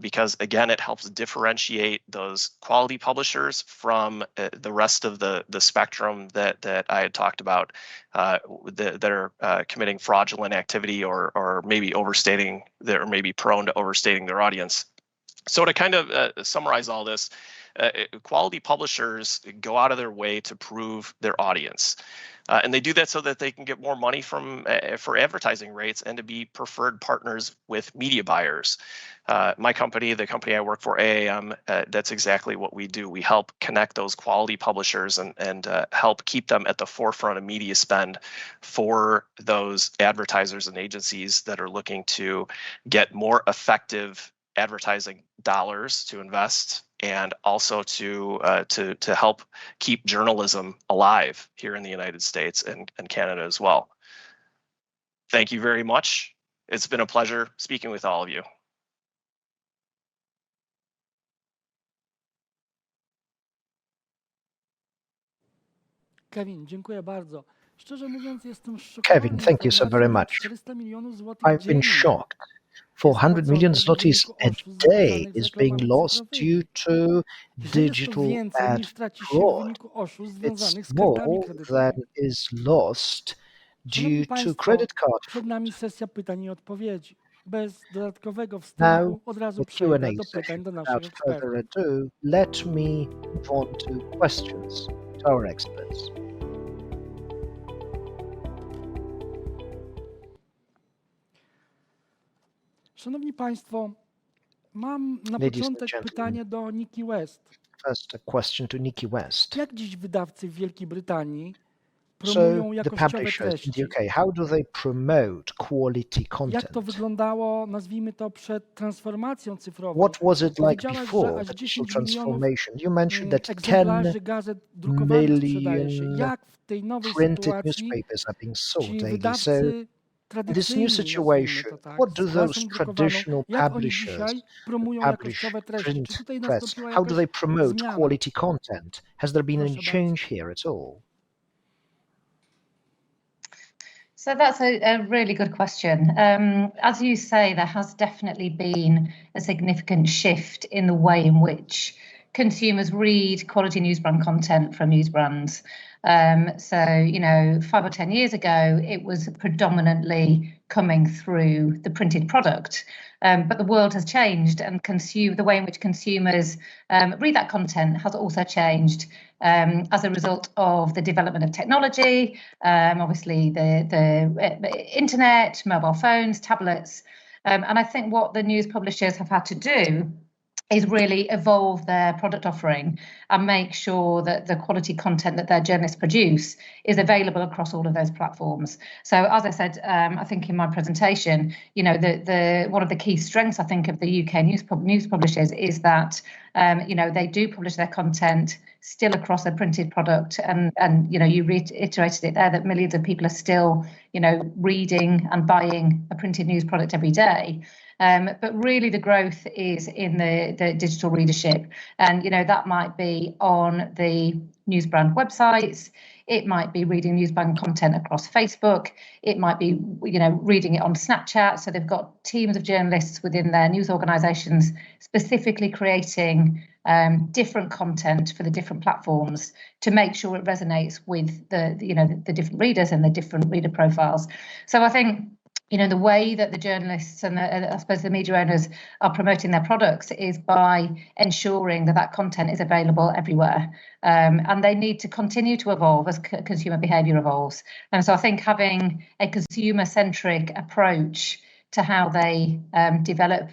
because, again, it helps differentiate those quality publishers from the rest of the spectrum that I had talked about that are committing fraudulent activity or maybe overstating, or maybe prone to overstating their audience. So to kind of summarize all this, quality publishers go out of their way to prove their audience. And they do that so that they can get more money for advertising rates and to be preferred partners with media buyers. My company, the company I work for, AAM, that's exactly what we do. We help connect those quality publishers and help keep them at the forefront of media spend for those advertisers and agencies that are looking to get more effective advertising dollars to invest, and also to help keep journalism alive here in the United States and Canada as well. thank you very much. It's been a pleasure speaking with all of you. Kevin, dziękuję bardzo. Szczerze mówiąc, jestem Kevin, thank you so very much. 400 milionów złotych I've been dziennie shocked. 400 million zlotys a day is being lost due to digital ad fraud. It's more than is lost due to credit card przed nami sesja pytań i odpowiedzi. Bez dodatkowego Now, wstępu od razu the przejdę Q&A do pytań session. do Without naszych ekspertów. further ado, let me move on to questions to our experts. Szanowni Państwo, mam na Ladies and początek gentlemen. pytanie do Niki West. First, a question to Niki West. Jak dziś wydawcy w Wielkiej Brytanii So, promują the jakościowe publishers in the treści? UK, how do they promote quality content? Jak to wyglądało, nazwijmy to, przed transformacją cyfrową? What was it like Powiedziałaś, że before aż the 10 digital milionów transformation? You mentioned that 10 egzemplarzy gazet drukowanych sprzedaje się. million Jak w tej nowej printed sytuacji newspapers are being sold ci daily. So, wydawcy in this new tradycyjni, situation, nazwijmy to tak, what do z those prasą drukowaną, traditional jak oni publishers dzisiaj promują publish jakościowe treści? print Czy tutaj press? nastąpiła How do they jakaś promote zmiana? quality content? Has there been any Proszę change here at all? So that's a really good question. As you say, there has definitely been a significant shift in the way in which consumers read quality newsbrand content from newsbrands. So, 5 or 10 years ago, it was predominantly coming through the printed product. But the world has changed, and the way in which consumers read that content has also changed as a result of the development of technology, obviously the internet, mobile phones, tablets. And I think what the news publishers have had to do is really evolve their product offering and make sure that the quality content that their journalists produce is available across all of those platforms. So, as I said, I think in my presentation, one of the key strengths, I think, of the UK news publishers is that they do publish their content still across a printed product, and you reiterated it there that millions of people are still reading and buying a printed news product every day. But really the growth is in the digital readership, and that might be on the newsbrand websites, it might be reading newsbrand content across Facebook, it might be reading it on Snapchat. So they've got teams of journalists within their news organizations specifically creating different content for the different platforms to make sure it resonates with the different readers and the different reader profiles. So I think the way that the journalists and I suppose the media owners are promoting their products is by ensuring that content is available everywhere. And they need to continue to evolve as consumer behaviour evolves. And so I think having a consumer-centric approach to how they develop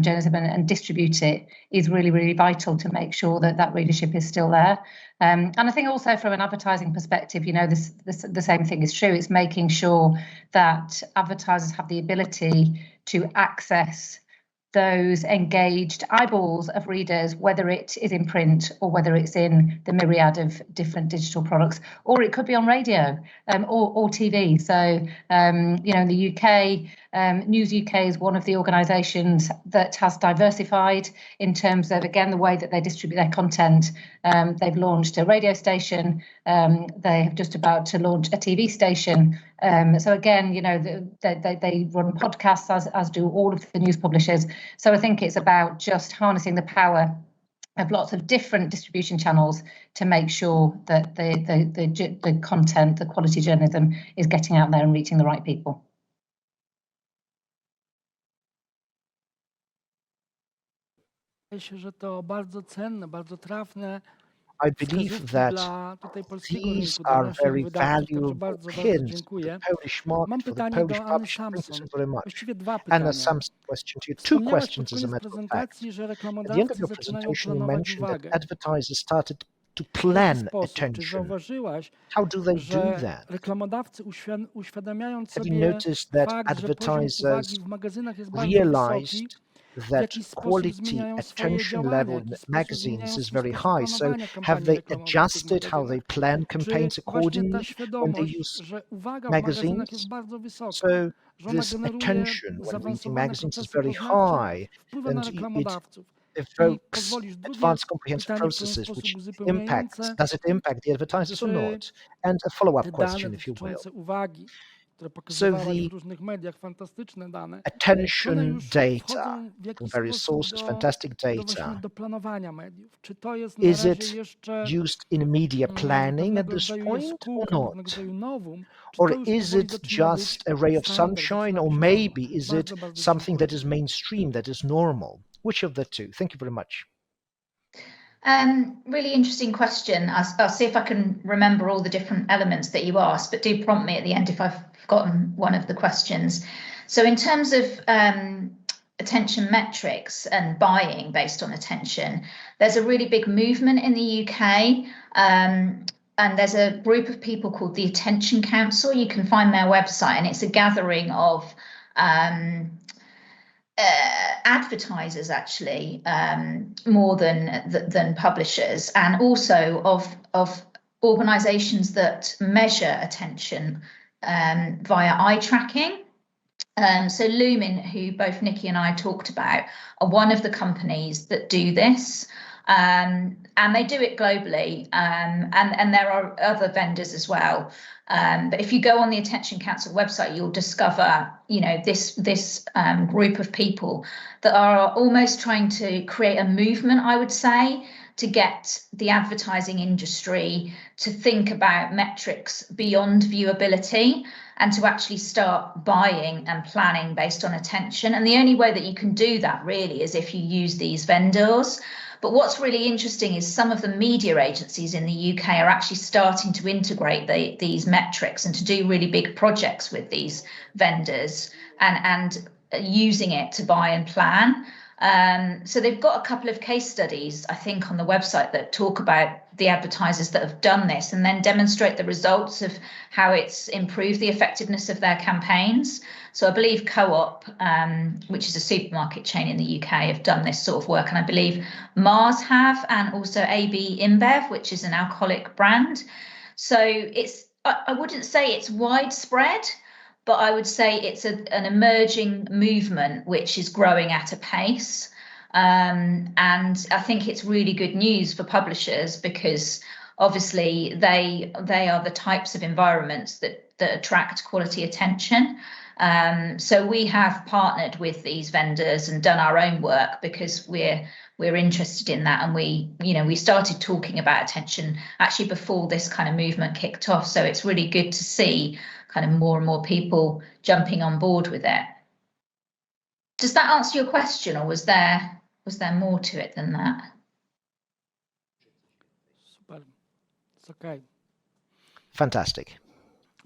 journalism and distribute it is really, really vital to make sure that readership is still there. And I think also from an advertising perspective, the same thing is true. It's making sure that advertisers have the ability to access those engaged eyeballs of readers, whether it is in print or whether it's in the myriad of different digital products, or it could be on radio or TV. So, in the UK, News UK is one of the organisations that has diversified in terms of, again, the way that they distribute their content. They've launched a radio station. They have just about to launch a TV station. So again, they run podcasts as do all of the news publishers. So I think it's about just harnessing the power of lots of different distribution channels to make sure that the content, the quality journalism is getting out there and reaching the right people. Że to bardzo cenne, bardzo trafne. I believe that these are very valuable hints to the Polish market, for the Polish publishing. Thank you so very much. Anna Sampson, question to you. Two questions, as a matter of fact. At the end of your presentation, you mentioned that advertisers started to plan attention. How do they do that? Have you noticed that advertisers realized that jaki sposób quality zmieniają swoje attention działania, level w in jaki sposób magazines zmieniają is swój very sposób high. So planowania have kampanii they reklamowych w tych adjusted how they magazynach. plan Czy campaigns właśnie ta accordingly when they świadomość, use że uwaga w magazynach jest magazines? bardzo wysoka, So że ona this generuje attention when reading zaawansowane magazines is procesy very poznawcze, high, wpływa na and it reklamodawców. I evokes pozwolisz, drugie advanced comprehensive pytanie w pewien processes sposób which uzupełniające, does it impact the advertisers or czy not? And a follow-up te dane question, if you will. dotyczące uwagi, które So pokazywałaś w the różnych mediach, fantastyczne dane, czy one attention już data wchodzą w from jakiś various sposób sources, fantastic właśnie data, do planowania mediów? Czy to jest na is razie it jeszcze used in media planning at pewnego this rodzaju point or jaskółka, pewnego not? rodzaju nowum? Czy Or to już is powoli it zaczyna być just a ray of standard, sunshine, zaczyna or być maybe norma? is it Bardzo, bardzo something that dziękuję. is mainstream, that is normal? Which of the two? Thank you very much. Really interesting question. I'll see if I can remember all the different elements that you asked, but do prompt me at the end if I've forgotten one of the questions. So in terms of attention metrics and buying based on attention, there's a really big movement in the UK. And there's a group of people called the Attention Council. You can find their website, and it's a gathering of advertisers, actually, more than publishers, and also of organisations that measure attention via eye tracking. So Lumen, who both Niki and I talked about, are one of the companies that do this. And they do it globally, and there are other vendors as well. But if you go on the Attention Council website, you'll discover, this group of people that are almost trying to create a movement, I would say, to get the advertising industry to think about metrics beyond viewability and to actually start buying and planning based on attention. And the only way that you can do that really is if you use these vendors. But what's really interesting is some of the media agencies in the UK are actually starting to integrate these metrics and to do really big projects with these vendors and using it to buy and plan. So they've got a couple of case studies, I think, on the website that talk about the advertisers that have done this and then demonstrate the results of how it's improved the effectiveness of their campaigns. So I believe Co-op, which is a supermarket chain in the UK, have done this sort of work. And I believe Mars have, and also AB InBev, which is an alcoholic brand. So I wouldn't say it's widespread, but I would say it's an emerging movement which is growing at a pace. And I think it's really good news for publishers because obviously they are the types of environments that attract quality attention. So we have partnered with these vendors and done our own work because we're interested in that, and we started talking about attention actually before this kind of movement kicked off. So it's really good to see kind of more and more people jumping on board with it. Does that answer your question, or was there more to it than that? Super. It's okay. Fantastic.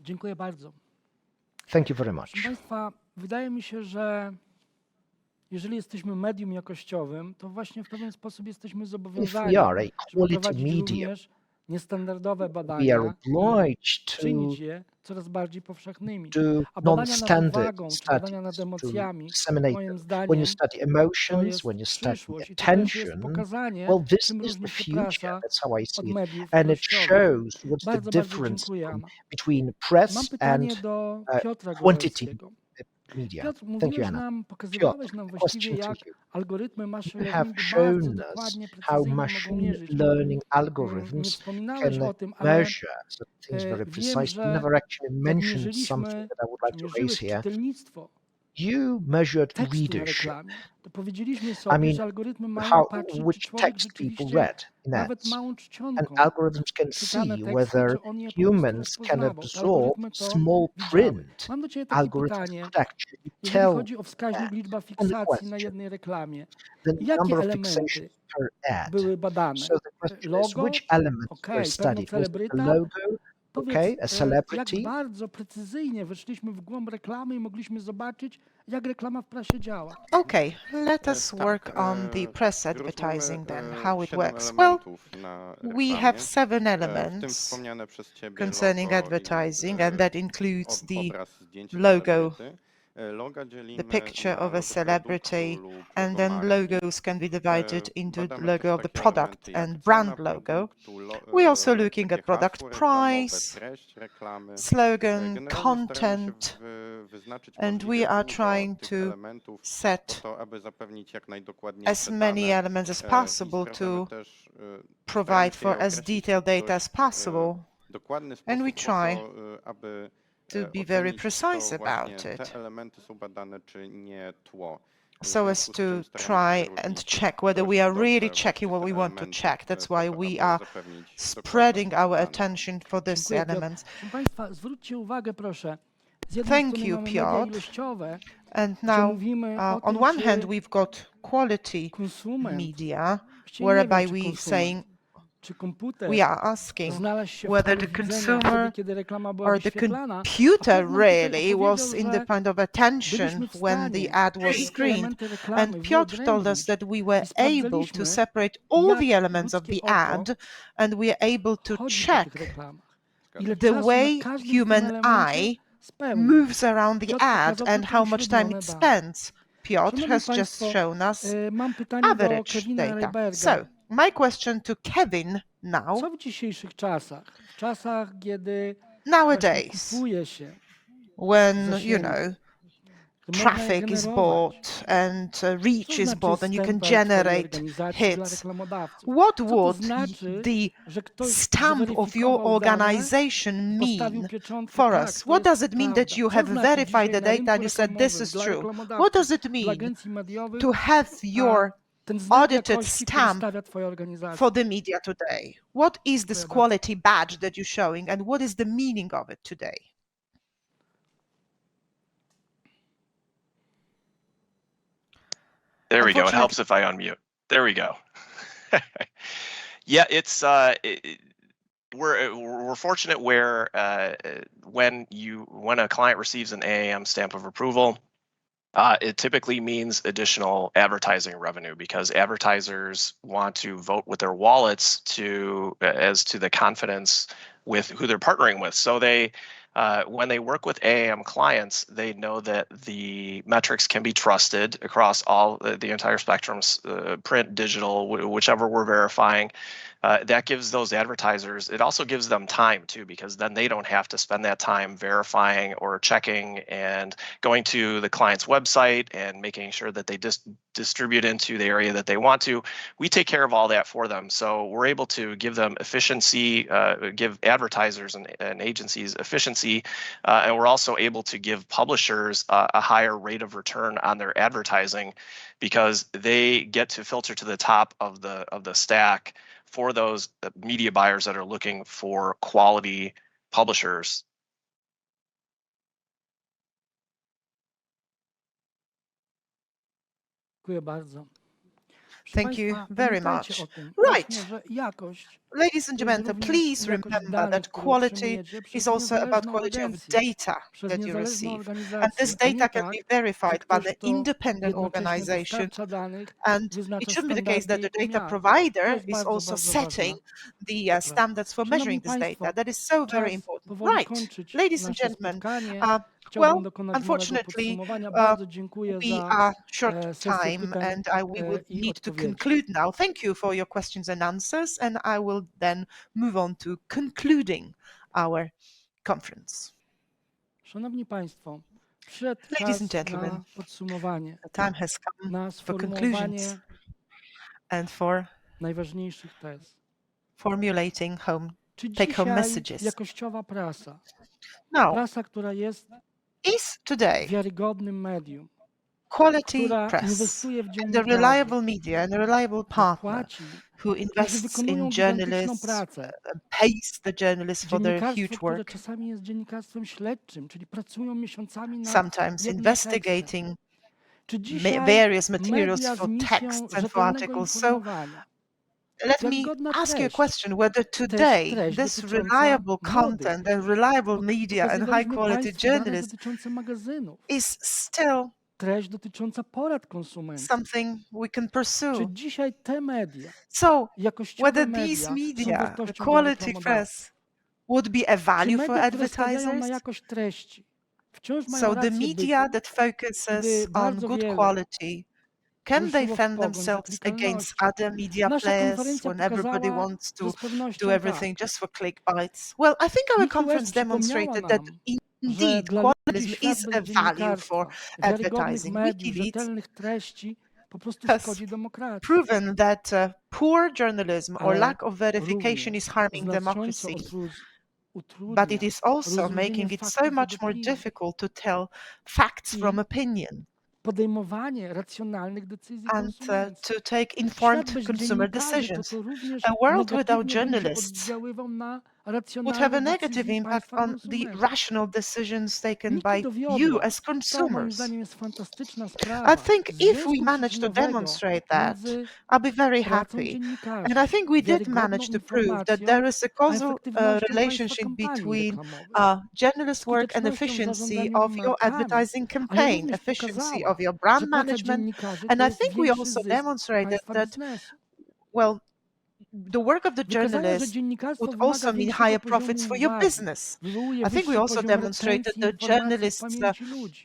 Dziękuję bardzo. Thank you very much. Proszę Państwa, wydaje mi się, że jeżeli jesteśmy medium jakościowym, to właśnie w pewien sposób jesteśmy zobowiązani, żeby prowadzić również niestandardowe badania i czynić je coraz bardziej powszechnymi. A badania nad uwagą, czy badania nad emocjami, moim zdaniem, to jest przyszłość i to też jest pokazanie, czym różni się prasa od mediów treściowych. Bardzo, bardzo dziękuję, Anna. Mam pytanie do Piotra Góralewskiego. Piotr, mówiłeś nam, pokazywałeś nam właściwie, jak algorytmy machine learningu bardzo dokładnie, precyzyjnie mogą mierzyć. Nie wspominałeś o tym, ale wiem, że jak mierzyliśmy, czy mierzyłeś czytelnictwo tekstu na reklamie, to powiedzieliśmy sobie, że algorytmy mają patrzeć, czy człowiek rzeczywiście nawet małą czcionką czytane teksty, czy on je po prostu rozpoznawał. Te algorytmy to widziały. Mam do Ciebie takie pytanie. Jeżeli chodzi o wskaźnik liczba fiksacji na jednej reklamie, jakie elementy były badane? Logo? Okej, pewno celebryta? Powiedz, jak bardzo precyzyjnie weszliśmy w głąb reklamy i mogliśmy zobaczyć, jak reklama w prasie działa. Okay, let us work on the press advertising then, how it works. Well, we have 7 elements concerning advertising, and that includes the logo the picture of a celebrity, and then logos can be divided into the logo of the product and brand logo. We're also looking at product price, slogan, content, and we are trying to set as many elements as possible to provide for as detailed data as possible. And we try to be very precise about it, so as to try and check whether we are really checking what we want to check. That's why we are spreading our attention for these elements. Thank you, Piotr. And now, on one hand, we've got quality media, whereby we are asking whether the consumer or the computer really was in the point of attention when the ad was screened. And Piotr told us that we were able to separate all the elements of the ad, and we are able to check the way human eye moves around the ad and how much time it spends. Piotr has just shown us average data. So, my question to Kevin now. Nowadays, when, you know, traffic is bought and reach is bought and you can generate hits, what would the stamp of your organization mean for us? What does it mean that you have verified the data and you said this is true? What does it mean to have your audited stamp for the media today? What is this quality badge that you're showing, and what is the meaning of it today? There we go. It helps if I unmute. There we go. Yeah, it's we're fortunate where when a client receives an AAM stamp of approval, it typically means additional advertising revenue, because advertisers want to vote with their wallets as to the confidence with who they're partnering with. So they when they work with AAM clients, they know that the metrics can be trusted across all the entire spectrum, print, digital, whichever we're verifying. That gives those advertisers, it also gives them time too, because then they don't have to spend that time verifying or checking and going to the client's website and making sure that they distribute into the area that they want to. We take care of all that for them. So we're able to give them efficiency, give advertisers and agencies efficiency, and we're also able to give publishers a higher rate of return on their advertising, because they get to filter to the top of the stack for those media buyers that are looking for quality publishers. Thank you very much. Right. Ladies and gentlemen, please remember that quality is also about quality of data that you receive. And this data can be verified by the independent organization. And it shouldn't be the case that the data provider is also setting the standards for measuring this data. That is so very important. Right. Ladies and gentlemen, well, unfortunately, we are short of time, and we will need to conclude now. Thank you for your questions and answers, and I will then move on to concluding our conference. Ladies and gentlemen, the time has come for conclusions and for formulating take-home messages. Now, is today quality press and a reliable media and a reliable partner who invests in journalists, pays the journalists for their huge work, sometimes investigating various materials for texts and for articles. So let me ask you a question, whether today this reliable content and reliable media and high quality journalism is still something we can pursue. So whether these media, the quality press, would be a value for advertisers, So the media that focuses on good quality, can they fend themselves against other media players when everybody wants to do everything just for clickbites? Well, I think our conference demonstrated that indeed quality is a value for advertising. WikiLeaks has proven that poor journalism or lack of verification is harming democracy. But it is also making it so much more difficult to tell facts from opinion and to take informed consumer decisions. A world without journalists would have a negative impact on the rational decisions taken by you as consumers. I think if we manage to demonstrate that, I'll be very happy. And I think we did manage to prove that there is a causal relationship between journalist work and efficiency of your advertising campaign, efficiency of your brand management. And I think we also demonstrated that, well, the work of the journalist would also mean higher profits for your business. I think we also demonstrated that journalists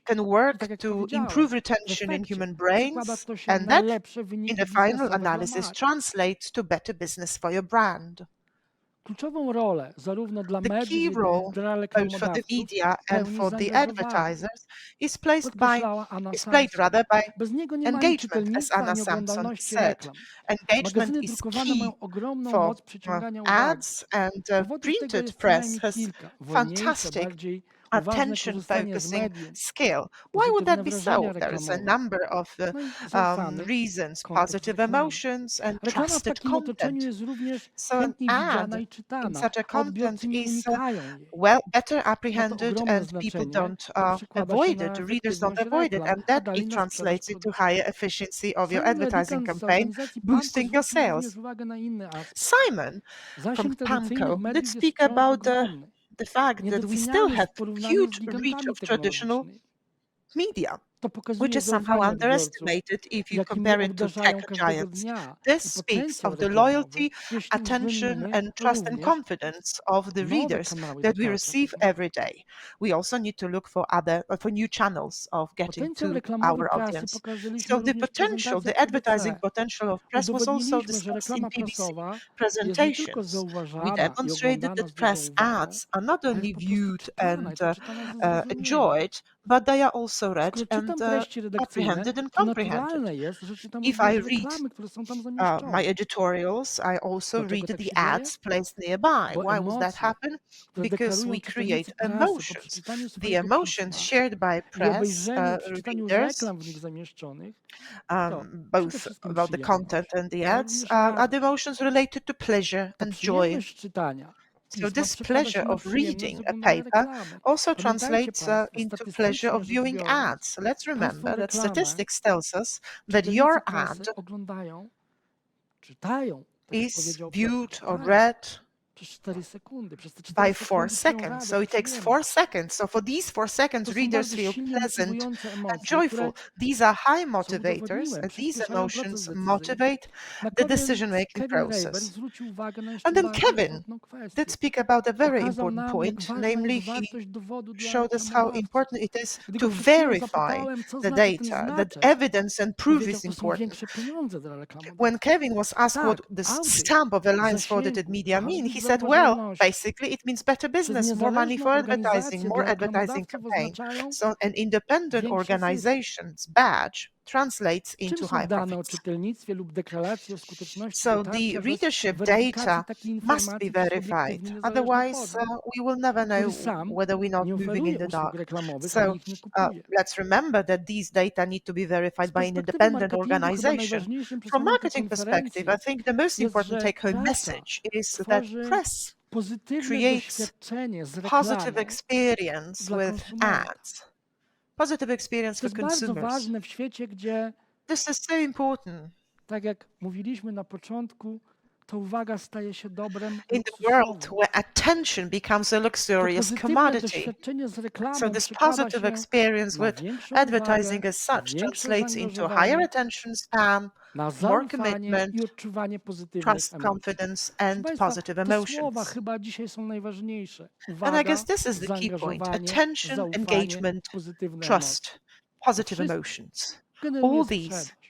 can work to improve retention in human brains, and that, in the final analysis, translates to better business for your brand. The key role, both for the media and for the advertisers, is played by engagement, as Anna Sampson said. Engagement is key for ads, and printed press has fantastic attention-focusing skill. Why would that be so? There is a number of reasons: positive emotions and trusted content. So an ad in such a content is better apprehended, and people don't avoid it, the readers don't avoid it, and that it translates into higher efficiency of your advertising campaign, boosting your sales. Simon from PAMCo did speak about the fact that we still have huge reach of traditional media, which is somehow underestimated if you compare it to tech giants. This speaks of the loyalty, attention, and trust and confidence of the readers that we receive every day. We also need to look for new channels of getting to our audience. So the advertising potential of press was also discussed in PBC presentations. We demonstrated that press ads are not only viewed and enjoyed, but they are also read and apprehended and comprehended. If I read my editorials, I also read the ads placed nearby. Why would that happen? Because we create emotions. The emotions shared by press readers, both about the content and the ads, are the emotions related to pleasure and joy. So this pleasure of reading a paper also translates into pleasure of viewing ads. Let's remember that statistics tells us that your ad is viewed or read by 4 seconds. So it takes 4 seconds. So for these 4 seconds, readers feel pleasant and joyful. These are high motivators, and these emotions motivate the decision-making process. And then Kevin did speak about a very important point, namely he showed us how important it is to verify the data, that evidence and proof is important. When Kevin was asked what the stamp of Alliance for Audited Media means, he said, well, basically it means better business, more money for advertising, more advertising campaign. So an independent organization's badge translates into high profits. So the readership data must be verified. Otherwise, we will never know whether we're not moving in the dark. So let's remember that these data need to be verified by an independent organization. From a marketing perspective, I think the most important take-home message is that press creates positive experience with ads. Positive experience for consumers. This is so important. to uwaga staje się dobrem in the world luksusowym. where attention becomes a To luxurious pozytywne commodity. doświadczenie z reklamą So this przekłada positive się experience na with większą advertising uwagę, as such większe translates into higher zaangażowanie, attention span, na more zaufanie commitment, i odczuwanie pozytywnych trust, emocji. confidence, Proszę and Państwa, positive te słowa emotions. chyba dzisiaj są najważniejsze. And I Uwaga, guess this is the key point. zaangażowanie, Attention, zaufanie, engagement, pozytywne emocje. trust, positive wszystko emotions. generuje All these sprzedaż.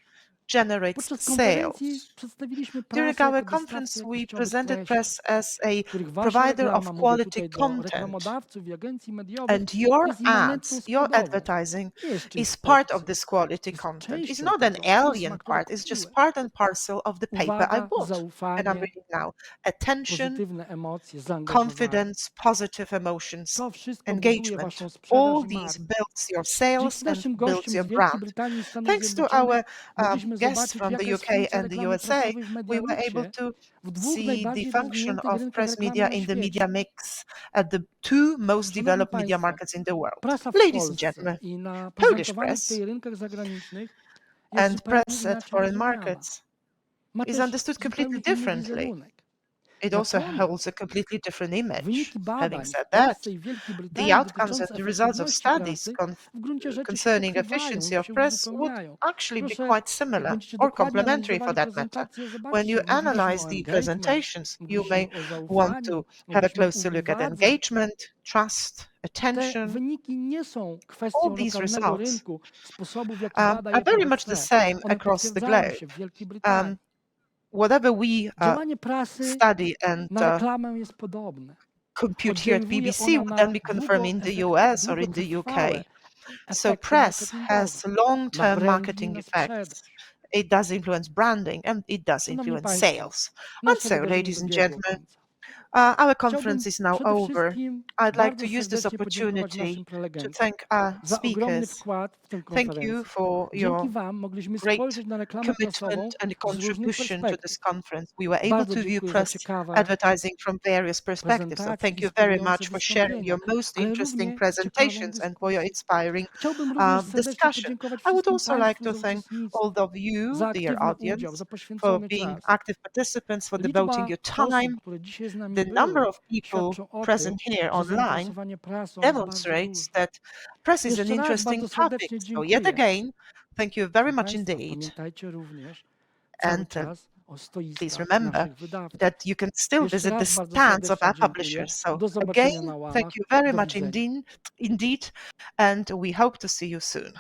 generates Podczas sales. konferencji przedstawiliśmy During prasę our jako conference, dostawcę we jakościowych presented treści, press as a których wasza provider reklama, of mówię quality tutaj do content. reklamodawców i agencji mediowych, And your jest immanentną ads, your składową. advertising Nie jest czymś is part of obcym. this quality Jest content. It's częścią not an tego pisma, alien które part, it's just kupiłem. part and parcel of the paper I Uwaga, bought. And I'm zaufanie, reading now. Attention, pozytywne emocje, zaangażowanie. confidence, positive emotions, To wszystko buduje waszą engagement. sprzedaż All i these markę. builds your sales Dzięki and naszym builds gościom your z Wielkiej brand. Brytanii i Stanów Thanks to Zjednoczonych our mogliśmy guests zobaczyć, from jaka the jest UK funkcja and the reklamy USA, prasowej w we media were able mixie to w dwóch see the najbardziej function rozwiniętych of rynkach press reklamy media na in the media świecie. mix at the two most Szanowni developed media Państwo, markets in the world. prasa w Ladies and Polsce gentlemen, i na Polish prezentowanych press tutaj rynkach zagranicznych jest and zupełnie press at inaczej foreign rozumiana. markets Ma is też understood zupełnie completely inny differently. wizerunek. It also Natomiast holds a completely different image. wyniki Having badań w said that, Polsce i Wielkiej the Brytanii outcomes and dotyczące the results of efektywności studies prasy w gruncie rzeczy się concerning pokrywają efficiency lub of się press would uzupełniają. actually be Proszę, quite jak similar będziecie or dokładnie complementary for analizowali that matter. prezentację, When zobaczycie, you jak mówiliśmy analyze o the engagement, presentations, you mówiliśmy may o want to zaufaniu, have a mówiliśmy o closer look at uwadze. engagement, trust, Te attention. wyniki nie są All kwestią these lokalnego results rynku, sposobu, w jaki bada are je very much the PBC. same One across the potwierdzają globe. się w Wielkiej Brytanii. Whatever we Działanie prasy study and na reklamę jest podobne. compute here at Oddziałuje PBC ona would then na be confirmed in the US or in the długotrwałe UK. So efekty press marketingowe, has na long-term branding i marketing na effects. sprzedaż. It does influence branding and it does Szanowni influence Państwo, sales. And nasze so, wydarzenie ladies and dobiegło gentlemen, końca. our Chciałbym conference is now przede over. wszystkim I'd like bardzo to use this serdecznie podziękować opportunity naszym to prelegentom thank our za ogromny speakers. wkład w tę Thank you konferencję. for your Dzięki Wam mogliśmy great spojrzeć na reklamę prasową commitment and z różnych contribution to this perspektyw. conference. We were able Bardzo to view dziękuję za press ciekawe advertising from various perspectives. So prezentacje, thank you very inspirujące much for sharing your wystąpienia, most ale interesting równie ciekawą presentations and for your dyskusję. inspiring Chciałbym również serdecznie discussion. podziękować I would wszystkim also like Państwu to za thank uczestnictwo, all of you, za dear aktywny udział, audience, za for poświęcony being czas. active participants, for devoting Liczba your time. osób, które dzisiaj z nami The number były, of people świadczą o tym, present here że online zainteresowanie prasą jest bardzo demonstrates duże. that press is an Jeszcze raz interesting bardzo topic. serdecznie So yet dziękuję. again, thank you very Proszę much Państwa, indeed. pamiętajcie również cały And czas o please stoiskach remember naszych wydawców. that you can still Jeszcze visit the raz bardzo stands of serdecznie our dziękuję. publishers. So Do zobaczenia again, na łamach. thank you very Do much widzenia. indeed, and we hope to see you soon.